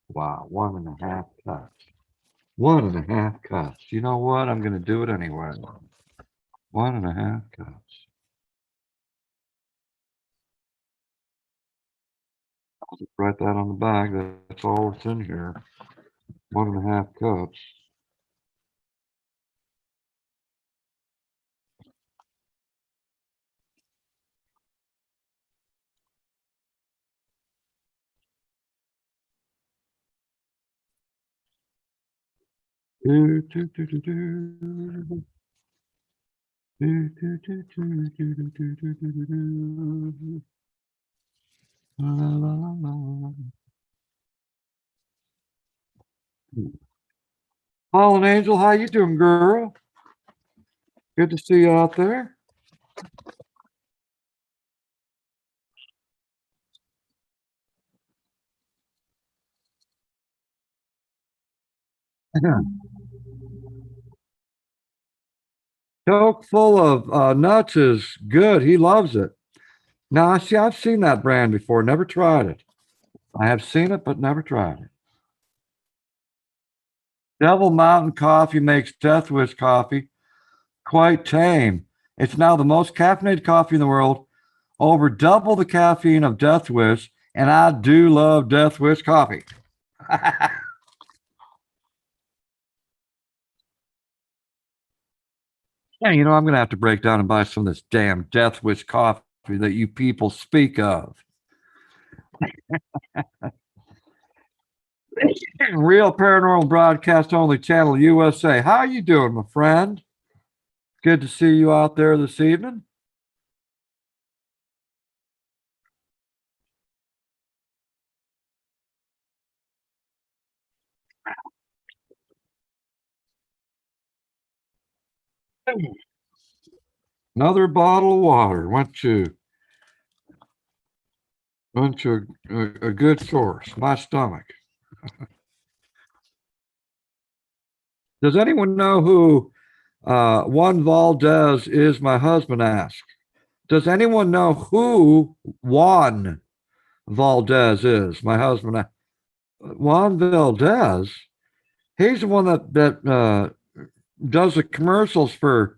Wow, 1.5 cups. 1.5 cups. You know what? I'm going to do it anyway. 1.5 cups. I'll just write that on the bag. That's all that's in here. 1.5 cups. Do, do, do, do, do. Do, do, do, do, do, do, do, do, do, do. La, la, la, la. Fallen Angel, how you doing, girl? Good to see you out there. Coke full of nuts is good. He loves it. Now, I see, I've seen that brand before, never tried it. I have seen it, but never tried it. Devil Mountain Coffee makes Deathwish Coffee quite tame. It's now the most caffeinated coffee in the world, over double the caffeine of Deathwish, and I do love Deathwish coffee. Yeah, you know, I'm going to have to break down and buy some of this damn Deathwish coffee that you people speak of. Real Paranormal Broadcast Only Channel USA. How you doing, my friend? Good to see you out there this evening. Another bottle of water. Went to a good source. My stomach. Does anyone know who Juan Valdez is? My husband asked. Does anyone know who Juan Valdez is? My husband asked. Juan Valdez. He's the one that does the commercials for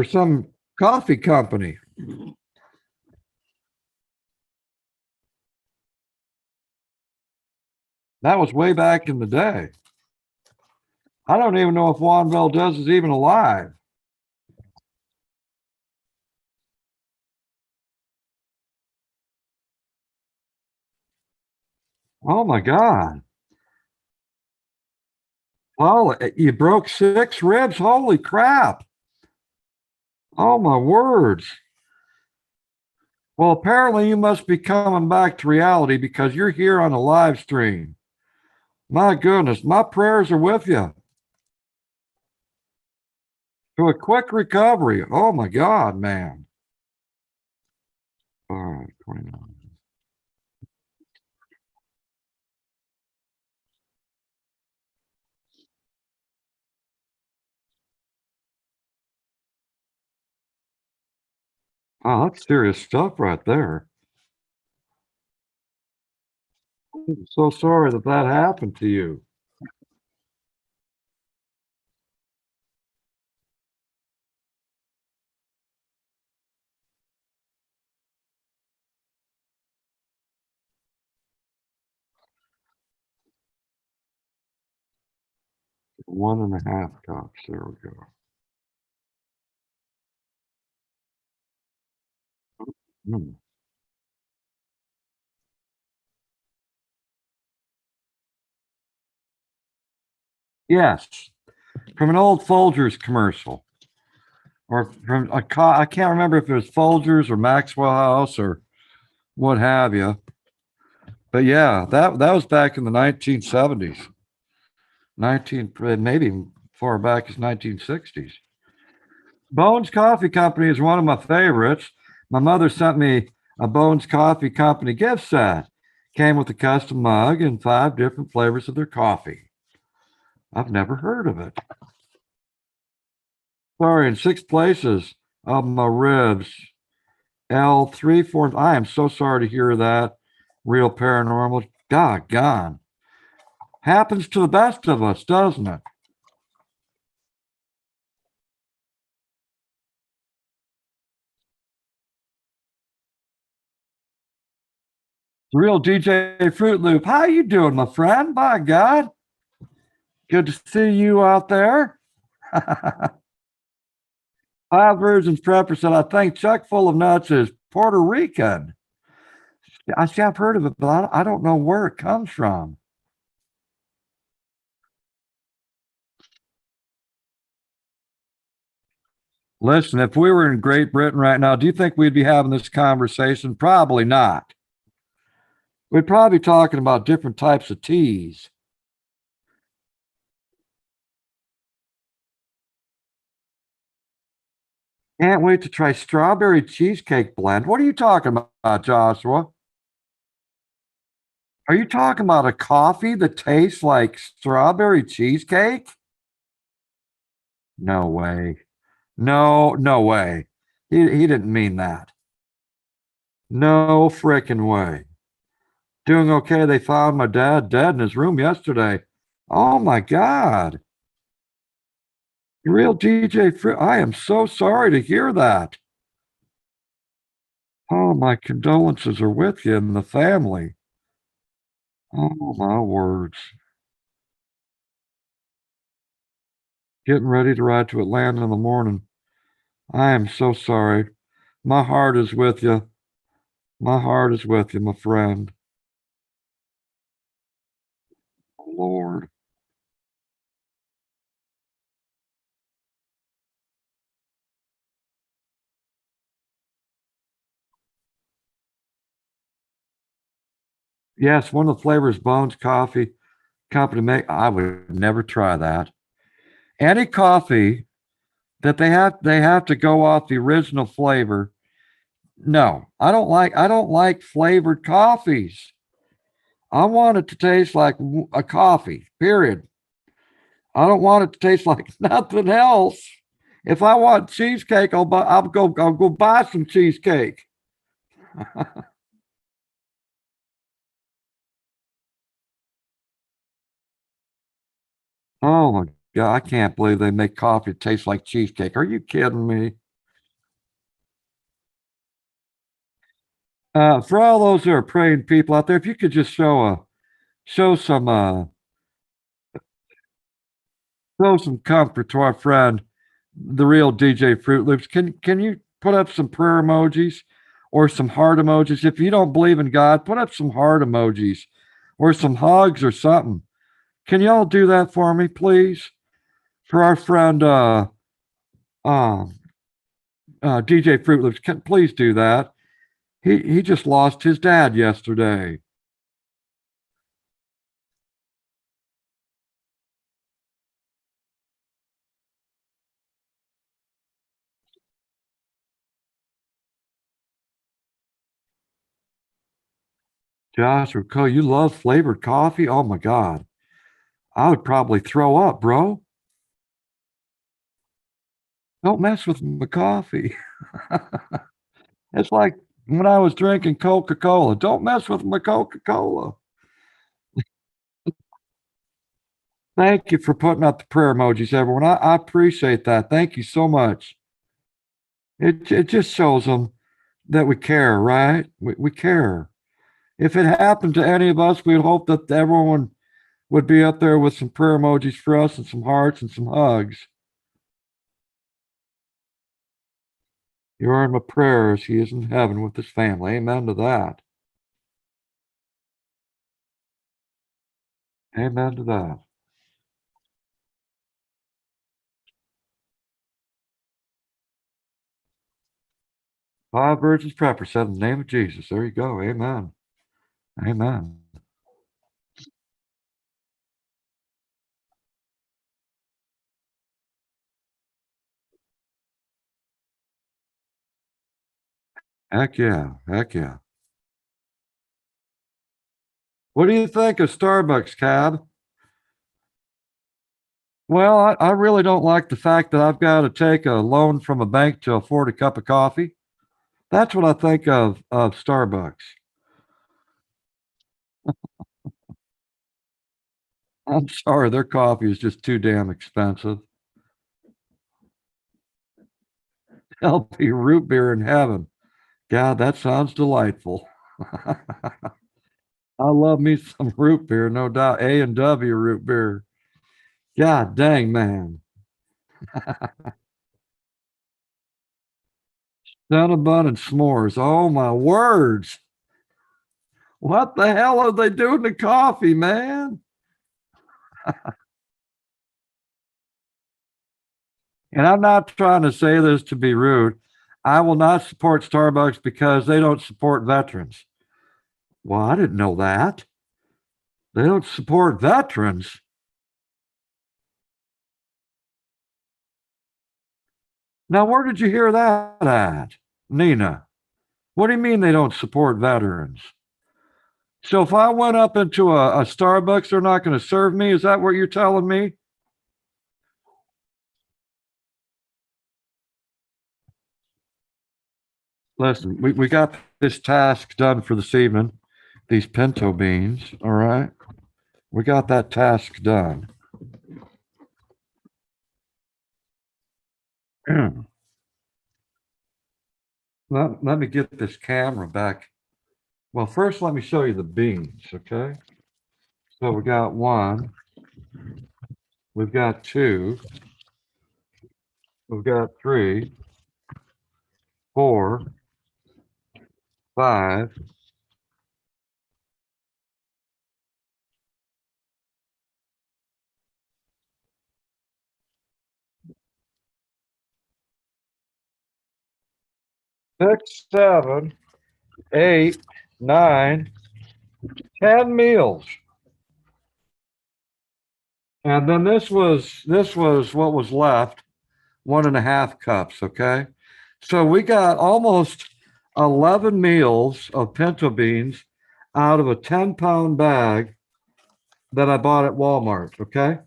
some coffee company. That was way back in the day. I don't even know if Juan Valdez is even alive. Oh my God. Well, you broke 6 ribs. Holy crap. Oh my words. Well, apparently you must be coming back to reality because you're here on a live stream. My goodness, my prayers are with you. To a quick recovery. Oh my God, man. All right, 29. Oh, that's serious stuff right there. I'm so sorry that that happened to you. One and a half cups. There we go. Mm. Yes, from an old Folgers commercial, or from I can't remember if it was Folgers or Maxwell House or what have you. But yeah, that was back in the 1970s, 19 maybe far back as 1960s. Bones Coffee Company is one of my favorites. My mother sent me a Bones Coffee Company gift set. Came with a custom mug and 5 different flavors of their coffee. I've never heard of it. Sorry, in 6 places of my ribs. L 3 4. I am so sorry to hear that. Real paranormal. Doggone. Happens to the best of us, doesn't it? The real DJ Fruit Loop. How you doing, my friend? By God. Good to see you out there. Five Virgins Prepper said, I think Chuck Full of Nuts is Puerto Rican. I see, I've heard of it, but I don't know where it comes from. Listen, if we were in Great Britain right now, do you think we'd be having this conversation? Probably not. We'd probably be talking about different types of teas. Can't wait to try strawberry cheesecake blend. What are you talking about, Joshua? Are you talking about a coffee that tastes like strawberry cheesecake? No way. No, no way. He didn't mean that. No frickin' way. Doing okay. They found my dad dead in his room yesterday. Oh my God. Real DJ Fruit. I am so sorry to hear that. Oh, my condolences are with you and the family. Oh, my words. Getting ready to ride to Atlanta in the morning. I am so sorry. My heart is with you. My heart is with you, my friend. Lord. Yes, one of the flavors Bones Coffee Company make. I would never try that. Any coffee that they have to go off the original flavor. No, I don't like flavored coffees. I want it to taste like a coffee. Period. I don't want it to taste like nothing else. If I want cheesecake, I'll go buy some cheesecake. Oh my God, I can't believe they make coffee taste like cheesecake. Are you kidding me? For all those who are praying people out there, if you could just show some comfort to our friend, the real DJ Fruit Loops. Can you put up some prayer emojis or some heart emojis? If you don't believe in God, put up some heart emojis or some hugs or something. Can y'all do that for me, please? For our friend uh, DJ Fruit Loops, please do that. He just lost his dad yesterday. Josh or Co, you love flavored coffee? Oh my God. I would probably throw up, bro. Don't mess with my coffee. It's like when I was drinking Coca Cola. Don't mess with my Coca Cola. Thank you for putting up the prayer emojis, everyone. I appreciate that. Thank you so much. It just shows them that we care, right? We care. If it happened to any of us, we'd hope that everyone would be up there with some prayer emojis for us and some hearts and some hugs. You are in my prayers. He is in heaven with his family. Amen to that. Amen to that. Five virgins prepper said in the name of Jesus. There you go. Amen. Amen. Heck yeah. Heck yeah. What do you think of Starbucks, Cab? Well, I really don't like the fact that I've got to take a loan from a bank to afford a cup of coffee. That's what I think of Starbucks. I'm sorry, their coffee is just too damn expensive. LP root beer in heaven. God, that sounds delightful. I love me some root beer, no doubt. A and W root beer. God dang, man. Cinnamon and s'mores. Oh my words. What the hell are they doing to coffee, man? And I'm not trying to say this to be rude. I will not support Starbucks because they don't support veterans. Well, I didn't know that. They don't support veterans. Now, where did you hear that at, Nina? What do you mean they don't support veterans? So if I went up into a Starbucks, they're not going to serve me? Is that what you're telling me? Listen, we got this task done for this evening, these pinto beans. All right. We got that task done. Let me get this camera back. Well, first, let me show you the beans. Okay. So we got one, we've got two, we've got three, four, five, 6, 7, 8, 9, 10 meals. And then this was what was left, 1.5 cups. Okay. So we got almost 11 meals of pinto beans out of a 10-pound bag that I bought at Walmart. Okay.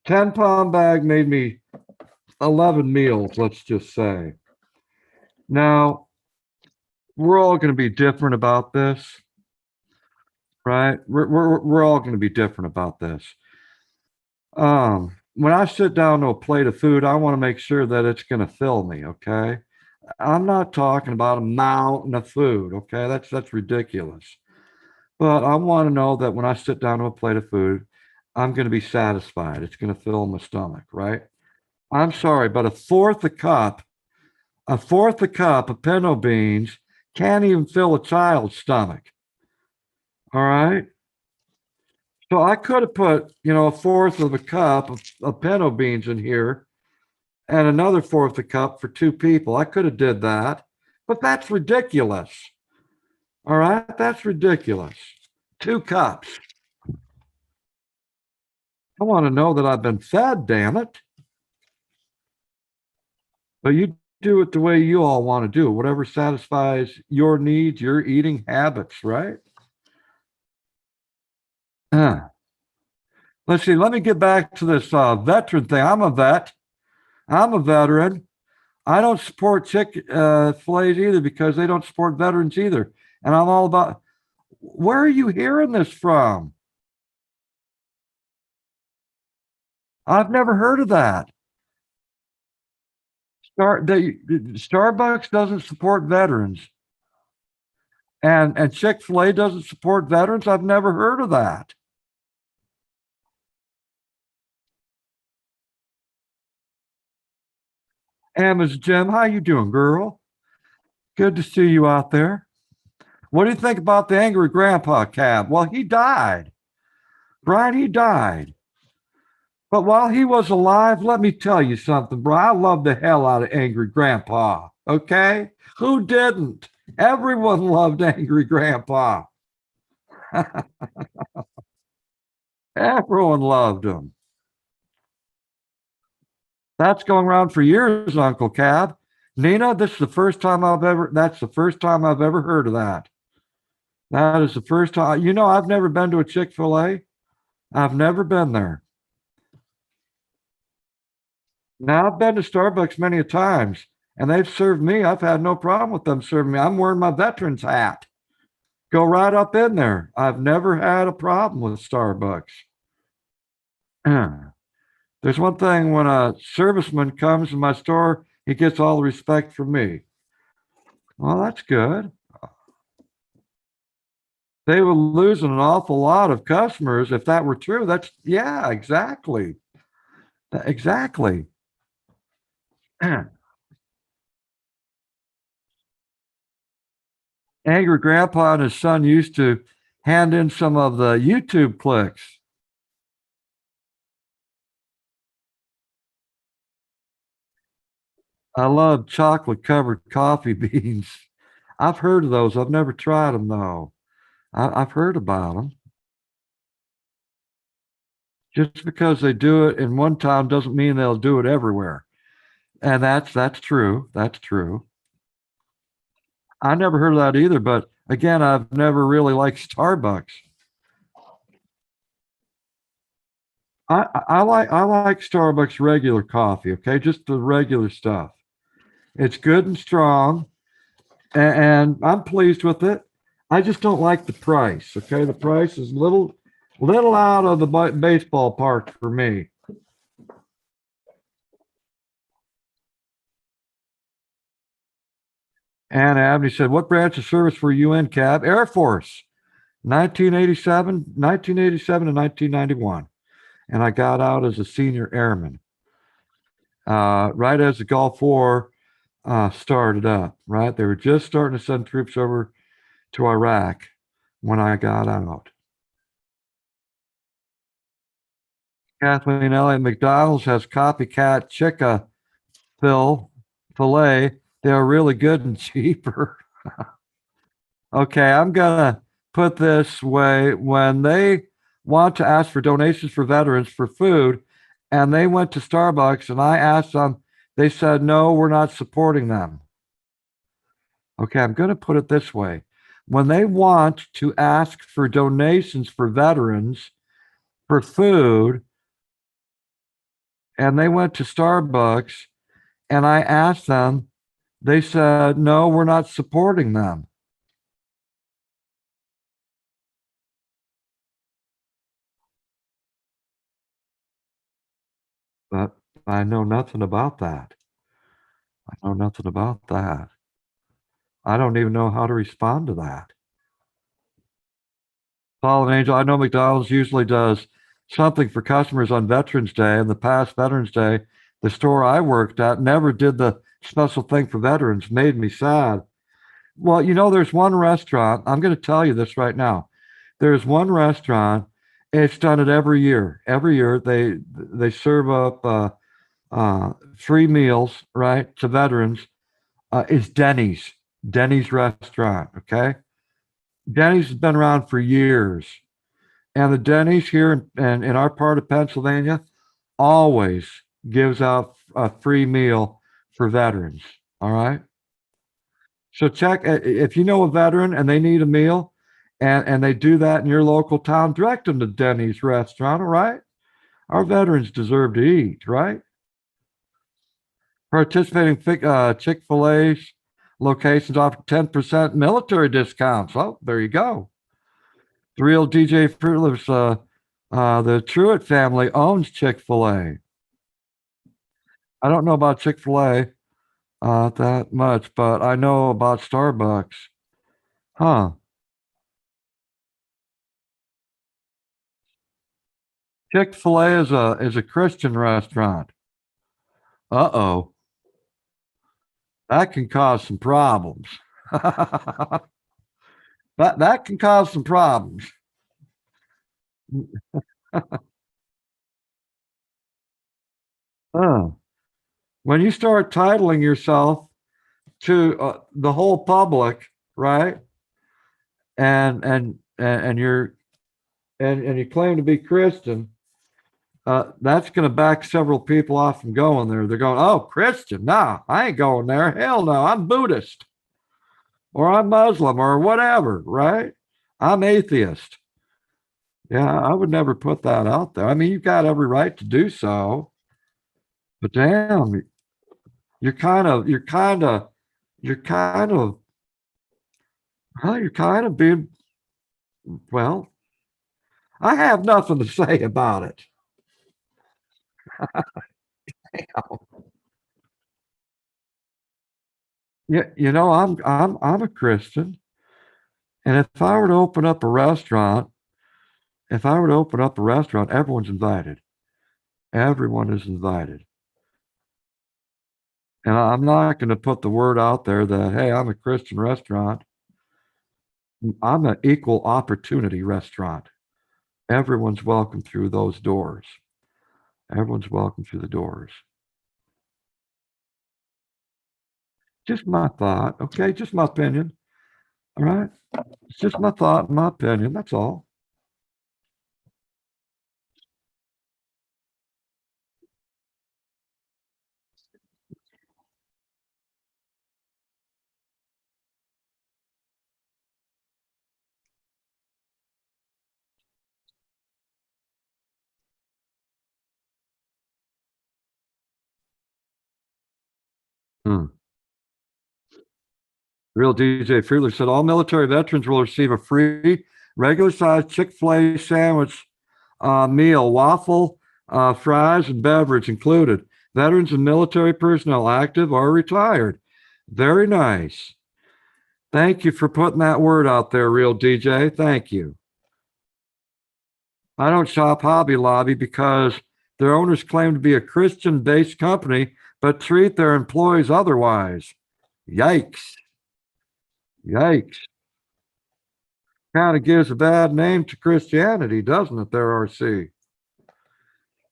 10-pound bag made me 11 meals, let's just say. Now, we're all going to be different about this, right? We're all going to be different about this. When I sit down to a plate of food, I want to make sure that it's going to fill me. Okay. I'm not talking about a mountain of food. Okay. That's ridiculous. But I want to know that when I sit down to a plate of food, I'm going to be satisfied. It's going to fill my stomach, right? I'm sorry, but a fourth a cup of pinto beans can't even fill a child's stomach. All right. So I could have put, a fourth of a cup of pinto beans in here and another fourth a cup for two people. I could have did that, but that's ridiculous. All right. That's ridiculous. 2 cups. I want to know that I've been fed, damn it. But you do it the way you all want to do, whatever satisfies your needs, your eating habits, right? Uh, let's see. Let me get back to this veteran thing. I'm a vet. I'm a veteran. I don't support chick fillets either because they don't support veterans either. And I'm all about. Where are you hearing this from? I've never heard of that. Starbucks doesn't support veterans, and Chick-fil-A doesn't support veterans. I've never heard of that. Emma's Jim, how you doing, girl? Good to see you out there. What do you think about the angry grandpa cab? Well, he died. Brian, he died. But while he was alive, let me tell you something, bro. I love the hell out of Angry Grandpa. Okay? Who didn't? Everyone loved Angry Grandpa. Everyone loved him. That's going around for years, Uncle Cab. Nina, that's the first time I've ever heard of that. That is the first time. I've never been to a Chick-fil-A. I've never been there. Now, I've been to Starbucks many a times, and they've served me. I've had no problem with them serving me. I'm wearing my veteran's hat. Go right up in there. I've never had a problem with Starbucks. There's one thing when a serviceman comes in my store, he gets all the respect from me. Well, that's good. They would lose an awful lot of customers if that were true. Yeah, exactly. Exactly. Angry Grandpa and his son used to hand in some of the YouTube clicks. I love chocolate covered coffee beans. I've heard of those. I've never tried them though. I've heard about them. Just because they do it in one town doesn't mean they'll do it everywhere. And that's true. That's true. I never heard of that either, but again, I've never really liked Starbucks. I like Starbucks regular coffee, okay? Just the regular stuff. It's good and strong, and I'm pleased with it. I just don't like the price, okay? The price is little out of the baseball park for me. Ann Abney said, "What branch of service were you in, Cab?" Air Force, 1987 to 1991. And I got out as a senior airman, right as the Gulf War started up, right? They were just starting to send troops over to Iraq when I got out. Kathleen Elliott McDonald's has copycat chicka filet. They are really good and cheaper. Okay, I'm gonna put this way. When they want to ask for donations for veterans for food, and they went to Starbucks and I asked them, they said, no, we're not supporting them. Okay, I'm gonna put it this way. When they want to ask for donations for veterans for food, and they went to Starbucks and I asked them, they said, no, we're not supporting them. But I know nothing about that. I know nothing about that. I don't even know how to respond to that. Fallen Angel, I know McDonald's usually does something for customers on Veterans Day. In the past Veterans Day, the store I worked at never did the special thing for veterans. Made me sad. Well, there's one restaurant. I'm going to tell you this right now. There's one restaurant. It's done it every year. Every year they serve up free meals, right, to veterans. It's Denny's. Denny's restaurant. Okay. Denny's has been around for years. And the Denny's here in our part of Pennsylvania always gives out a free meal for veterans. All right. So check if you know a veteran and they need a meal and they do that in your local town, direct them to Denny's restaurant. All right. Our veterans deserve to eat, right? Participating Chick-fil-A's locations offer 10% military discounts. Oh, there you go. The real DJ Fruitless, the Truitt family owns Chick-fil-A. I don't know about Chick-fil-A that much, but I know about Starbucks. Huh. Chick-fil-A is a Christian restaurant. Uh-oh. That can cause some problems. That can cause some problems. Huh. When you start titling yourself to the whole public, right? And you're and you claim to be Christian, that's going to back several people off from going there. They're going, oh, Christian? No, I ain't going there. Hell no, I'm Buddhist or I'm Muslim or whatever, right? I'm atheist. Yeah, I would never put that out there. I mean, you've got every right to do so, but damn, you're kind of, well, you're kind of being, well, I have nothing to say about it. Yeah, I'm a Christian, and if I were to open up a restaurant, everyone's invited. Everyone is invited. And I'm not going to put the word out there that, hey, I'm a Christian restaurant. I'm an equal opportunity restaurant. Everyone's welcome through those doors. Everyone's welcome through the doors. Just my thought, okay? Just my opinion. All right. It's just my thought and my opinion. That's all. Hmm. Real DJ Freeler said all military veterans will receive a free regular sized Chick-fil-A sandwich meal, waffle, fries, and beverage included. Veterans and military personnel, active or retired. Very nice. Thank you for putting that word out there, Real DJ. Thank you. I don't shop Hobby Lobby because their owners claim to be a Christian based company, but treat their employees otherwise. Yikes. Yikes. Kind of gives a bad name to Christianity, doesn't it, there, RC?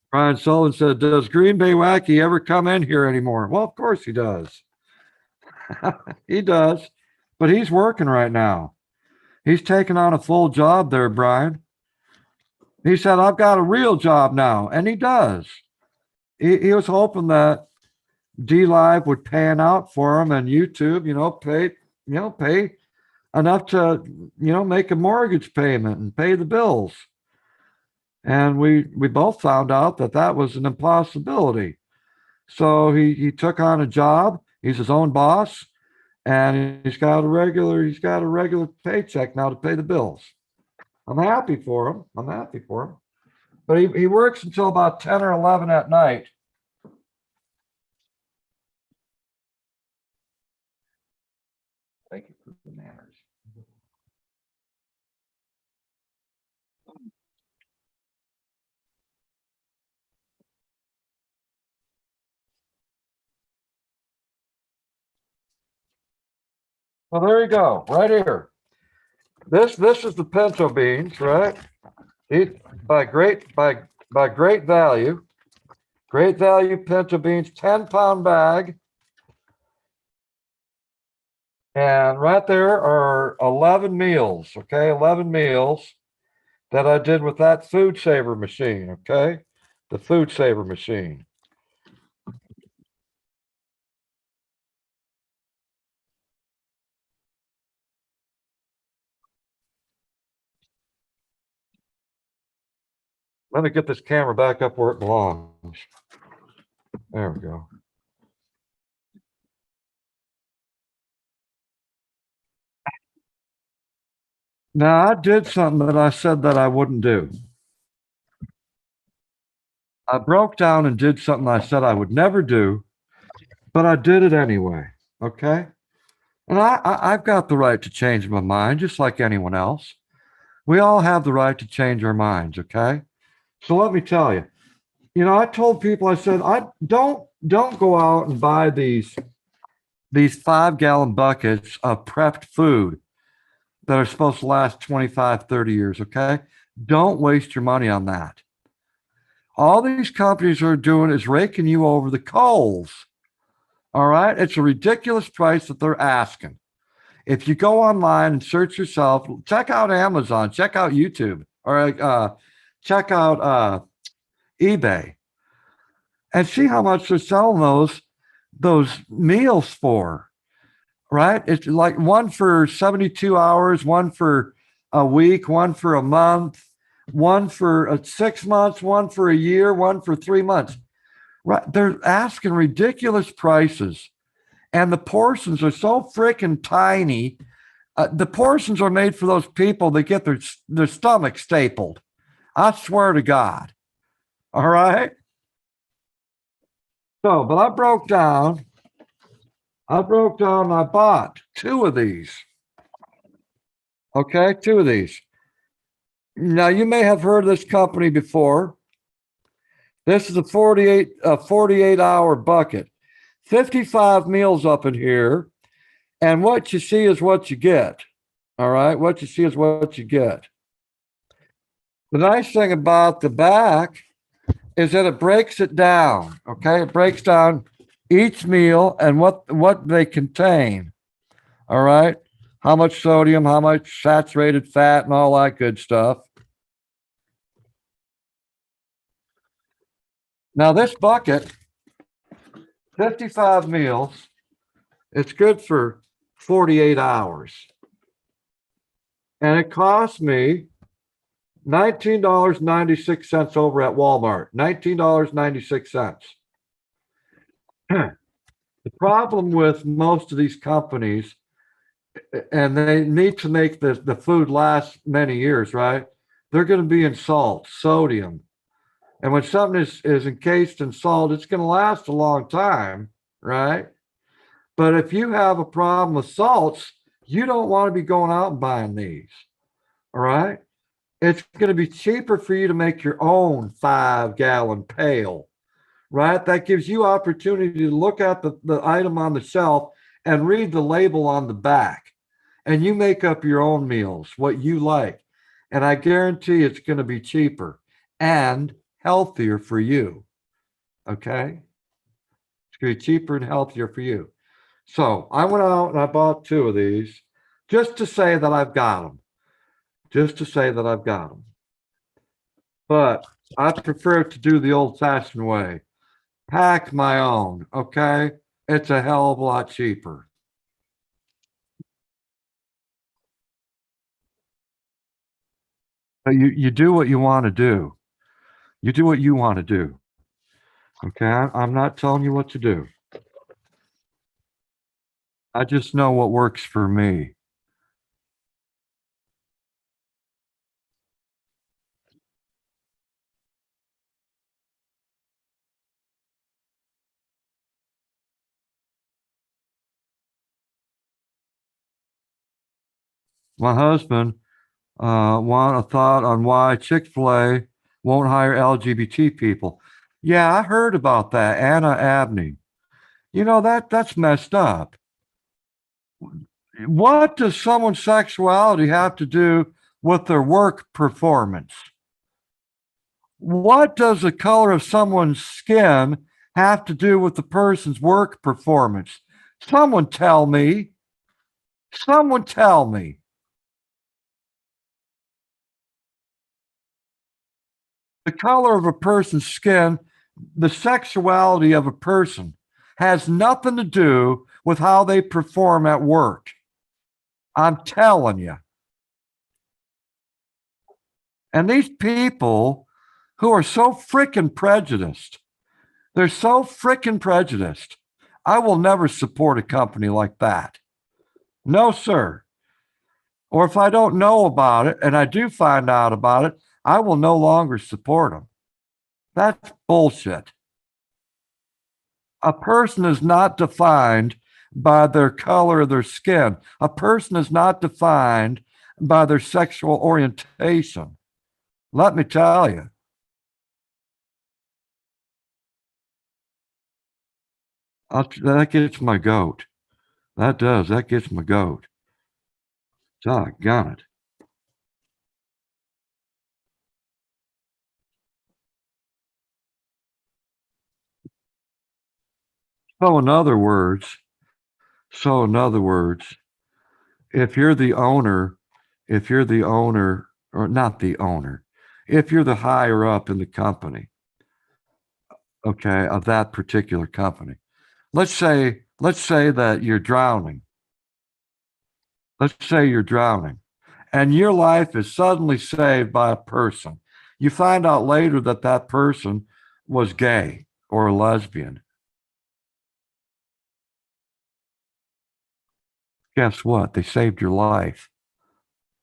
Brian Sullivan said, does Green Bay Wacky ever come in here anymore? Well, of course he does. He does, but he's working right now. He's taking on a full job there, Brian. He said, I've got a real job now, and he does. He was hoping that D Live would pan out for him and YouTube, pay enough to, make a mortgage payment and pay the bills. And we both found out that that was an impossibility. So he took on a job. He's his own boss, and he's got a regular paycheck now to pay the bills. I'm happy for him. But he works until about 10 or 11 at night. Thank you for the manners. Well, there you go, right here. This is the pinto beans, right? By great value. Great value pinto beans, 10-pound bag. And right there are 11 meals, okay? 11 meals that I did with that food saver machine, okay? The food saver machine. Let me get this camera back up where it belongs. There we go. Now, I did something that I said that I wouldn't do. I broke down and did something I said I would never do, but I did it anyway, okay? And I've got the right to change my mind, just like anyone else. We all have the right to change our minds, okay? So let me tell you, I told people, I said, I don't go out and buy these 5-gallon buckets of prepped food that are supposed to last 25, 30 years, okay? Don't waste your money on that. All these companies are doing is raking you over the coals. All right? It's a ridiculous price that they're asking. If you go online and search yourself, check out Amazon, check out YouTube, or check out eBay, and see how much they're selling those meals for. Right? It's like one for 72 hours, one for a week, one for a month, one for 6 months, one for a year, one for 3 months. Right? They're asking ridiculous prices, and the portions are so freaking tiny. The portions are made for those people that get their stomach stapled. I swear to God. All right. So, but I broke down. And I bought 2 of these. Okay, 2 of these. Now, you may have heard of this company before. This is a 48-hour bucket. 55 meals up in here. And what you see is what you get. All right, what you see is what you get. The nice thing about the back is that it breaks it down. Okay, it breaks down each meal and what they contain. All right, how much sodium, how much saturated fat, and all that good stuff. Now, this bucket, 55 meals, it's good for 48 hours. And it cost me $19.96 over at Walmart. $19.96. The problem with most of these companies, and they need to make the food last many years, right? They're going to be in salt, sodium. And when something is encased in salt, it's going to last a long time, right? But if you have a problem with salts, you don't want to be going out and buying these. All right. It's going to be cheaper for you to make your own 5 gallon pail, right? That gives you opportunity to look at the item on the shelf and read the label on the back. And you make up your own meals, what you like. And I guarantee it's going to be cheaper and healthier for you. Okay. It's going to be cheaper and healthier for you. So I went out and I bought 2 of these just to say that I've got them. Just to say that I've got them. But I prefer to do the old fashioned way. Pack my own, okay? It's a hell of a lot cheaper. But you do what you want to do. You do what you want to do. Okay? I'm not telling you what to do. I just know what works for me. My husband want a thought on why Chick-fil-A won't hire LGBT people. Yeah, I heard about that. Anna Abney. You know, that's messed up. What does someone's sexuality have to do with their work performance? What does the color of someone's skin have to do with the person's work performance? Someone tell me. Someone tell me. The color of a person's skin, the sexuality of a person has nothing to do with how they perform at work. I'm telling you. And these people who are so freaking prejudiced, they're so freaking prejudiced. I will never support a company like that. No, sir. Or if I don't know about it and I do find out about it, I will no longer support them. That's bullshit. A person is not defined by their color of their skin. A person is not defined by their sexual orientation. Let me tell you. That gets my goat. That does. That gets my goat. Doggone it. So in other words, so in other words, if you're the owner, if you're the owner, or not the owner, if you're the higher up in the company, okay, of that particular company, let's say that you're drowning. Let's say you're drowning and your life is suddenly saved by a person. You find out later that that person was gay or a lesbian. Guess what? They saved your life.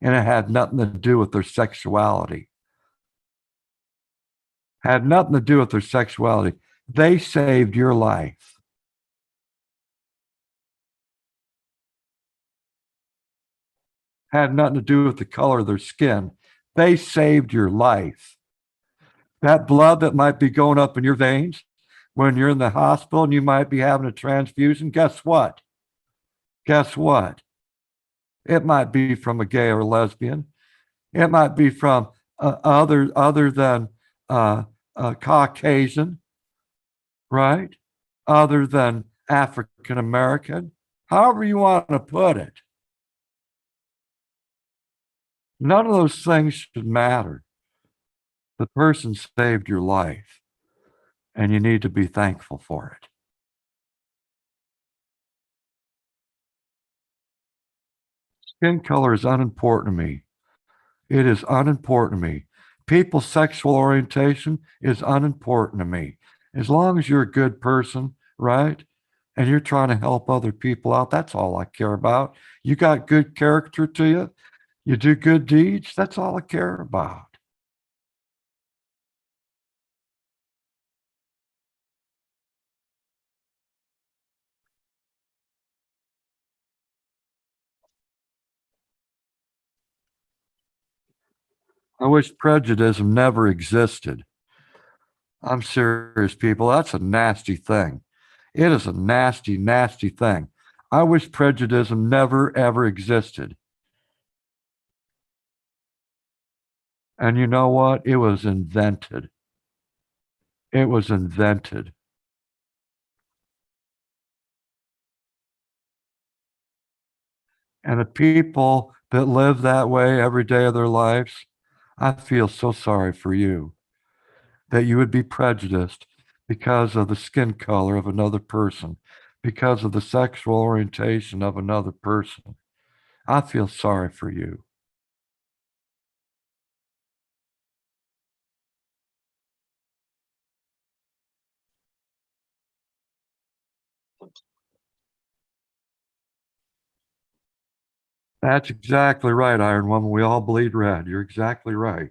And it had nothing to do with their sexuality. Had nothing to do with their sexuality. They saved your life. Had nothing to do with the color of their skin. They saved your life. That blood that might be going up in your veins when you're in the hospital and you might be having a transfusion, guess what? Guess what? It might be from a gay or lesbian. It might be from other than Caucasian, right? Other than African American, however you want to put it. None of those things should matter. The person saved your life, and you need to be thankful for it. Skin color is unimportant to me. It is unimportant to me. People's sexual orientation is unimportant to me. As long as you're a good person, right? and you're trying to help other people out. That's all I care about. You got good character to you. You do good deeds. That's all I care about. I wish prejudice never existed. I'm serious, people. That's a nasty thing. It is a nasty, nasty thing. I wish prejudice never, ever existed. And you know what? It was invented. It was invented. And the people that live that way every day of their lives, I feel so sorry for you that you would be prejudiced because of the skin color of another person, because of the sexual orientation of another person. I feel sorry for you. That's exactly right, Iron Woman. We all bleed red. You're exactly right.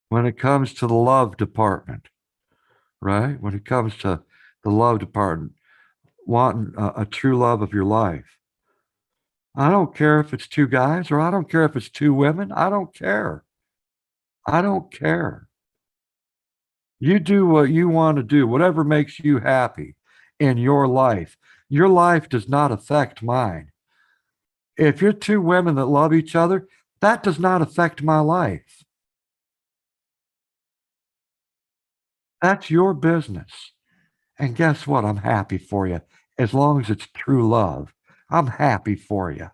When it comes to the love department, right? When it comes to the love department, wanting a true love of your life, I don't care if it's two guys or I don't care if it's two women. I don't care. I don't care. You do what you want to do, whatever makes you happy in your life. Your life does not affect mine. If you're two women that love each other, that does not affect my life. That's your business. And guess what? I'm happy for you. As long as it's true love, I'm happy for you.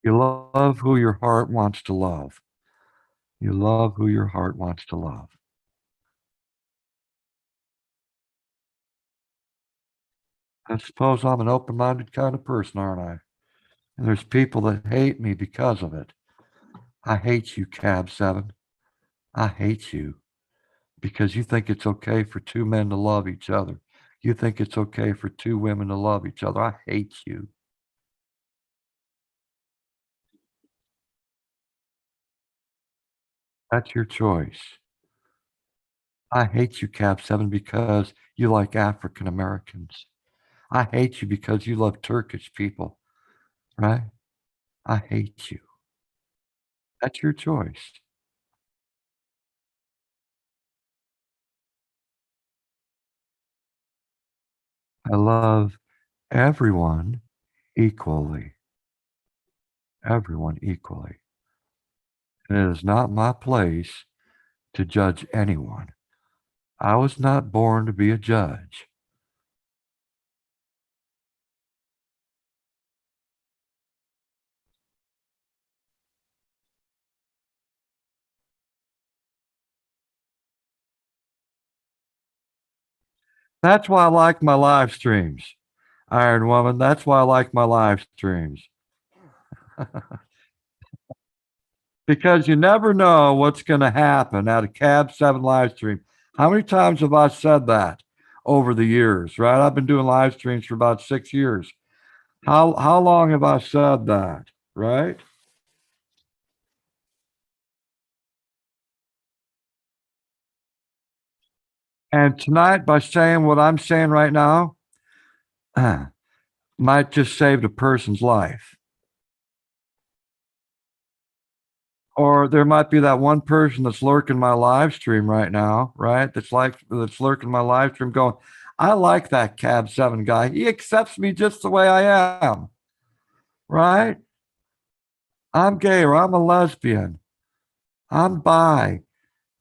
You love who your heart wants to love. You love who your heart wants to love. I suppose I'm an open minded kind of person, aren't I? And there's people that hate me because of it. I hate you, Cab 7. I hate you because you think it's okay for two men to love each other. You think it's okay for two women to love each other. I hate you. That's your choice. I hate you, Cab 7, because you like African Americans. I hate you because you love Turkish people, right? I hate you. That's your choice. I love everyone equally. Everyone equally. And it is not my place to judge anyone. I was not born to be a judge. That's why I like my live streams, Iron Woman. That's why I like my live streams. Because you never know what's going to happen at a Cab 7 live stream. How many times have I said that over the years, right? I've been doing live streams for about 6 years. How long have I said that, right? And tonight, by saying what I'm saying right now, might just saved a person's life. Or there might be that one person that's lurking my live stream right now, right? That's lurking my live stream going, I like that Cab 7 guy. He accepts me just the way I am, right? I'm gay or I'm a lesbian. I'm bi.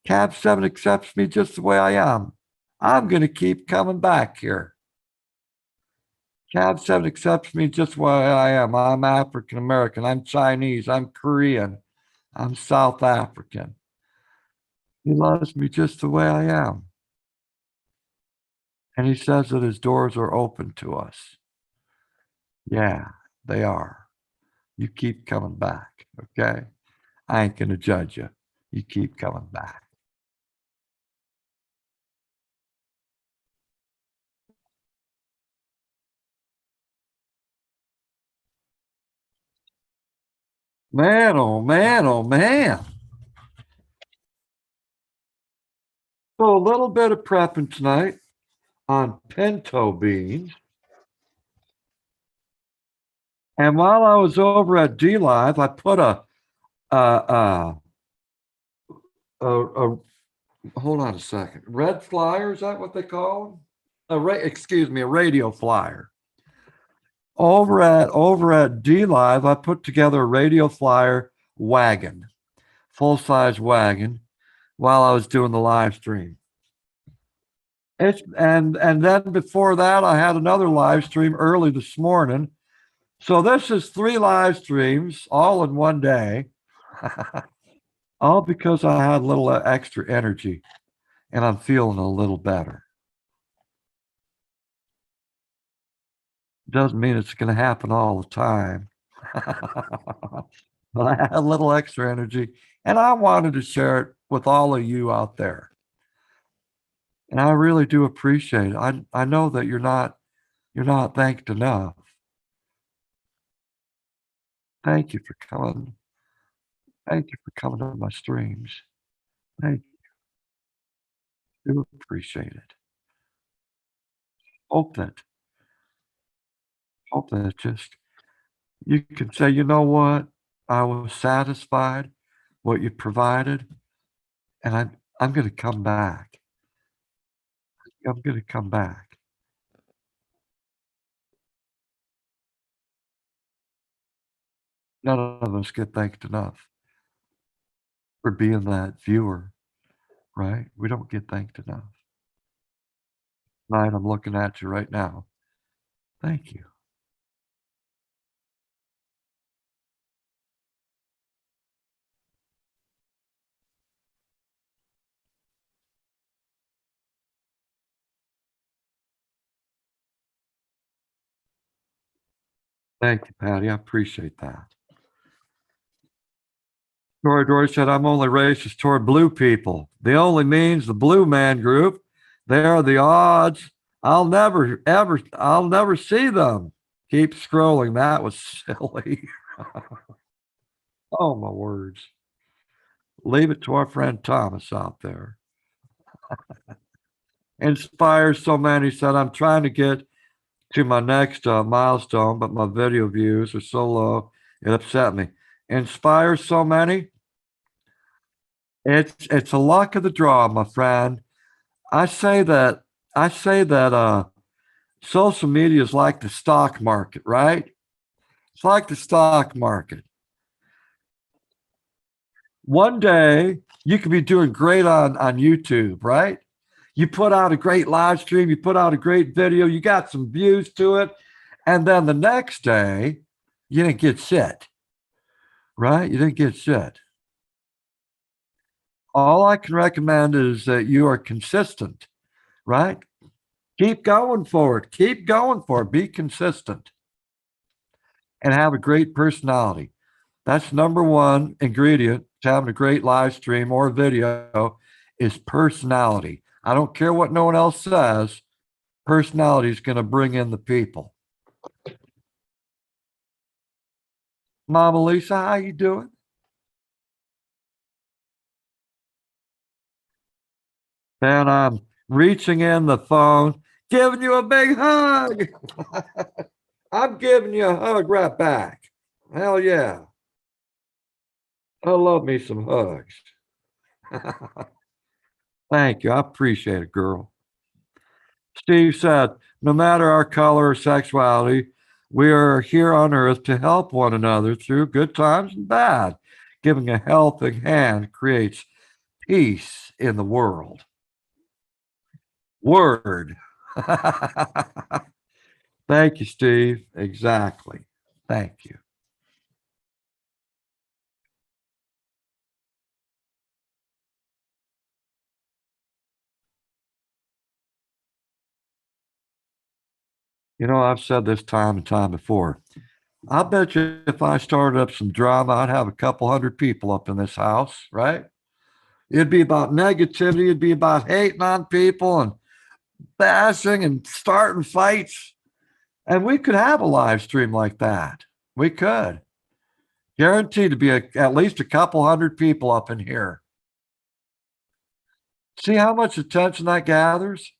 Cab 7 accepts me just the way I am. I'm going to keep coming back here. Cab 7 accepts me just the way I am. I'm African American. I'm Chinese. I'm Korean. I'm South African. He loves me just the way I am. And he says that his doors are open to us. Yeah, they are. You keep coming back, okay? I ain't gonna judge you. You keep coming back. Man, oh man, oh man. So a little bit of prepping tonight on pinto beans. And while I was over at D Live, I put a, a, a hold on a second. Red flyer, is that what they call them? Excuse me, a radio flyer. Over at D Live, I put together a radio flyer wagon, full size wagon, while I was doing the live stream. And then before that, I had another live stream early this morning. So this is 3 live streams all in one day, all because I had a little extra energy and I'm feeling a little better. Doesn't mean it's going to happen all the time. But I had a little extra energy and I wanted to share it with all of you out there. And I really do appreciate it. I know that you're not thanked enough. Thank you for coming. Thank you for coming to my streams. Thank you. Do appreciate it. Hope that just you can say, you know what? I was satisfied what you provided, and I'm gonna come back. I'm gonna come back. None of us get thanked enough for being that viewer, right? We don't get thanked enough. Right, I'm looking at you right now. Thank you. Thank you, Patty. I appreciate that. Dory said, I'm only racist toward blue people. The only means the blue man group. They are the odds. I'll never see them. Keep scrolling. That was silly. Oh, my words. Leave it to our friend Thomas out there. Inspires so many. Said, I'm trying to get to my next milestone, but my video views are so low. It upset me. Inspires so many. It's a luck of the draw, my friend. I say that I say that social media is like the stock market, right? It's like the stock market. One day you could be doing great on YouTube, right? You put out a great live stream, you put out a great video, you got some views to it, and then the next day you didn't get shit, right? You didn't get shit. All I can recommend is that you are consistent, right? Keep going for it. Keep going for it. Be consistent and have a great personality. That's number one ingredient to having a great live stream or video is personality. I don't care what no one else says. Personality is going to bring in the people. Mama Lisa, how you doing? And I'm reaching in the phone, giving you a big hug. I'm giving you a hug right back. Hell yeah. I love me some hugs. Thank you. I appreciate it, girl. Steve said, no matter our color or sexuality, we are here on earth to help one another through good times and bad. Giving a helping hand creates peace in the world. Word. Thank you, Steve. Exactly. Thank you. I've said this time and time before. I bet you if I started up some drama, I'd have a couple hundred people up in this house, right? It'd be about negativity. It'd be about hating on people and bashing and starting fights. And we could have a live stream like that. We could. Guaranteed to be at least a couple hundred people up in here. See how much attention that gathers?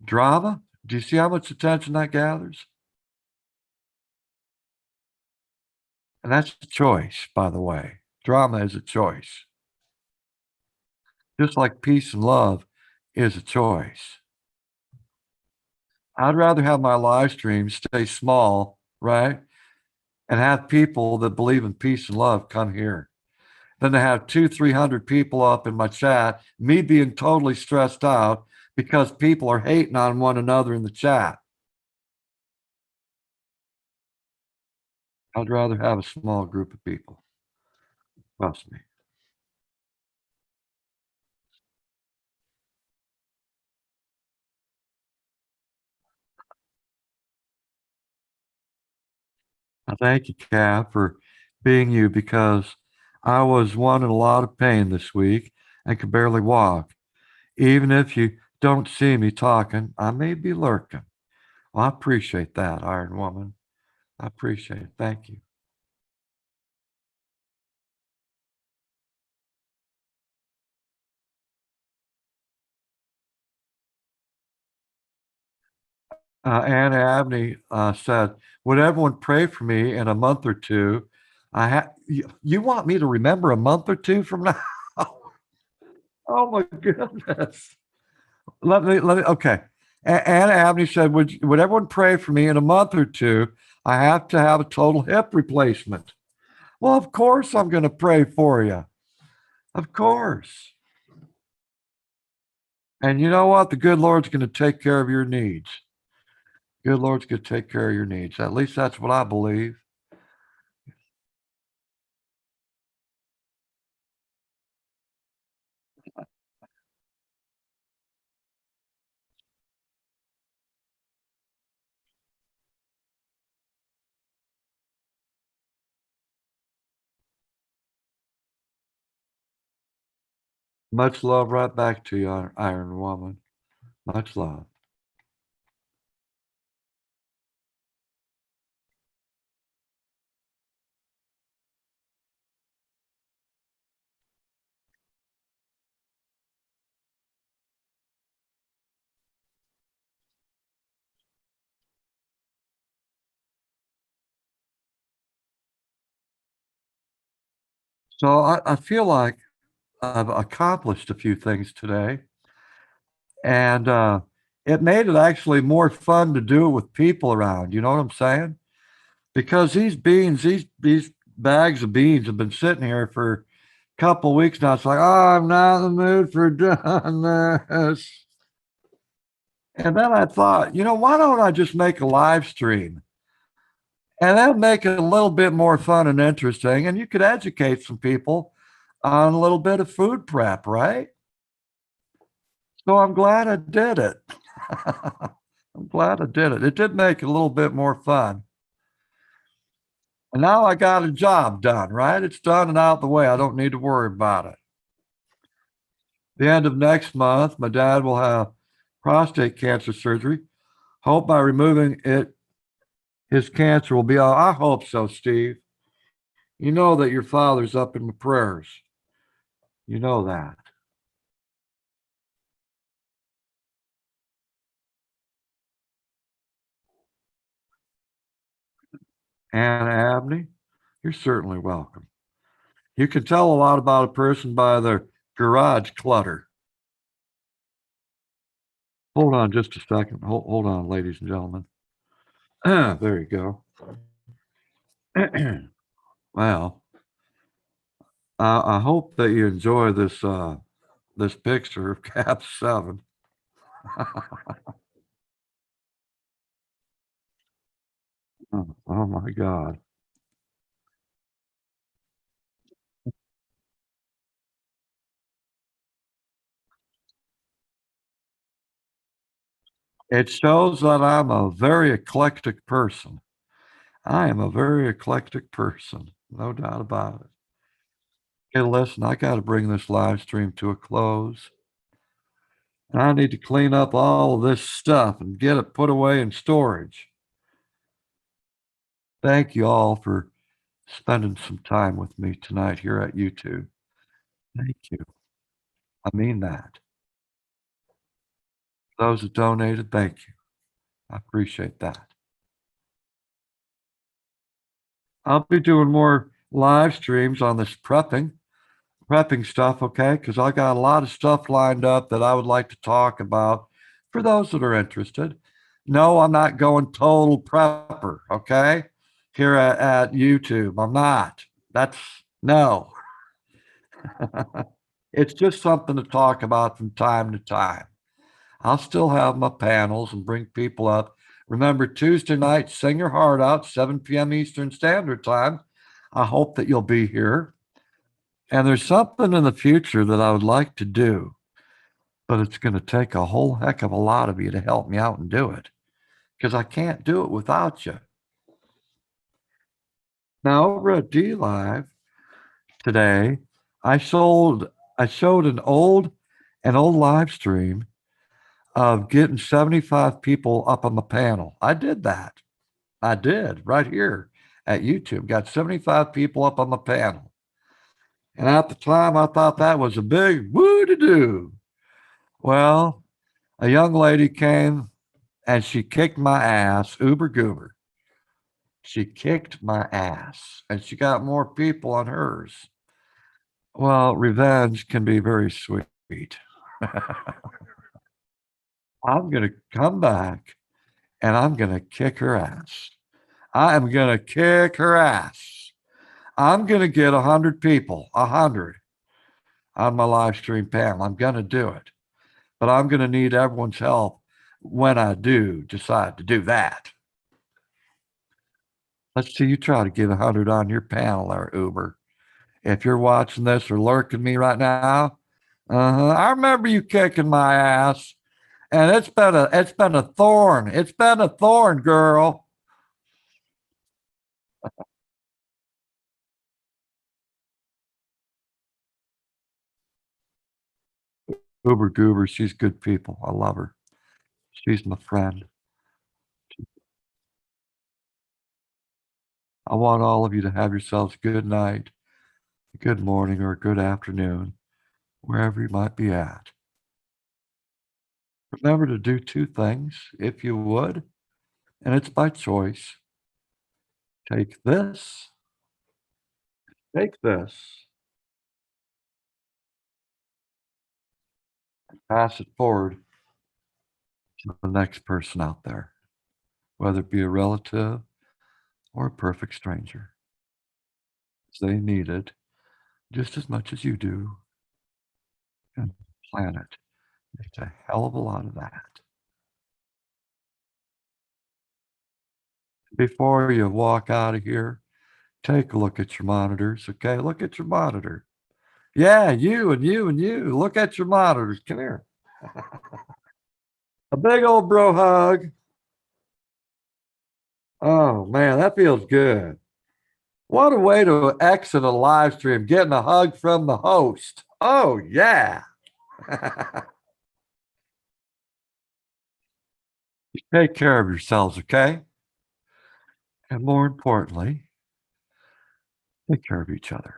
Drama? Do you see how much attention that gathers? And that's a choice, by the way. Drama is a choice. Just like peace and love is a choice. I'd rather have my live stream stay small, right? And have people that believe in peace and love come here than to have 300 people up in my chat, me being totally stressed out because people are hating on one another in the chat. I'd rather have a small group of people. Trust me. I thank you, Kat, for being you because I was one in a lot of pain this week and could barely walk. Even if you don't see me talking, I may be lurking. Well, I appreciate that, Iron Woman. I appreciate it. Thank you. Anna Abney said, "Would everyone pray for me in a month or two? You want me to remember a month or two from now? Oh my goodness! Let me. Okay." Anna Abney said, "Would everyone pray for me in a month or two? I have to have a total hip replacement." Well, of course I'm going to pray for you. Of course. And you know what? The good Lord's going to take care of your needs. Good Lord's going to take care of your needs. At least that's what I believe. Much love right back to you, Iron Woman. Much love. So I feel like I've accomplished a few things today, and it made it actually more fun to do it with people around. You know what I'm saying? Because these bags of beans have been sitting here for a couple of weeks now. It's like, oh, I'm not in the mood for doing this. And then I thought, why don't I just make a live stream? And that'll make it a little bit more fun and interesting. And you could educate some people on a little bit of food prep, right? So I'm glad I did it. I'm glad I did it. It did make it a little bit more fun. And now I got a job done, right? It's done and out of the way. I don't need to worry about it. The end of next month, my dad will have prostate cancer surgery. Hope by removing it, his cancer will be out. I hope so, Steve. You know that your father's up in the prayers. You know that. Anna Abney, you're certainly welcome. You can tell a lot about a person by their garage clutter. Hold on just a second. Hold on, ladies and gentlemen. There you go. Well, I hope that you enjoy this picture of Cap 7. Oh my God. It shows that I'm a very eclectic person. I am a very eclectic person, no doubt about it. Hey, listen, I got to bring this live stream to a close. I need to clean up all of this stuff and get it put away in storage. Thank you all for spending some time with me tonight here at YouTube. Thank you. I mean that. Those that donated, thank you. I appreciate that. I'll be doing more live streams on this prepping stuff, okay? Because I got a lot of stuff lined up that I would like to talk about for those that are interested. No, I'm not going total prepper, okay? Here at YouTube. I'm not. That's no. It's just something to talk about from time to time. I'll still have my panels and bring people up. Remember, Tuesday night, sing your heart out, 7 p.m. Eastern Standard Time. I hope that you'll be here. And there's something in the future that I would like to do, but it's going to take a whole heck of a lot of you to help me out and do it because I can't do it without you. Now, over at D Live today, I showed an old live stream of getting 75 people up on the panel. I did that. I did right here at YouTube. Got 75 people up on the panel. And at the time, I thought that was a big woo-to-do. Well, a young lady came and she kicked my ass, uber goober. She kicked my ass and she got more people on hers. Well, revenge can be very sweet. I'm going to come back and I'm going to kick her ass. I am going to kick her ass. I'm going to get 100 people, 100 on my live stream panel. I'm going to do it. But I'm going to need everyone's help when I do decide to do that. Let's see you try to get 100 on your panel there, Uber. If you're watching this or lurking me right now, I remember you kicking my ass, and it's been a thorn. It's been a thorn, girl. Uber Goober, she's good people. I love her. She's my friend. I want all of you to have yourselves a good night, a good morning, or a good afternoon, wherever you might be at. Remember to do two things, if you would, and it's by choice. Take this, take this, pass it forward to the next person out there, whether it be a relative or a perfect stranger. They need it just as much as you do. And the planet makes a hell of a lot of that. Before you walk out of here, take a look at your monitors, okay? Look at your monitor. Yeah, you and you and you. Look at your monitors. Come here. A big old bro hug. Oh, man, that feels good. What a way to exit a live stream, getting a hug from the host. Oh, yeah. Take care of yourselves, okay? And more importantly, take care of each other.